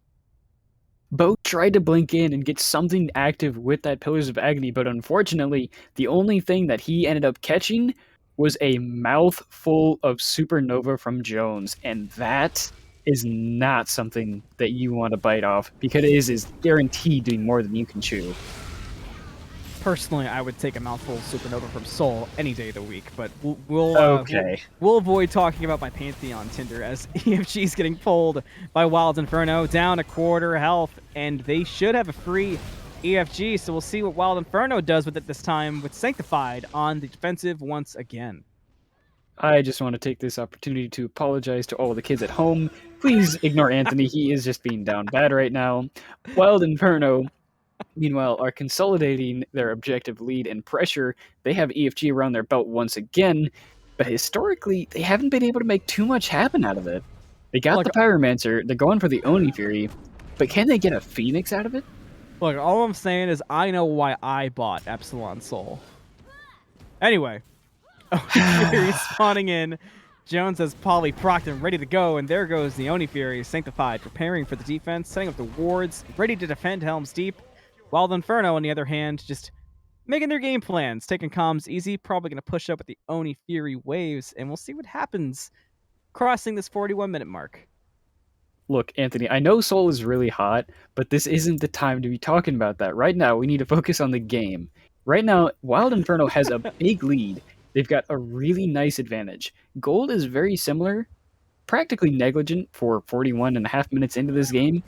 Beau tried to blink in and get something active with that Pillars of Agony, but unfortunately, the only thing that he ended up catching was a mouthful of Supernova from Jones, and that is not something that you want to bite off, because it is guaranteed to be more than you can chew. Personally, I would take a mouthful of Supernova from Soul any day of the week, but we'll avoid talking about my Pantheon Tinder as EFG's getting pulled by Wild Inferno, down a quarter health, and they should have a free EFG, so we'll see what Wild Inferno does with it this time with Sanctified on the defensive once again. I just want to take this opportunity to apologize to all the kids at home. Please ignore Anthony, he is just being down bad right now. Wild Inferno, meanwhile, are consolidating their objective lead and pressure. They have EFG around their belt once again, but historically, they haven't been able to make too much happen out of it. They got the Pyromancer, they're going for the Oni Fury, but can they get a Phoenix out of it? Look, all I'm saying is I know why I bought Epsilon Soul. Anyway, Oni Fury spawning in. Jones has Poly procced and ready to go, and there goes the Oni Fury, Sanctified, preparing for the defense, setting up the wards, ready to defend Helm's Deep. While the Inferno, on the other hand, just making their game plans, taking comms easy, probably going to push up with the Oni Fury waves, and we'll see what happens crossing this 41-minute mark. Look, Anthony, I know Soul is really hot, but this isn't the time to be talking about that. Right now, we need to focus on the game. Right now, Wild Inferno has a big lead. They've got a really nice advantage. Gold is very similar, practically negligent for 41.5 minutes into this game,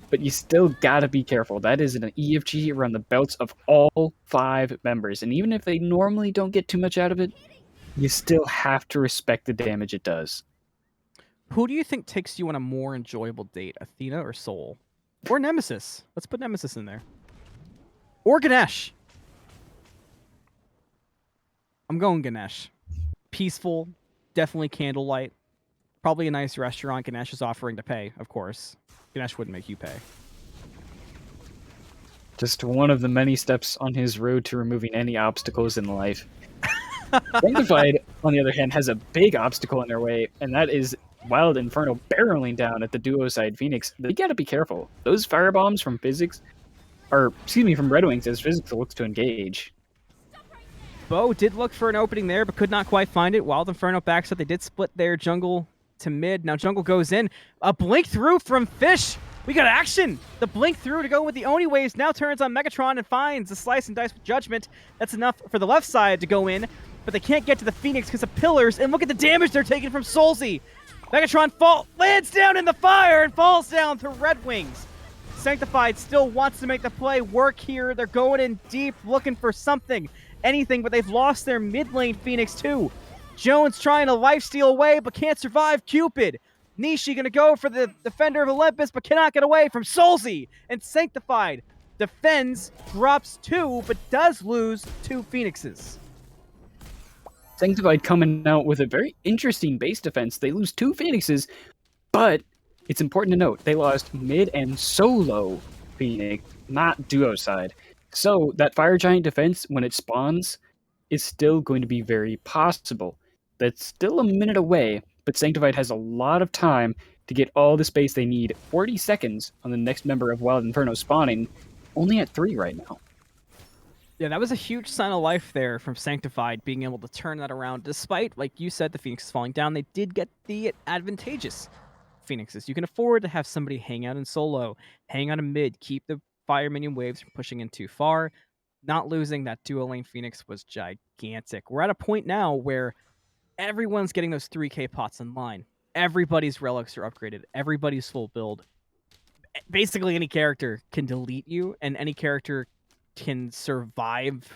but you still gotta be careful. That is an EFG around the belts of all 5 members, and even if they normally don't get too much out of it, you still have to respect the damage it does. Who do you think takes you on a more enjoyable date, Athena or Soul? Or Nemesis? Let's put Nemesis in there. Or Ganesh. I'm going Ganesh. Peaceful, definitely candlelight. Probably a nice restaurant Ganesh is offering to pay, of course. Ganesh wouldn't make you pay. Just one of the many steps on his road to removing any obstacles in life. Sanctified, on the other hand, has a big obstacle in their way, and that is Wild Inferno barreling down at the duo side Phoenix. They gotta be careful. Those firebombs from from Red Wings as Physics looks to engage. Beau did look for an opening there, but could not quite find it. Wild Inferno backs up. They did split their jungle to mid. Now jungle goes in. A blink through from Fish. We got action. The blink through to go with the Oni waves now turns on Megatron and finds the slice and dice with Judgment. That's enough for the left side to go in, but they can't get to the Phoenix because of pillars. And look at the damage they're taking from Soulzc. Megatron lands down in the fire and falls down to Red Wings. Sanctified still wants to make the play work here. They're going in deep, looking for something, anything, but they've lost their mid lane Phoenix too. Jones trying to lifesteal away, but can't survive Cupid. Nishi gonna go for the Defender of Olympus, but cannot get away from Soulzc. And Sanctified defends, drops 2, but does lose 2 Phoenixes. Sanctified coming out with a very interesting base defense. They lose 2 Phoenixes, but it's important to note they lost mid and solo Phoenix, not duo side. So that Fire Giant defense, when it spawns, is still going to be very possible. That's still a minute away, but Sanctified has a lot of time to get all the space they need. 40 seconds on the next member of Wild Inferno spawning, only at 3 right now. Yeah, that was a huge sign of life there from Sanctified, being able to turn that around. Despite, like you said, the Phoenixes falling down, they did get the advantageous Phoenixes. You can afford to have somebody hang out in solo, hang out in mid, keep the fire minion waves from pushing in too far. Not losing that duo lane Phoenix was gigantic. We're at a point now where everyone's getting those 3k pots in line. Everybody's relics are upgraded. Everybody's full build. Basically, any character can delete you, and any character can survive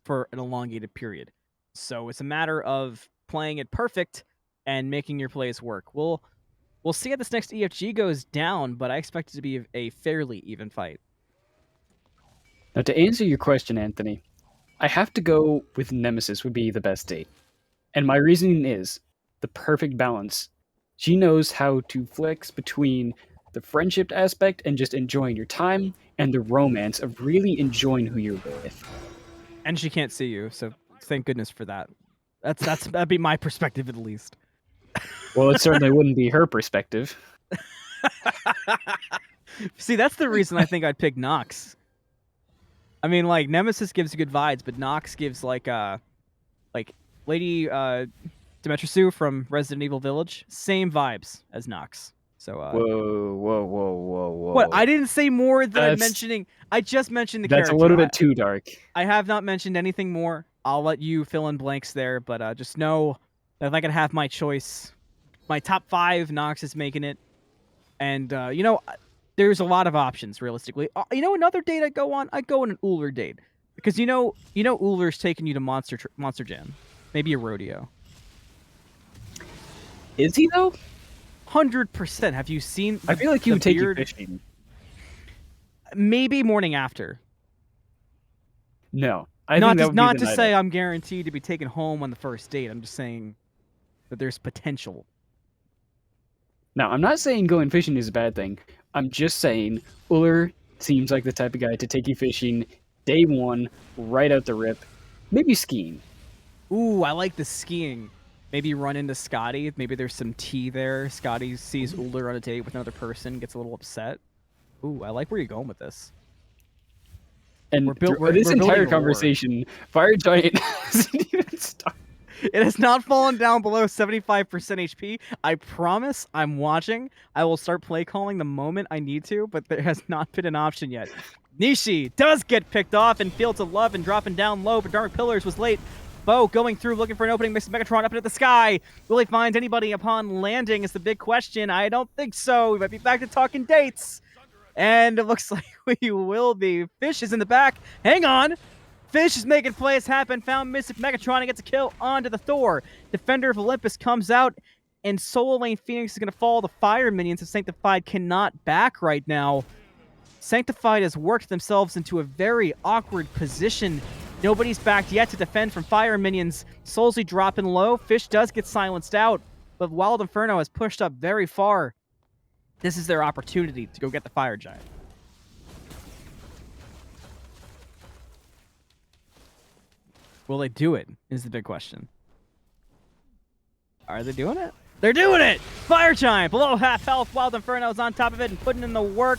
for an elongated period. So it's a matter of playing it perfect and making your plays work. We'll see how this next EFG goes down, but I expect it to be a fairly even fight. Now, to answer your question, Anthony, I have to go with Nemesis would be the best date. And my reasoning is the perfect balance. She knows how to flex between the friendship aspect and just enjoying your time, and the romance of really enjoying who you're with. And she can't see you, so thank goodness for that. That'd be my perspective at least. Well, it certainly wouldn't be her perspective. See, that's the reason I think I'd pick Nox. I mean, like, Nemesis gives good vibes, but Nox gives like Lady Demetrisu from Resident Evil Village, same vibes as Nox. So Whoa. what? I didn't say more than I'm That's- mentioning. I just mentioned the That's character. a little bit too dark. I have not mentioned anything more. I'll let you fill in blanks there, but just know that if I could have my choice, my top 5, Nox is making it. And there's a lot of options realistically. Another date I go on an Uller date because Uller's taking you to Monster Jam, maybe a rodeo. Is he though? 100%. Have you seen? I feel like he would take you fishing. Maybe morning after. No, Not to say I'm guaranteed to be taken home on the first date. I'm just saying that there's potential. Now, I'm not saying going fishing is a bad thing. I'm just saying Uller seems like the type of guy to take you fishing day one, right out the rip. Maybe skiing. Ooh, I like the skiing. Maybe run into Scotty. Maybe there's some tea there. Scotty sees Uller on a date with another person, gets a little upset. Ooh, I like where you're going with this. And we're this entire building a conversation, Fire Giant hasn't even started. It has not fallen down below 75% HP. I promise I'm watching. I will start play calling the moment I need to, but there has not been an option yet. Nishi does get picked off in Fields of Love and dropping down low, but Dark Pillars was late. Beau going through, looking for an opening. MysticMegatron up into the sky. Will he find anybody upon landing is the big question. I don't think so. We might be back to talking dates. And it looks like we will be. Fish is in the back. Hang on. Fish is making plays happen. Found MysticMegatron and gets a kill onto the Thor. Defender of Olympus comes out, and Soul Lane Phoenix is going to fall. The fire minions of Sanctified cannot back right now. Sanctified has worked themselves into a very awkward position. Nobody's backed yet to defend from fire minions. Soulzc dropping low. Fish does get silenced out, but Wild Inferno has pushed up very far. This is their opportunity to go get the fire giant. Will they do it, is the big question. Are they doing it? They're doing it! Fire Giant, below half health. Wild Inferno's on top of it and putting in the work.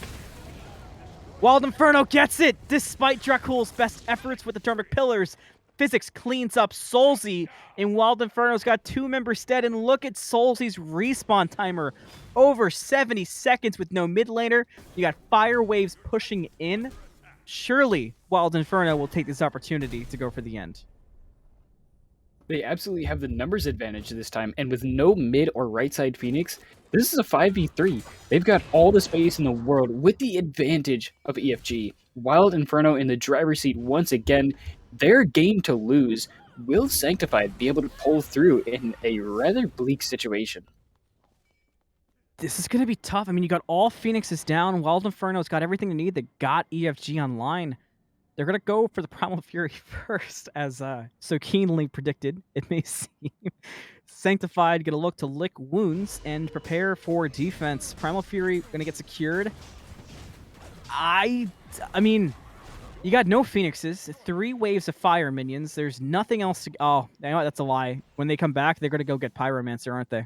Wild Inferno gets it, despite Dracull's best efforts with the Dark Pillars. Physics cleans up Soulzc, and Wild Inferno's got 2 members dead. And look at Soulzc's respawn timer. Over 70 seconds with no mid laner. You got fire waves pushing in. Surely, Wild Inferno will take this opportunity to go for the end. They absolutely have the numbers advantage this time, and with no mid or right side Phoenix, this is a 5v3. They've got all the space in the world with the advantage of EFG. Wild Inferno in the driver's seat once again. Their game to lose. Will Sanctified be able to pull through in a rather bleak situation? This is going to be tough. I mean, you got all Phoenixes down. Wild Inferno's got everything they need. They got EFG online. They're going to go for the Primal Fury first, as so keenly predicted, it may seem. Sanctified going to look to lick wounds and prepare for defense. Primal Fury going to get secured. I mean, you got no Phoenixes, 3 waves of fire minions. There's nothing else to... Oh, you know what? That's a lie. When they come back, they're going to go get Pyromancer, aren't they?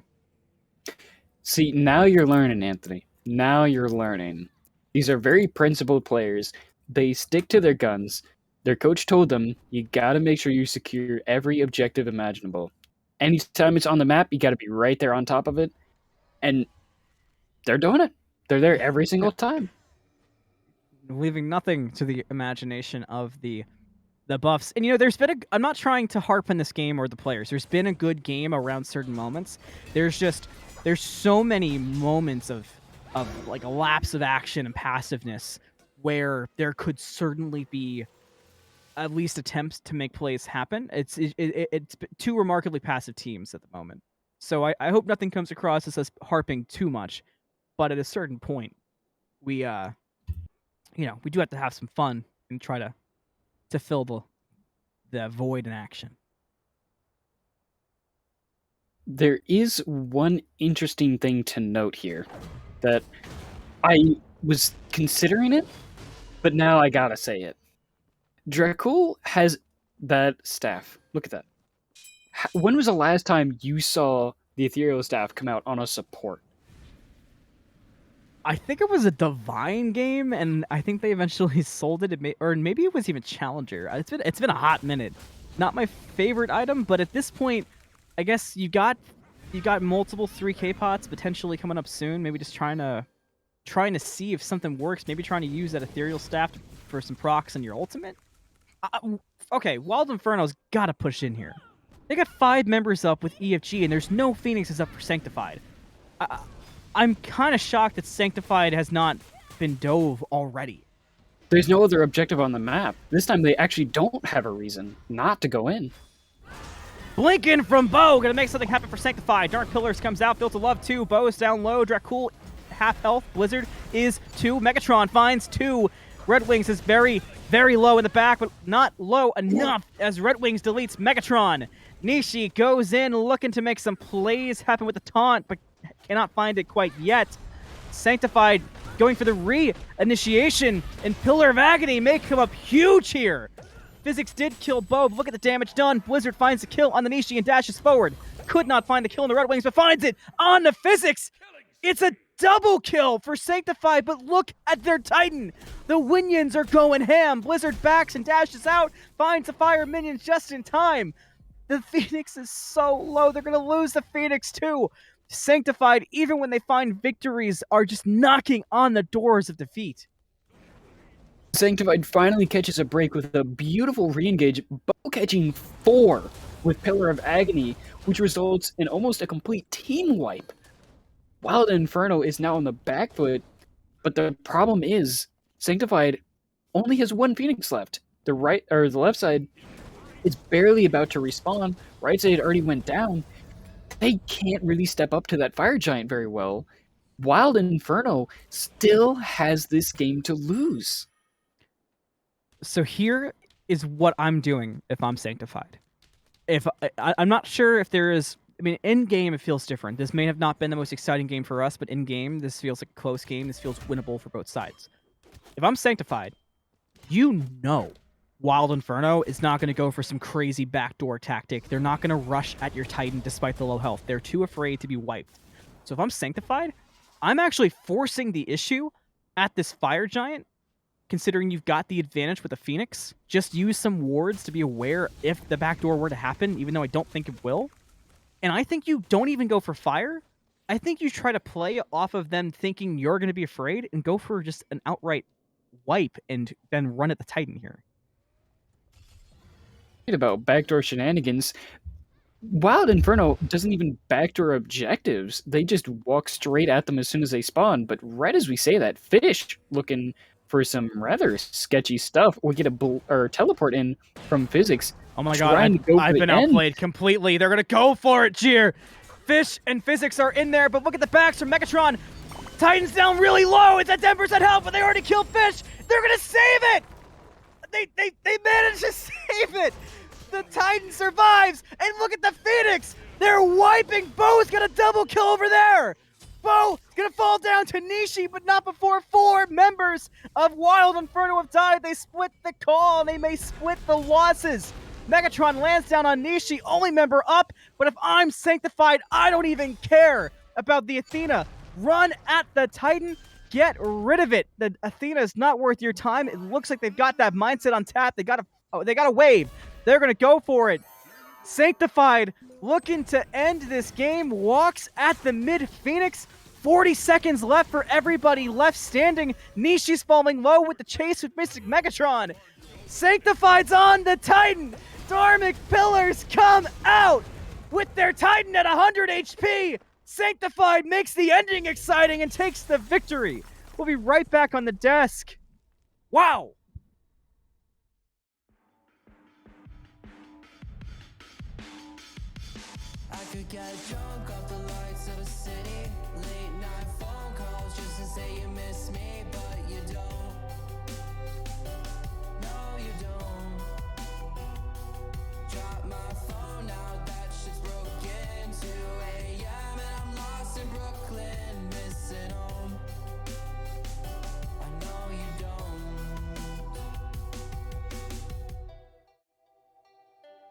See, now you're learning, Anthony. Now you're learning. These are very principled players. They stick to their guns. Their coach told them, you got to make sure you secure every objective imaginable. Anytime it's on the map, you got to be right there on top of it. And they're doing it. They're there every single time. Leaving nothing to the imagination of the buffs. And, there's been I'm not trying to harp on this game or the players. There's been a good game around certain moments. There's so many moments of like a lapse of action and passiveness where there could certainly be at least attempts to make plays happen. It's 2 remarkably passive teams at the moment. So I hope nothing comes across as us harping too much. But at a certain point, we we do have to have some fun and try to fill the void in action. There is one interesting thing to note here that I was considering it, but now I gotta say it. Dracull has that staff. Look at that. When was the last time you saw the Ethereal Staff come out on a support? I think it was a Divine game, and I think they eventually sold it. Or maybe it was even Challenger. It's been a hot minute. Not my favorite item, but at this point, I guess you got multiple 3K pots potentially coming up soon. Maybe just trying to see if something works. Maybe trying to use that Ethereal Staff for some procs on your ultimate. Okay, Wild Inferno's got to push in here. They got 5 members up with EFG, and there's no Phoenixes up for Sanctified. I'm kind of shocked that Sanctified has not been dove already. There's no other objective on the map. This time they actually don't have a reason not to go in. Blinking from Beau, gonna make something happen for Sanctified. Dark Pillars comes out, Built to Love 2. Beau is down low. Dracull, half health. Blizzard is 2. Megatron finds 2. Red Wings is very, very low in the back, but not low enough as Red Wings deletes Megatron. Nishi goes in looking to make some plays happen with the taunt, but cannot find it quite yet. Sanctified going for the re-initiation, and Pillar of Agony may come up huge here. Physics did kill Beau, but look at the damage done. Blizzard finds the kill on the Nishi and dashes forward. Could not find the kill on the Red Wings, but finds it on the Physics. It's a double kill for Sanctified, but look at their Titan. The Winions are going ham. Blizzard backs and dashes out, finds the fire minions just in time. The Phoenix is so low, they're going to lose the Phoenix too. Sanctified, even when they find victories, are just knocking on the doors of defeat. Sanctified finally catches a break with a beautiful re-engage, Beau catching 4 with Pillar of Agony, which results in almost a complete team wipe. Wild Inferno is now on the back foot, but the problem is Sanctified only has 1 Phoenix left. The right or the left side is barely about to respawn. Right side already went down. They can't really step up to that Fire Giant very well. Wild Inferno still has this game to lose. So here is what I'm doing if I'm Sanctified. I'm not sure if there is... I mean, in-game, it feels different. This may have not been the most exciting game for us, but in-game, this feels like a close game. This feels winnable for both sides. If I'm Sanctified, you know Wild Inferno is not going to go for some crazy backdoor tactic. They're not going to rush at your Titan despite the low health. They're too afraid to be wiped. So if I'm Sanctified, I'm actually forcing the issue at this Fire Giant, considering you've got the advantage with the Phoenix. Just use some wards to be aware if the backdoor were to happen, even though I don't think it will. And I think you don't even go for fire. I think you try to play off of them thinking you're going to be afraid and go for just an outright wipe and then run at the Titan here. About backdoor shenanigans, Wild Inferno doesn't even backdoor objectives. They just walk straight at them as soon as they spawn. But right as we say that, Fish looking for some rather sketchy stuff. We get a teleport in from Physics. Oh my god, I've been outplayed completely. They're going to go for it, Jeer. Fish and Physics are in there, but look at the backs from Megatron. Titan's down really low. It's at 10% health, but they already killed Fish. They're going to save it. They managed to save it. The Titan survives, and look at the Phoenix. They're wiping. Beau's got a double kill over there. Beau is going to fall down to Nishi, but not before 4 members of Wild Inferno have died. They split the call, and they may split the losses. Megatron lands down on Nishi, only member up, but if I'm Sanctified, I don't even care about the Athena. Run at the Titan, get rid of it. The Athena is not worth your time. It looks like they've got that mindset on tap. They got a wave. They're going to go for it. Sanctified looking to end this game, walks at the mid-Phoenix. 40 seconds left for everybody left standing. Nishi's falling low with the chase with MysticMegatron. Sanctified's on the Titan. Dharmic Pillars come out with their Titan at 100 HP. Sanctified makes the ending exciting and takes the victory. We'll be right back on the desk. Wow. I could get drunk off the lights of a city. Late night phone calls just to say you miss me, but you don't. No, you don't. Drop my phone now, that shit's broken. 2 a.m. and I'm lost in Brooklyn, missing home. I know you don't.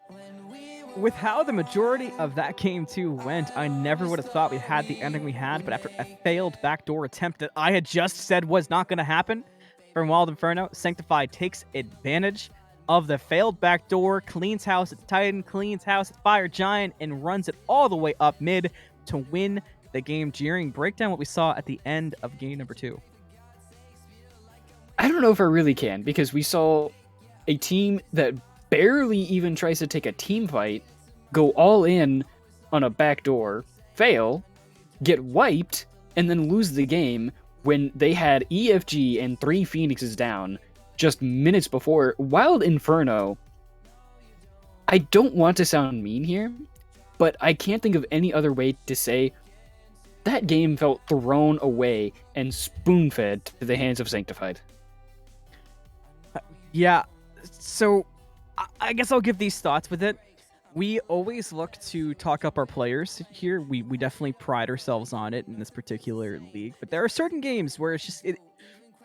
When we were with how the majority of that game 2 went, I never would have thought we had the ending we had, but after a failed backdoor attempt that I had just said was not going to happen from Wild Inferno, Sanctified takes advantage of the failed backdoor, cleans house at Titan, cleans house at Fire Giant, and runs it all the way up mid to win the game. Jeering, break down what we saw at the end of game number 2. I don't know if I really can, because we saw a team that barely even tries to take a team fight, go all in on a backdoor, fail, get wiped, and then lose the game when they had EFG and 3 Phoenixes down just minutes before. Wild Inferno, I don't want to sound mean here, but I can't think of any other way to say that game felt thrown away and spoon-fed to the hands of Sanctified. Yeah, so I guess I'll give these thoughts with it. We always look to talk up our players here. We definitely pride ourselves on it in this particular league. But there are certain games where it's just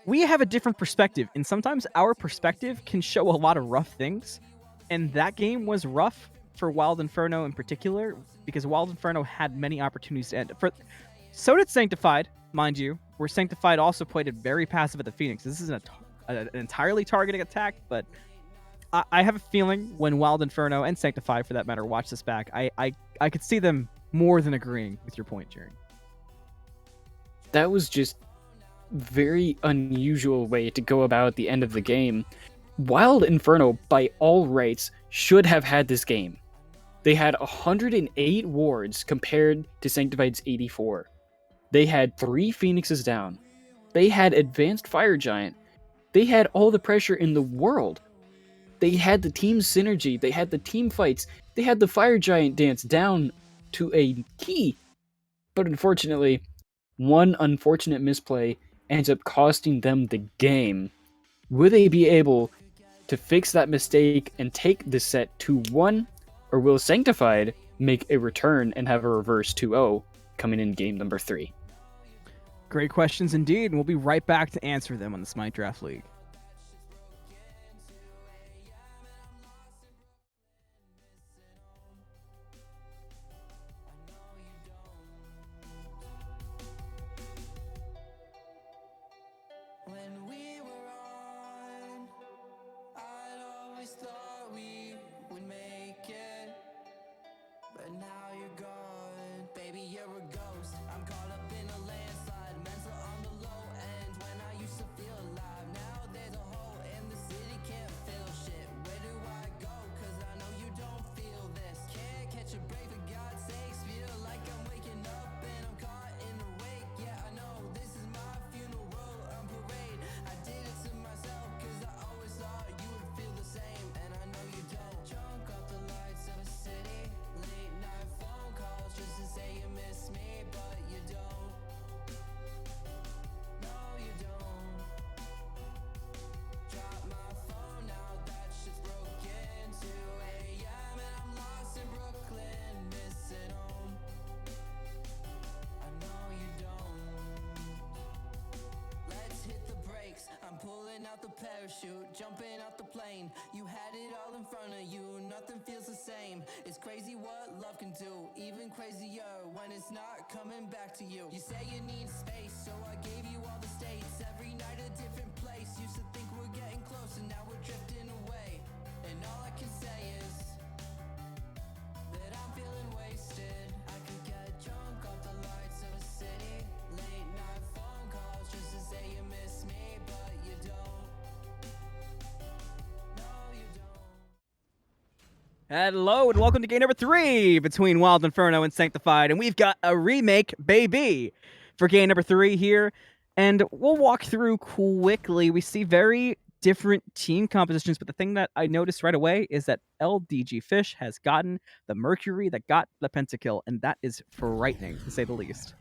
we have a different perspective, and sometimes our perspective can show a lot of rough things. And that game was rough for Wild Inferno in particular, because Wild Inferno had many opportunities to end. So did Sanctified, mind you, where Sanctified also played it very passive at the Phoenix. This isn't an entirely targeting attack, but I have a feeling when Wild Inferno and Sanctified, for that matter, watch this back, I could see them more than agreeing with your point, Jeering. That was just very unusual way to go about the end of the game. Wild Inferno, by all rights, should have had this game. They had 108 wards compared to Sanctified's 84. They had 3 Phoenixes down. They had advanced Fire Giant. They had all the pressure in the world. They had the team synergy, they had the team fights, they had the Fire Giant dance down to a key. But unfortunately, one unfortunate misplay ends up costing them the game. Will they be able to fix that mistake and take the set 2-1? Or will Sanctified make a return and have a reverse 2-0 coming in game number 3? Great questions indeed, and we'll be right back to answer them on the Smite Draft League. When we were on, I'd always thought we would make it, but now you're gone. Baby, you're a ghost. I'm caught up in a landslide, mental on the low end. When I used to feel alive, now there's a hole in the city, can't feel shit. Where do I go? 'Cause I know you don't feel this. Can't catch a break, for God's sakes. Feel like I'm waking up and I'm caught in the wake. Yeah, I know this is my funeral on parade. I did it to myself 'cause I always thought you would feel the same, and I know you don't. Drunk off the lights of a city, late night phone calls just to say you miss me, but you don't. No, you don't. Drop my phone now, that shit's broken. 2 a.m. and I'm lost in Brooklyn, missing home. I know you don't. Let's hit the brakes. I'm pulling out the parachute, jumping out the plane. You had it all in front of you, nothing feels the same. It's crazy what love can do, even crazier when it's not coming back to you. You say you need space, so I gave you all the states. Every night a different place. Used to think we're getting close, and now we're drifting away. And all I can say is that I'm feeling wasted. I could get drunk off the lights of a city, late night phone calls just to say you miss me, but you don't. No, you don't. Hello, and welcome to game number 3 between Wild Inferno and Sanctified, and we've got a remake, baby, for game number 3 here, and we'll walk through quickly. We see very different team compositions, but the thing that I noticed right away is that LDGFish has gotten the Mercury that got the pentakill, and that is frightening, to say the least.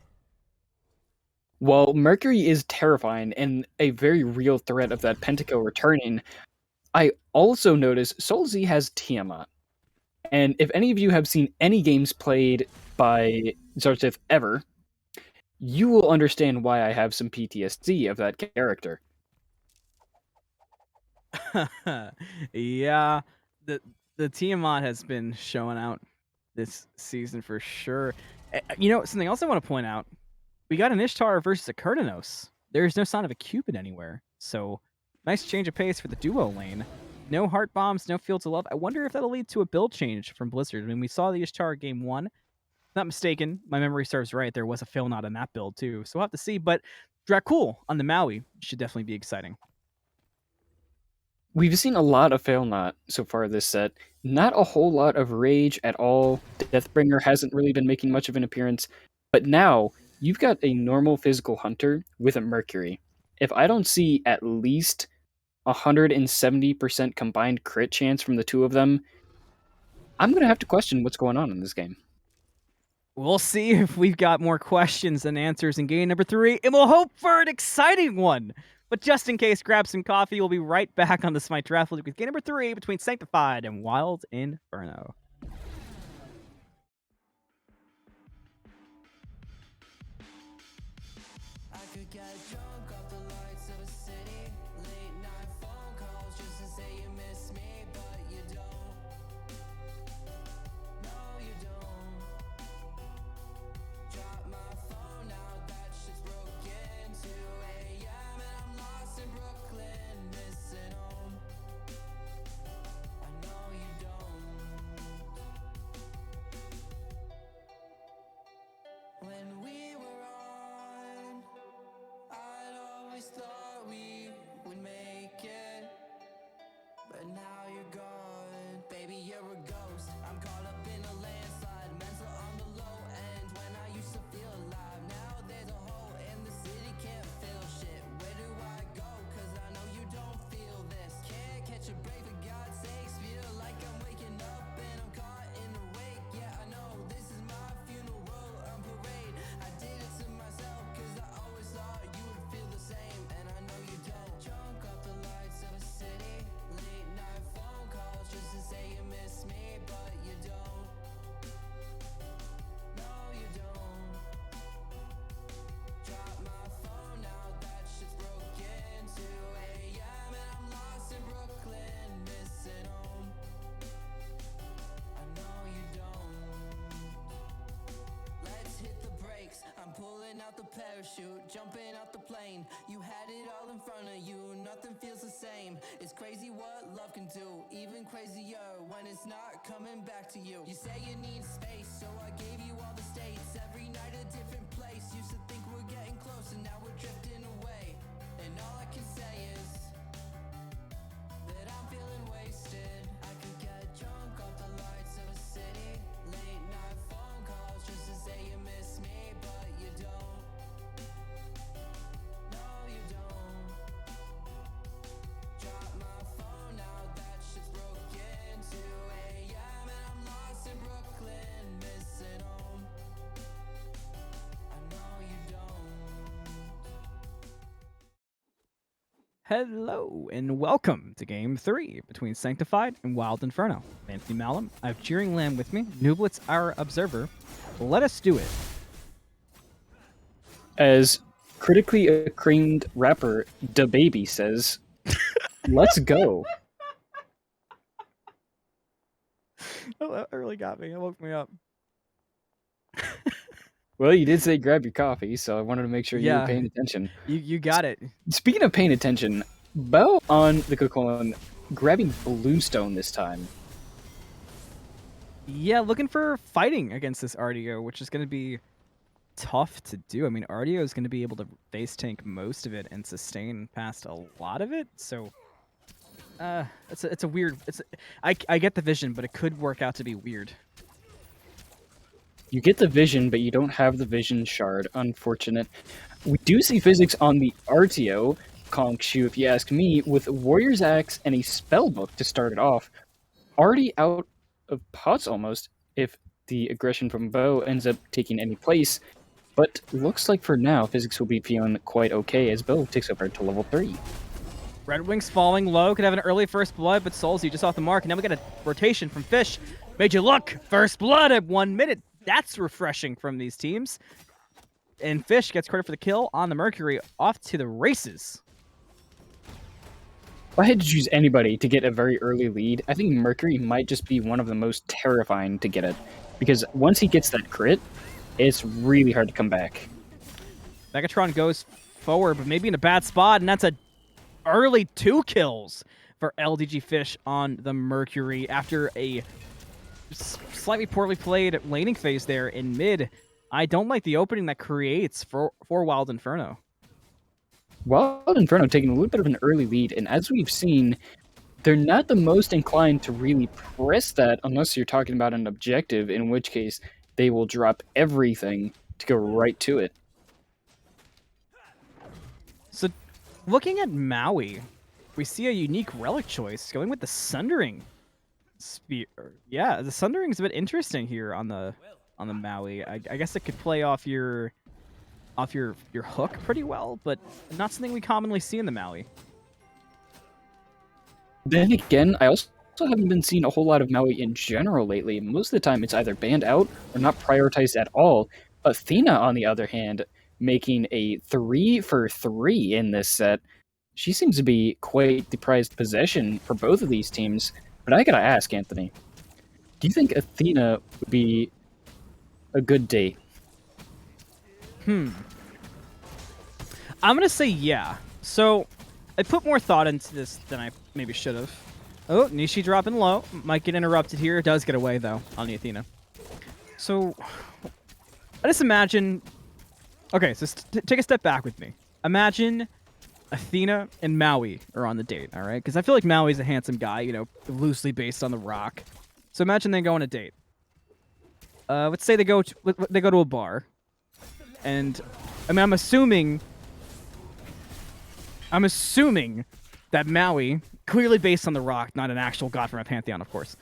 While Mercury is terrifying and a very real threat of that pentakill returning, I also notice Soulzc has Tiamat. And if any of you have seen any games played by Soulzc ever, you will understand why I have some PTSD of that character. Yeah, The Tiamat has been showing out this season for sure. You know, something else I want to point out. We got an Ishtar versus a Kurdanos. There's no sign of a Cupid anywhere. So, nice change of pace for the duo lane. No heart bombs, no fields of love. I wonder if that'll lead to a build change from Blizzard. I mean, we saw the Ishtar game 1. Not mistaken, my memory serves right. There was a fail knot in that build too. So we'll have to see. But Dracull on the Maui should definitely be exciting. We've seen a lot of fail knot so far this set. Not a whole lot of rage at all. Deathbringer hasn't really been making much of an appearance. But now, you've got a normal physical hunter with a Mercury. If I don't see at least 170% combined crit chance from the two of them, I'm going to have to question what's going on in this game. We'll see if we've got more questions than answers in game number 3, and we'll hope for an exciting one. But just in case, grab some coffee. We'll be right back on the Smite Draft with game number 3 between Sanctified and Wild Inferno. I could get drunk off the lights of a city. Late night phone calls just to say you miss me, but you don't. No, you don't. Drop my phone now, that shit's broken. 2 a.m. and I'm lost in Brooklyn, missing home. I know you don't. When we were on, I'd always thought we would make it, but now you're gone. Baby, you're a ghost. I'm caught up in a landslide, mental on the low end. When I used to feel alive, now there's a hole in the city, can't feel shit. Where do I go? 'Cause I know you don't feel this. Can't catch a break for God's sakes. Feel like I'm waking up and I'm caught in the wake. Yeah, I know this is my funeral on parade. I did it to myself 'cause I always thought you would feel the same, and I know you don't. Drunk off the lights of a city, late night phone calls just to say you miss me, but you don't. No, you don't. Drop my phone now, that shit's broken. 2 a.m. and I'm lost in Brooklyn, missing home. I know you don't. Let's hit the brakes. I'm pulling out the parachute, jumping out the plane. You had it all in front of you, nothing feels the same. It's crazy what love can do, even crazier when it's not coming back to you. You say you need space, so I gave you all the states. Every night a different place. Used to think we're getting close, and now we're drifting away. And all I can say is that I'm feeling wasted. I could get drunk off the lights of a city. Late night phone calls just to say you miss me, but you don't. No, you don't. Drop my phone now, that shit's broken. 2 a.m. and I'm lost in Brooklyn, missing home. I know you don't. Hello, and welcome to game 3 between Sanctified and Wild Inferno. I'm Anthony Malum. I have Jeeringlamb with me. iNooblet's our observer. Let us do it. As critically acclaimed rapper DaBaby says, let's go. Oh, that really got me. It woke me up. Well, you did say grab your coffee, so I wanted to make sure you were paying attention. You got it. Speaking of paying attention, Beau on the Coquelin grabbing Bluestone this time. Yeah, looking for fighting against this RDO, which is going to be tough to do. I mean, RDO is going to be able to base tank most of it and sustain past a lot of it. So, it's a weird. I get the vision, but it could work out to be weird. You get the vision, but you don't have the vision shard. Unfortunate. We do see physics on the RTO, Conk Shu, if you ask me, with Warrior's Axe and a Spellbook to start it off. Already out of pots almost, if the aggression from Beau ends up taking any place. But looks like for now, physics will be feeling quite okay as Beau takes over to level 3. Red Wings falling low, could have an early first blood, but Soulzc just off the mark. And now we got a rotation from Fish. Made you look! First blood at 1 minute. That's refreshing from these teams. And Fish gets credit for the kill on the Mercury, off to the races. If I had to choose anybody to get a very early lead, I think Mercury might just be one of the most terrifying to get it. Because once he gets that crit, it's really hard to come back. Megatron goes forward, but maybe in a bad spot, and that's a early 2 kills for LDGFish on the Mercury after a slightly poorly played laning phase there in mid. I don't like the opening that creates for Wild Inferno. Wild Inferno taking a little bit of an early lead, and as we've seen, they're not the most inclined to really press that unless you're talking about an objective, in which case they will drop everything to go right to it. So, looking at Maui, we see a unique relic choice going with the Sundering Spear. Yeah, the Sundering's a bit interesting here on the Maui. I guess it could play off your hook pretty well, but not something we commonly see in the Maui. Then again, I also haven't been seeing a whole lot of Maui in general lately. Most of the time it's either banned out or not prioritized at all. Athena, on the other hand, making a 3 for 3 in this set. She seems to be quite the prized possession for both of these teams. But I gotta ask, Anthony, do you think Athena would be a good date? I'm gonna say yeah. So I put more thought into this than I maybe should have. Oh, Nishi dropping low. Might get interrupted here. It does get away, though, on the Athena. So I just imagine... Okay, so take a step back with me. Imagine Athena and Maui are on the date, all right? Because I feel like Maui's a handsome guy, you know, loosely based on The Rock. So imagine they go on a date. Let's say they go to a bar. And, I mean, I'm assuming that Maui, clearly based on The Rock, not an actual god from a pantheon, of course.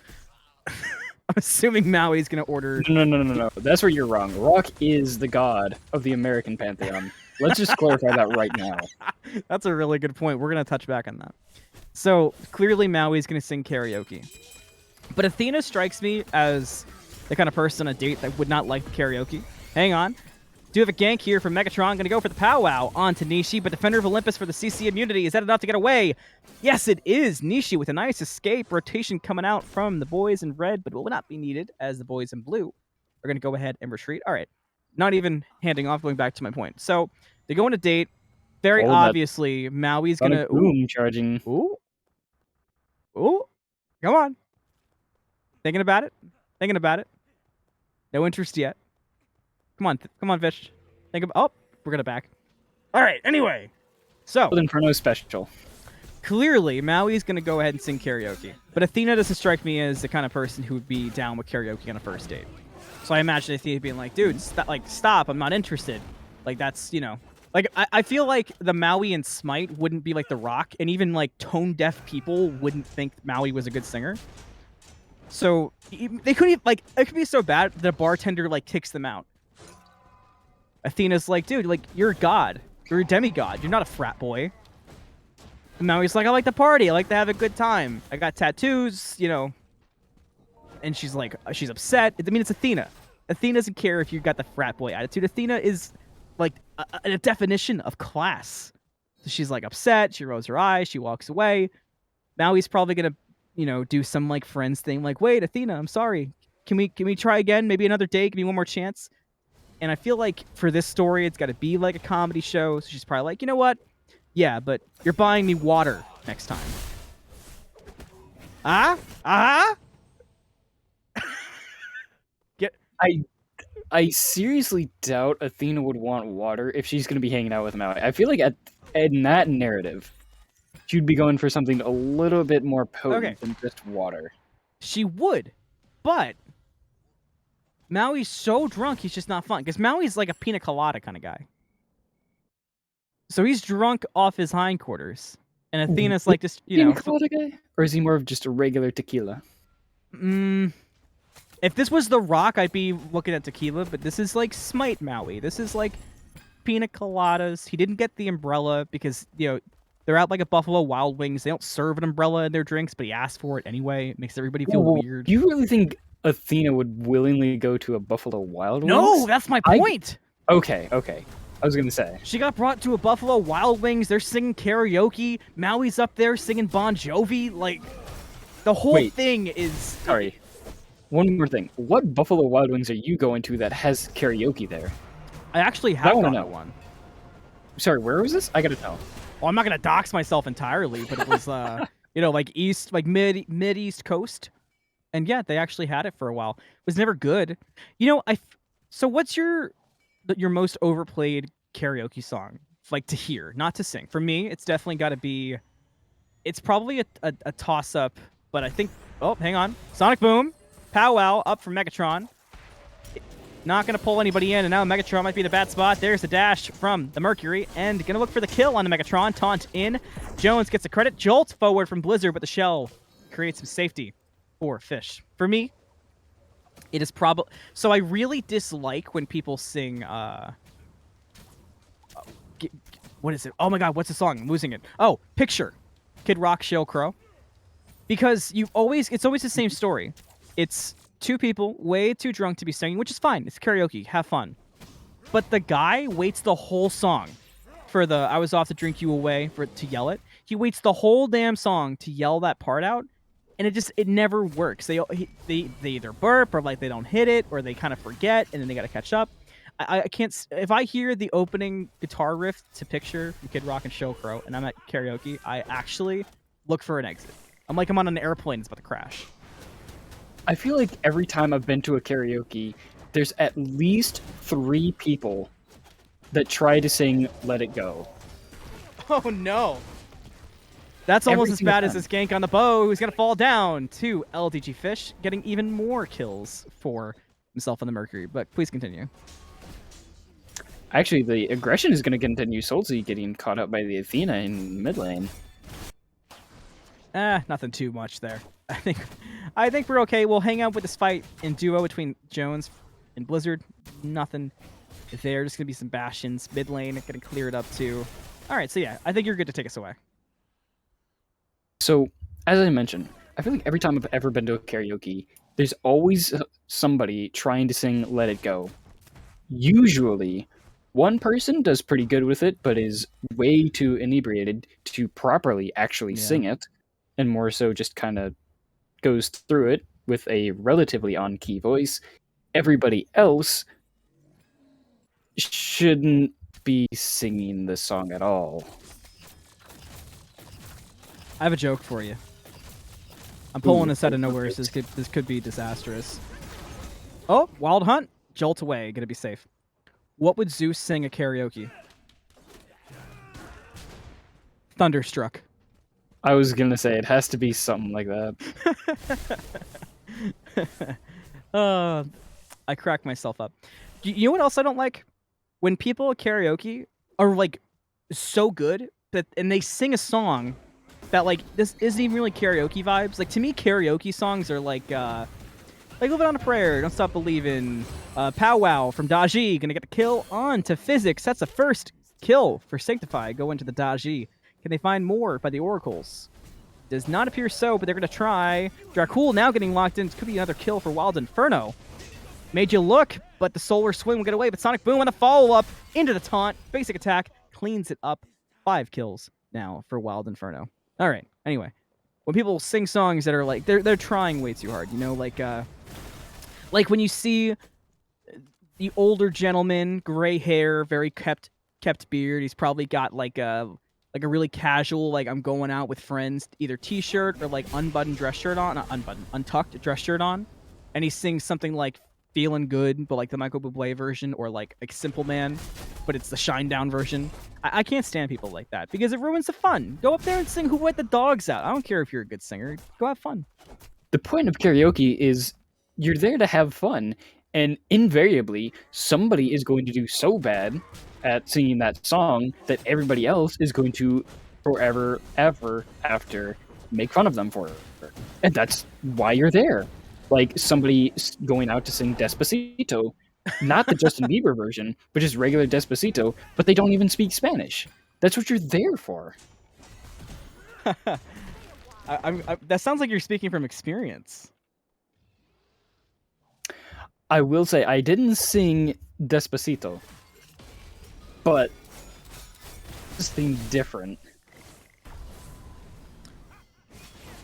I'm assuming Maui's gonna order... No. That's where you're wrong. Rock is the god of the American pantheon. Let's just clarify that right now. That's a really good point. We're gonna touch back on that. So, clearly Maui's gonna sing karaoke. But Athena strikes me as the kind of person on a date that would not like karaoke. Hang on. Do have a gank here from Megatron. Going to go for the powwow onto Nishi, but Defender of Olympus for the CC immunity. Is that enough to get away? Yes, it is. Nishi with a nice escape. Rotation coming out from the boys in red, but will not be needed as the boys in blue are going to go ahead and retreat. All right. Not even handing off, going back to my point. So they go on a date. Very obviously, Maui's going to... Boom, charging. Ooh. Come on. Thinking about it. No interest yet. Come on, Fish. Oh, we're gonna back. All right. Anyway, so Inferno special. Clearly, Maui's gonna go ahead and sing karaoke, but Athena doesn't strike me as the kind of person who would be down with karaoke on a first date. So I imagine Athena being like, "Dude, stop! I'm not interested." Like that's I feel like the Maui and Smite wouldn't be like The Rock, and even like tone deaf people wouldn't think Maui was a good singer. So they couldn't it could be so bad that a bartender kicks them out. Athena's like, dude, you're a god. You're a demigod. You're not a frat boy. And Maui's like, I like to party. I like to have a good time. I got tattoos, you know. And she's like, she's upset. I mean, it's Athena. Athena doesn't care if you got the frat boy attitude. Athena is like a definition of class. So she's upset. She rolls her eyes. She walks away. Maui's probably going to, do some friends thing. Wait, Athena, I'm sorry. Can we try again? Maybe another day. Give me one more chance. And I feel like for this story, it's got to be like a comedy show. So she's probably like, you know what? Yeah, but you're buying me water next time. I seriously doubt Athena would want water if she's going to be hanging out with Maui. I feel like in that narrative, she'd be going for something a little bit more potent than just water. She would, but Maui's so drunk, he's just not fun. Because Maui's like a pina colada kind of guy. So he's drunk off his hindquarters. And Athena's like just, Pina colada guy? Or is he more of just a regular tequila? If this was The Rock, I'd be looking at tequila. But this is like Smite Maui. This is like pina coladas. He didn't get the umbrella because, they're out like a Buffalo Wild Wings. They don't serve an umbrella in their drinks, but he asked for it anyway. It makes everybody feel weird. Do you really think Athena would willingly go to a Buffalo Wild Wings? No, that's my point. Okay. I was gonna say. She got brought to a Buffalo Wild Wings. They're singing karaoke. Maui's up there singing Bon Jovi. Like, the whole thing is... Sorry. One more thing. What Buffalo Wild Wings are you going to that has karaoke there? I actually have wanna gone to know. one. Sorry, where was this? I gotta know. Well, I'm not gonna dox myself entirely, but it was, you know, like mid-east coast. And yeah, they actually had it for a while. It was never good. You know, so what's your most overplayed karaoke song? Like, to hear, not to sing. For me, it's definitely got to be... It's probably a toss-up, but I think... Oh, hang on. Sonic Boom. Pow Wow up from Megatron. Not going to pull anybody in, and now Megatron might be in a bad spot. There's the dash from the Mercury, and going to look for the kill on the Megatron. Taunt in. Jones gets the credit. Jolt forward from Blizzard, but the shell creates some safety for Fish. For me, it is probably... So I really dislike when people sing... what is it? Oh my god, what's the song? I'm losing it. Oh, Picture. Kid Rock, Sheryl Crow. Because it's always the same story. It's two people way too drunk to be singing, which is fine. It's karaoke. Have fun. But the guy waits the whole song for the "I was off to drink you away" to yell it. He waits the whole damn song to yell that part out, and it never works. They either burp, or like they don't hit it, or they kind of forget, and then they got to catch up. I can't... If I hear the opening guitar riff to Picture from Kid Rock and Sheryl Crow, and I'm at karaoke, I actually look for an exit. I'm like I'm on an airplane that's about to crash. I feel like every time I've been to a karaoke, there's at least 3 people that try to sing Let It Go. Oh no. That's almost as bad as this gank on the Beau, who's going to fall down to LDGFish, getting even more kills for himself on the Mercury. But please continue. Actually, the aggression is going to continue. Soulzc getting caught up by the Athena in mid lane. Nothing too much there. I think we're okay. We'll hang out with this fight in duo between Jones and Blizzard. Nothing there. Just going to be some Bastions. Mid lane getting cleared up too. All right, so yeah, I think you're good to take us away. So, as I mentioned, I feel like every time I've ever been to a karaoke, there's always somebody trying to sing Let It Go. Usually, one person does pretty good with it, but is way too inebriated to properly actually sing it, and more so just kind of goes through it with a relatively on-key voice. Everybody else shouldn't be singing the song at all. I have a joke for you. I'm pulling this out of nowhere, so this could be disastrous. Oh, Wild Hunt. Jolt away. Gonna be safe. What would Zeus sing at karaoke? Thunderstruck. I was gonna say, it has to be something like that. I cracked myself up. You know what else I don't like? When people at karaoke are like so good and they sing a song that like this isn't even really karaoke vibes. Like to me, karaoke songs are like Living on a Prayer, Don't Stop Believing, Pow Wow from Daji, gonna get the kill on to Physics. That's the first kill for Sanctified. Go into the Daji. Can they find more by the Oracles? Does not appear so, but they're gonna try. Dracull now getting locked in. Could be another kill for Wild Inferno. Made you look, but the Solar Swing will get away. But Sonic Boom on the follow-up into the taunt. Basic attack cleans it up. 5 kills now for Wild Inferno. All right. Anyway, when people sing songs that are like they're trying way too hard, you know, like when you see the older gentleman, gray hair, very kept beard. He's probably got like a really casual, like I'm going out with friends, either t-shirt or like unbuttoned dress shirt on, not unbuttoned, untucked dress shirt on, and he sings something like Feeling Good, but like the Michael Bublé version, or like Simple Man, but it's the Shinedown version. I can't stand people like that because it ruins the fun. Go up there and sing Who Let the Dogs Out. I don't care if you're a good singer. Go have fun. The point of karaoke is you're there to have fun, and invariably somebody is going to do so bad at singing that song that everybody else is going to forever, ever after make fun of them for it. And that's why you're there. Like somebody going out to sing Despacito, not the Justin Bieber version, but just regular Despacito, but they don't even speak Spanish. That's what you're there for. That sounds like you're speaking from experience. I will say, I didn't sing Despacito, but this thing different.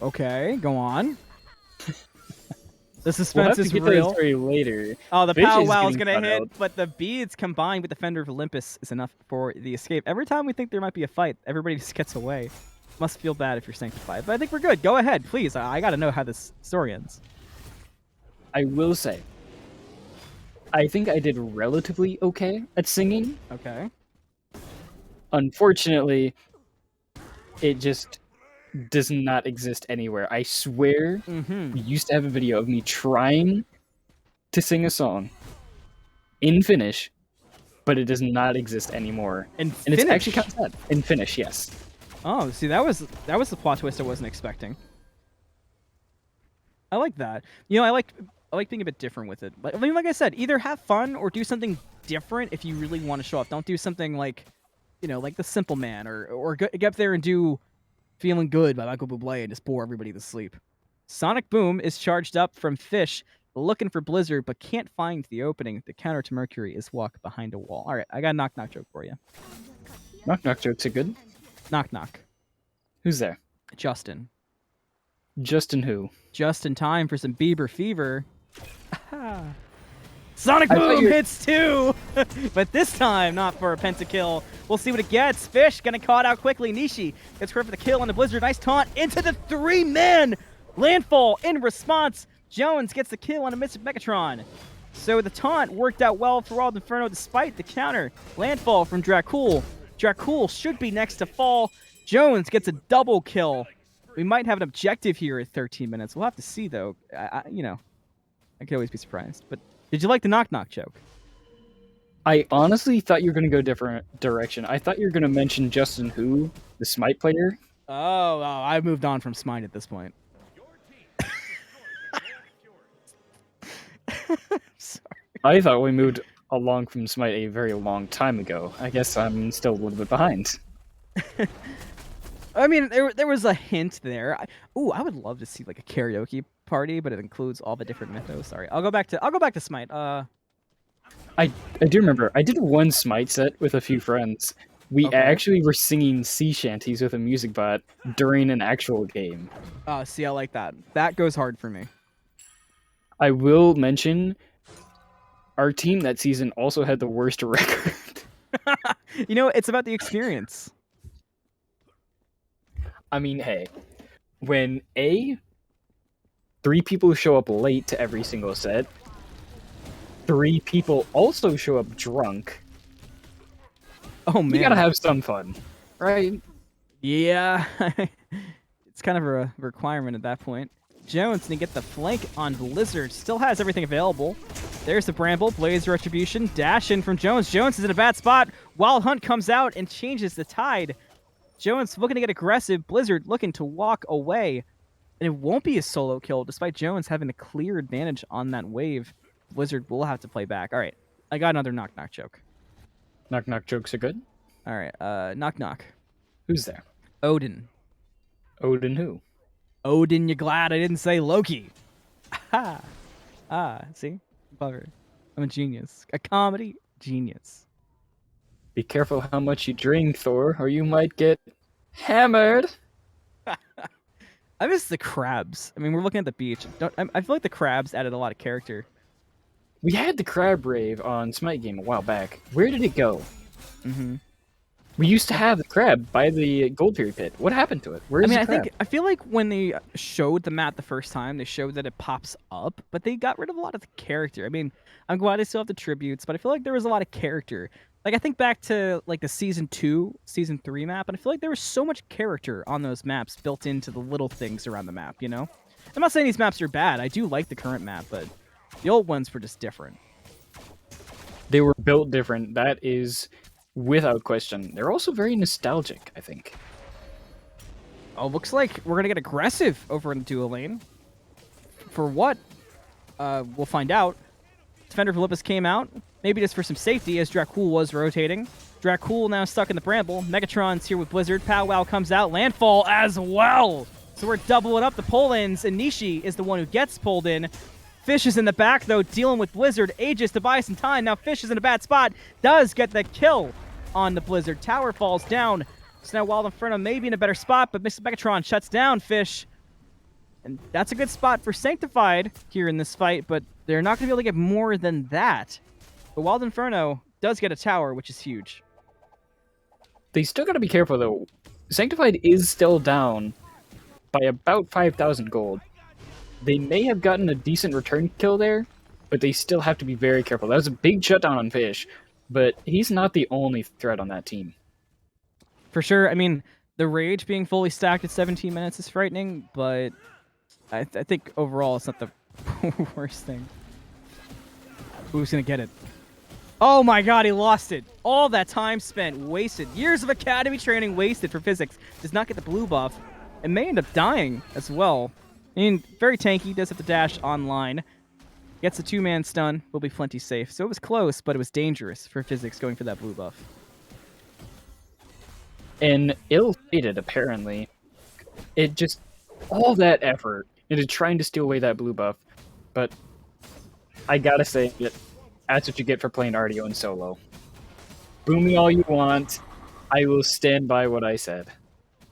Okay, go on. The We'll suspense have to is get to the real. story later. Oh, the Fish is powwow is getting gonna cut hit, out. but the beads combined with Defender of Olympus is enough for the escape. Every time we think there might be a fight, everybody just gets away. Must feel bad if you're Sanctified, but I think we're good. Go ahead, please. I gotta know how this story ends. I will say, I think I did relatively okay at singing. Okay. Unfortunately, it just does not exist anywhere. I swear, we used to have a video of me trying to sing a song in Finnish, but it does not exist anymore. And it's actually kind of sad. In Finnish, yes. Oh, see, that was the plot twist I wasn't expecting. I like that. You know, I like being a bit different with it. I mean, like I said, either have fun or do something different if you really want to show off. Don't do something like, you know, like The Simple Man or get up there and do Feeling Good by Michael Bublé and just bore everybody to sleep. Sonic Boom is charged up from Fish, looking for Blizzard, but can't find the opening. The counter to Mercury is walk behind a wall. All right, I got a knock-knock joke for you. Knock-knock jokes are good. Knock-knock. Who's there? Justin. Justin who? Just in time for some Bieber fever. Sonic Boom hits 2! But this time, not for a pentakill. We'll see what it gets. Fish gonna caught out quickly. Nishi gets credit for the kill on the Blizzard. Nice taunt into the 3-man landfall. In response, Jones gets the kill on a MysticMegatron. So the taunt worked out well for all Inferno despite the counter. Landfall from Dracull. Dracull should be next to fall. Jones gets a double kill. We might have an objective here at 13 minutes. We'll have to see, though. You know, I could always be surprised. But did you like the knock-knock joke? I honestly thought you were going to go different direction. I thought you were going to mention Justin Who, the Smite player. Oh, I moved on from Smite at this point. Sorry. I thought we moved along from Smite a very long time ago. I guess I'm still a little bit behind. I mean, there was a hint there. I would love to see like a karaoke party, but it includes all the different mythos. Sorry, I'll go back to Smite. I do remember. I did one Smite set with a few friends. We actually were singing sea shanties with a music bot during an actual game. See, I like that. That goes hard for me. I will mention our team that season also had the worst record. You know, it's about the experience. I mean, hey, when 3 people show up late to every single set, 3 people also show up drunk. Oh man, you gotta have some fun, right? Yeah, it's kind of a requirement at that point. Jones to get the flank on Blizzard. Still has everything available. There's the Bramble, Blaze Retribution, dash in from Jones. Jones is in a bad spot. Wild Hunt comes out and changes the tide. Jones looking to get aggressive. Blizzard looking to walk away. And it won't be a solo kill, despite Jones having a clear advantage on that wave. Blizzard will have to play back. All right, I got another knock-knock joke. Knock-knock jokes are good. All right, knock-knock. Who's there? Odin. Odin who? Odin, you glad I didn't say Loki. See? Clever. I'm a genius. A comedy genius. Be careful how much you drink, Thor, or you might get hammered. I miss the crabs. I mean, we're looking at the beach. I feel like the crabs added a lot of character. We had the crab rave on Smite game a while back. Where did it go? Mm-hmm. We used to have the crab by the Gold Fury pit. What happened to it? Where is the crab? I feel like when they showed the map the first time, they showed that it pops up, but they got rid of a lot of the character. I mean, I'm glad they still have the tributes, but I feel like there was a lot of character. Like, I think back to like the Season 2, Season 3 map, and I feel like there was so much character on those maps built into the little things around the map, you know? I'm not saying these maps are bad. I do like the current map, but the old ones were just different. They were built different. That is without question. They're also very nostalgic, I think. Oh, looks like we're going to get aggressive over in the duo lane. For what? We'll find out. Defender of Olympus came out, maybe just for some safety, as Dracull was rotating. Dracull now stuck in the Bramble. Megatron's here with Blizzard. Powwow comes out. Landfall as well. So we're doubling up the pull-ins, and Nishi is the one who gets pulled in. Fish is in the back, though, dealing with Blizzard. Aegis to buy some time. Now Fish is in a bad spot. Does get the kill. on the Blizzard. Tower falls down. So now Wild Inferno may be in a better spot, but MysticMegatron shuts down Fish. And that's a good spot for Sanctified here in this fight, but they're not going to be able to get more than that. But Wild Inferno does get a tower, which is huge. They still got to be careful, though. Sanctified is still down by about 5,000 gold. They may have gotten a decent return kill there, but they still have to be very careful. That was a big shutdown on Fish, but he's not the only threat on that team. For sure. I mean, the Rage being fully stacked at 17 minutes is frightening, but I think overall it's not the worst thing. Who's going to get it? Oh my god, he lost it. All that time spent, wasted. Years of academy training wasted for Physics. Does not get the blue buff, and may end up dying as well. I mean, very tanky, does have to dash online. Gets a 2-man stun, will be plenty safe. So it was close, but it was dangerous for Physics going for that blue buff. And ill-fated, apparently. It just... all that effort into trying to steal away that blue buff. But I gotta say that that's what you get for playing RDO in solo. Boom me all you want. I will stand by what I said.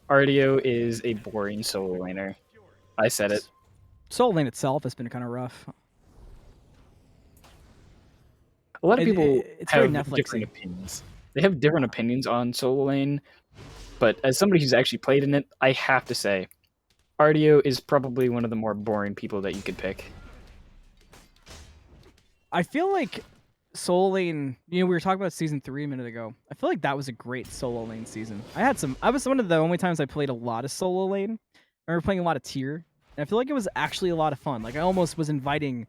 RDO is a boring solo laner. I said it. Solo lane itself has been kind of rough. A lot of people very have Netflixy. different opinions. They have different opinions on solo lane, but as somebody who's actually played in it, I have to say, RDO is probably one of the more boring people that you could pick. I feel like solo lane, we were talking about season 3 a minute ago. I feel like that was a great solo lane season. I was one of the only times I played a lot of solo lane. I remember playing a lot of tier, and I feel like it was actually a lot of fun. Like I almost was inviting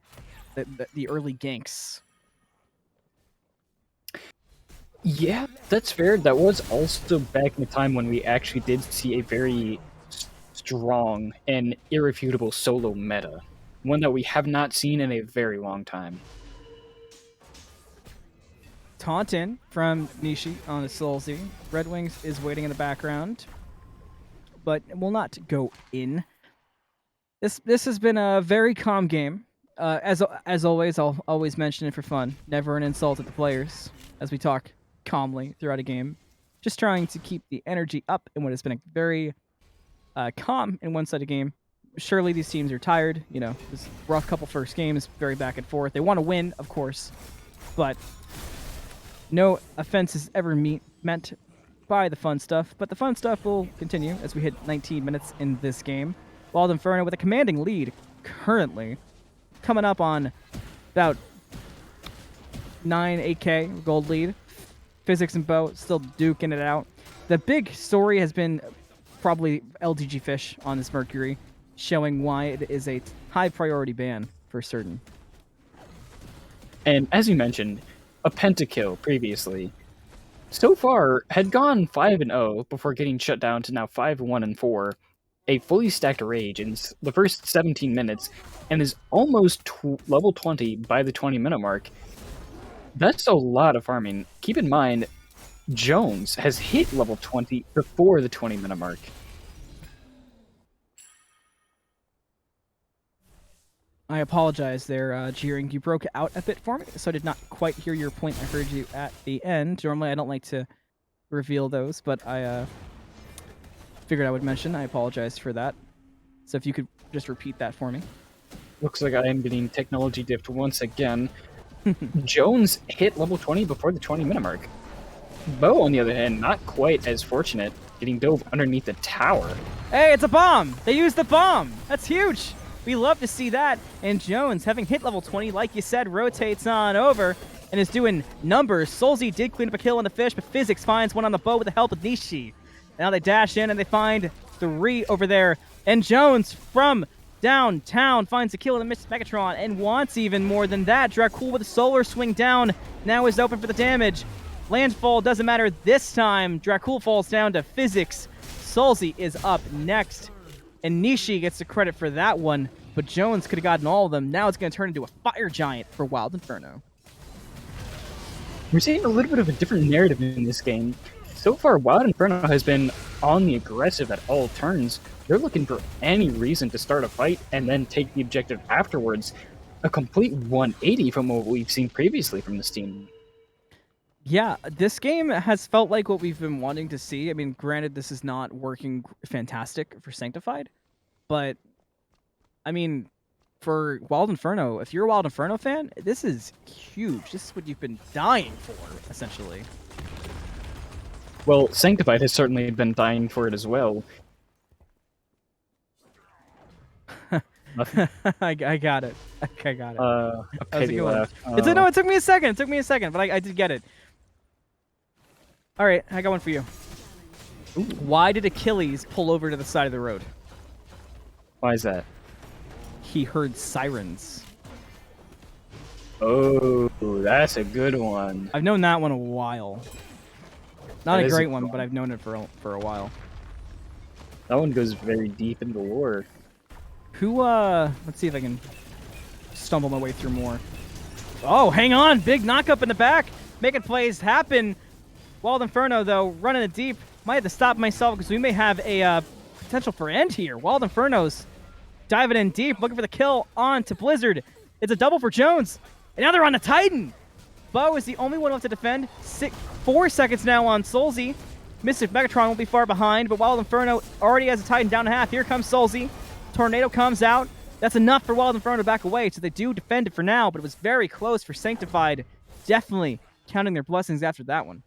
the early ganks. Yeah, that's fair. That was also back in the time when we actually did see a very strong and irrefutable solo meta. One that we have not seen in a very long time. Taunt in from Nishi on the Soulzc. Red Wings is waiting in the background, but will not go in. This has been a very calm game. As always, I'll always mention it for fun. Never an insult at the players as we talk calmly throughout a game. Just trying to keep the energy up in what has been a very calm and one-sided game. Surely these teams are tired. This rough couple first games, very back and forth. They want to win, of course, but no offense is ever meant by the fun stuff. But the fun stuff will continue as we hit 19 minutes in this game. Wild Inferno with a commanding lead currently, coming up on about 8K gold lead. Physics and Beau still duking it out. The big story has been probably LDGFish on this Mercury, showing why it is a high priority ban for certain. And as you mentioned, a pentakill previously. So far, had gone 5-0 before getting shut down to now 5-1-4. A fully stacked Rage in the first 17 minutes, and is almost level 20 by the 20-minute mark. That's a lot of farming. Keep in mind, Jones has hit level 20 before the 20-minute mark. I apologize there, Jeering. You broke out a bit for me, so I did not quite hear your point. I heard you at the end. Normally, I don't like to reveal those, but I figured I would mention. I apologize for that. So if you could just repeat that for me. Looks like I am getting technology dipped once again. Jones hit level 20 before the 20-minute mark. Beau, on the other hand, not quite as fortunate, getting dove underneath the tower. Hey, it's a bomb! They used the bomb! That's huge! We love to see that. And Jones, having hit level 20, like you said, rotates on over and is doing numbers. Soulzc did clean up a kill on the Fish, but Physics finds one on the Beau with the help of Nishi. Now they dash in and they find 3 over there. And Jones from downtown finds a kill in the MysticMegatron and wants even more than that. Dracull with a solar swing down now is open for the damage. Landfall doesn't matter this time. Dracull falls down to Physics. Soulzc is up next. And Nishi gets the credit for that one, but Jones could have gotten all of them. Now it's going to turn into a fire giant for Wild Inferno. We're seeing a little bit of a different narrative in this game. So far, Wild Inferno has been on the aggressive at all turns. They're looking for any reason to start a fight and then take the objective afterwards. A complete 180 from what we've seen previously from this team. Yeah, this game has felt like what we've been wanting to see. I mean, granted, this is not working fantastic for Sanctified, but I mean, for Wild Inferno, if you're a Wild Inferno fan, this is huge. This is what you've been dying for, essentially. Well, Sanctified has certainly been dying for it as well. Nothing. I got it. I got it. A That was a pity good one. laugh. No, it took me a second. It took me a second, but I did get it. All right, I got one for you. Ooh. Why did Achilles pull over to the side of the road? Why is that? He heard sirens. Oh, that's a good one. I've known that one a while. Not That a is a great good one, one. but I've known it for a while. That one goes very deep into lore. Who, let's see if I can stumble my way through more. Oh, hang on. Big knock-up in the back. Making plays happen. Wild Inferno, though, running it deep. Might have to stop myself because we may have a potential for end here. Wild Inferno's diving in deep, looking for the kill on to Blizzard. It's a double for Jones. And now they're on the Titan. Beau is the only one left to defend. 4 seconds now on Soulzc. MysticMegatron won't be far behind, but Wild Inferno already has a Titan down a half. Here comes Soulzc. Tornado comes out. That's enough for Wild Inferno to back away, so they do defend it for now, but it was very close for Sanctified. Definitely counting their blessings after that one.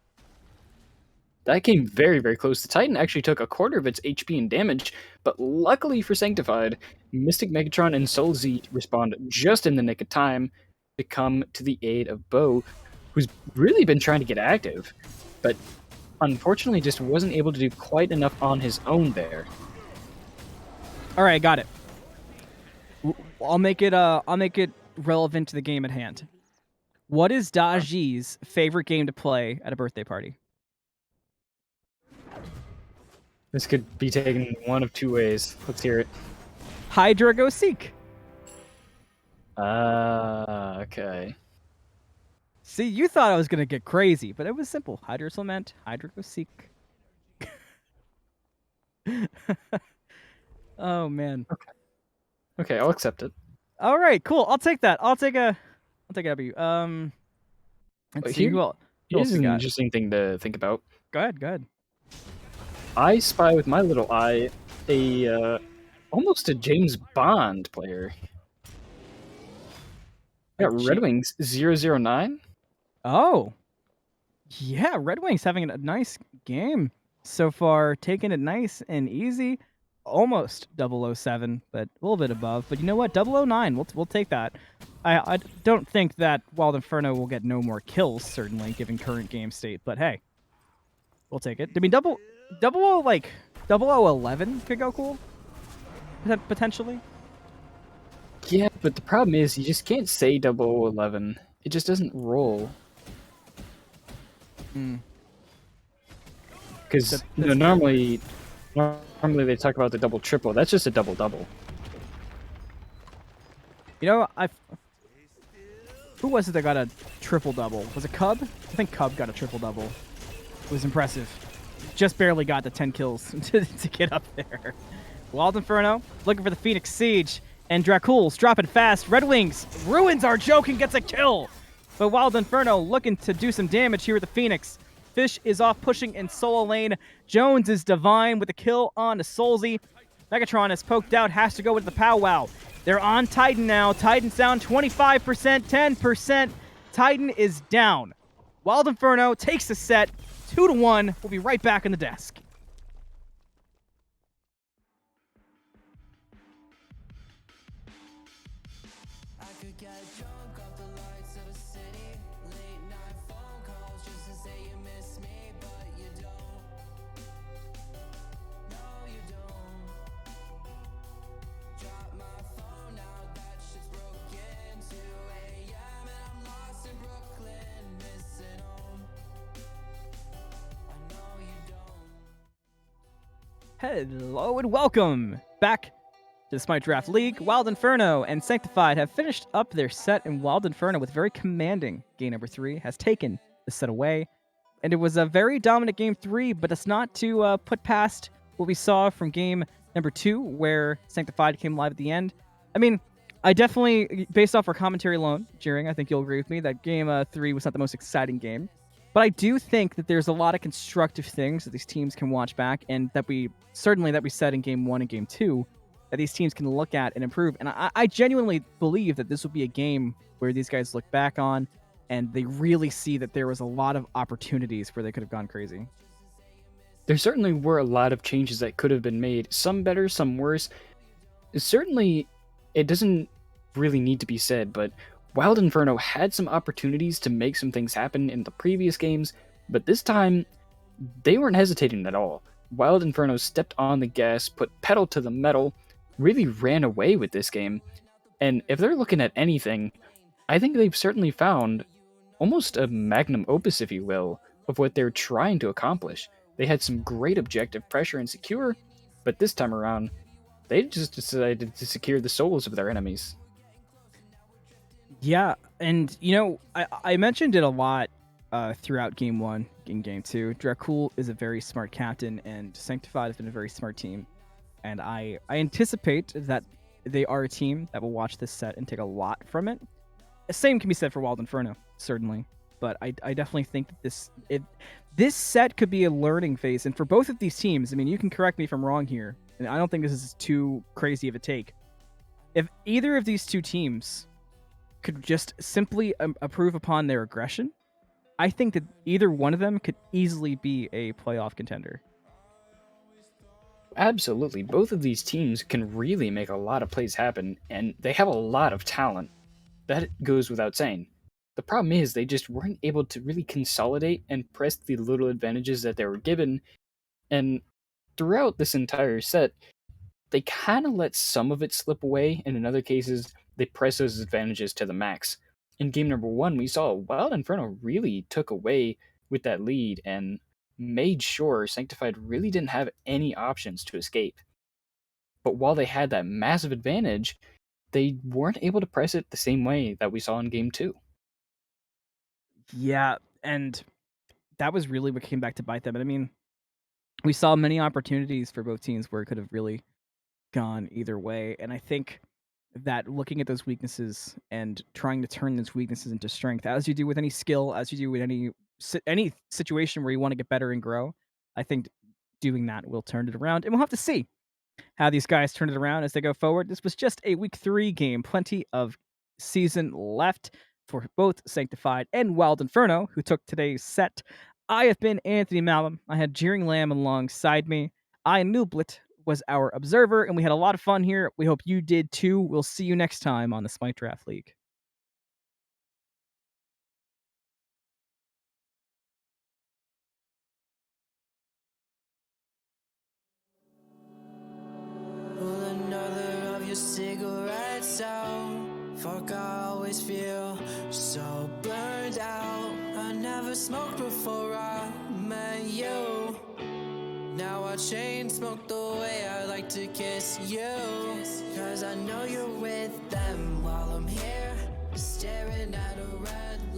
That came very, very close. The Titan actually took a quarter of its HP and damage, but luckily for Sanctified, MysticMegatron and Soulzc respond just in the nick of time to come to the aid of Beau, who's really been trying to get active, but unfortunately just wasn't able to do quite enough on his own there. All right, got it. I'll make it relevant to the game at hand. What is Daji's favorite game to play at a birthday party? This could be taken one of two ways. Let's hear it. Hydra Go Seek. Okay. See, you thought I was gonna get crazy, but it was simple. Hydra Lament, Hydra Go Seek. Oh man. Okay, I'll accept it. All right, cool. I'll take that. I'll take a W. Let's see who else Here's you an got. interesting thing to think about. Go ahead. I spy with my little eye almost a James Bond player. Yeah, Red Wings 009. Oh. Yeah, Red Wings having a nice game so far, taking it nice and easy. Almost 007, but a little bit above. But you know what? 009, we'll take that. I don't think that Wild Inferno will get no more kills, certainly, given current game state. But hey, we'll take it. I mean, 0011 could go cool, potentially. Yeah, but the problem is you just can't say 0011. It just doesn't roll. Because normally they talk about the double triple. That's just a double double. You know, who was it that got a triple double? Was it Cub? I think Cub got a triple double. It was impressive. Just barely got the 10 kills to get up there. Wild Inferno looking for the Phoenix Siege, and Dracull's dropping fast. Red Wings ruins our joke and gets a kill. But Wild Inferno looking to do some damage here with the Phoenix. Fish is off pushing in solo lane. Jones is divine with a kill on to Soulzc. Megatron is poked out, has to go with the powwow. They're on Titan now. Titan's down 25%, 10%. Titan is down. Wild Inferno takes the set 2-1. We'll be right back on the desk. I could get drunk off the lights of a city. Late night phone calls just to say you miss me, but you don't. No, you don't. Drop my phone now, that shit's broken. 2 a.m. and I'm lost in Brooklyn, missing home. I know you don't. Hello and welcome back to the Smite Draft League. Wild Inferno and Sanctified have finished up their set, and Wild Inferno, with very commanding game number 3, has taken the set away. And it was a very dominant game 3, but it's not to put past what we saw from game number 2, where Sanctified came live at the end. I mean, I definitely, based off our commentary alone, Jeering, I think you'll agree with me that game 3 was not the most exciting game. But I do think that there's a lot of constructive things that these teams can watch back, and that we said in game 1 and game 2 that these teams can look at and improve. And I genuinely believe that this will be a game where these guys look back on and they really see that there was a lot of opportunities where they could have gone crazy. There certainly were a lot of changes that could have been made, some better, some worse. Certainly, it doesn't really need to be said, but Wild Inferno had some opportunities to make some things happen in the previous games, but this time, they weren't hesitating at all. Wild Inferno stepped on the gas, put pedal to the metal, really ran away with this game, and if they're looking at anything, I think they've certainly found almost a magnum opus, if you will, of what they're trying to accomplish. They had some great objective pressure and secure, but this time around, they just decided to secure the souls of their enemies. Yeah, and I mentioned it a lot throughout game 1 and game 2. Dracull is a very smart captain, and Sanctified has been a very smart team. And I anticipate that they are a team that will watch this set and take a lot from it. The same can be said for Wild Inferno, certainly. But I definitely think that this set could be a learning phase. And for both of these teams, I mean, you can correct me if I'm wrong here, and I don't think this is too crazy of a take. If either of these two teams could just simply improve upon their aggression, I think that either one of them could easily be a playoff contender. Absolutely, both of these teams can really make a lot of plays happen, and they have a lot of talent. That goes without saying. The problem is they just weren't able to really consolidate and press the little advantages that they were given, and throughout this entire set, they kind of let some of it slip away, and in other cases, they press those advantages to the max. In game number 1, we saw Wild Inferno really took away with that lead and made sure Sanctified really didn't have any options to escape. But while they had that massive advantage, they weren't able to press it the same way that we saw in game 2. Yeah, and that was really what came back to bite them. And I mean, we saw many opportunities for both teams where it could have really gone either way. And I think that looking at those weaknesses and trying to turn those weaknesses into strength, as you do with any skill, as you do with any situation where you want to get better and grow, I think doing that will turn it around. And we'll have to see how these guys turn it around as they go forward. This was just a week 3 game, plenty of season left for both Sanctified and Wild Inferno, who took today's set. I have been Anthony Malum. I had Jeeringlamb alongside me. iNooblet was our observer, and we had a lot of fun here. We hope you did too. We'll see you next time on the Smite Draft League. Roll another of your cigarettes out. Fuck, I always feel so burned out. I never smoked before I met you. Now I chain smoke the way I like to kiss you. Cause I know you're with them while I'm here, staring at a red light.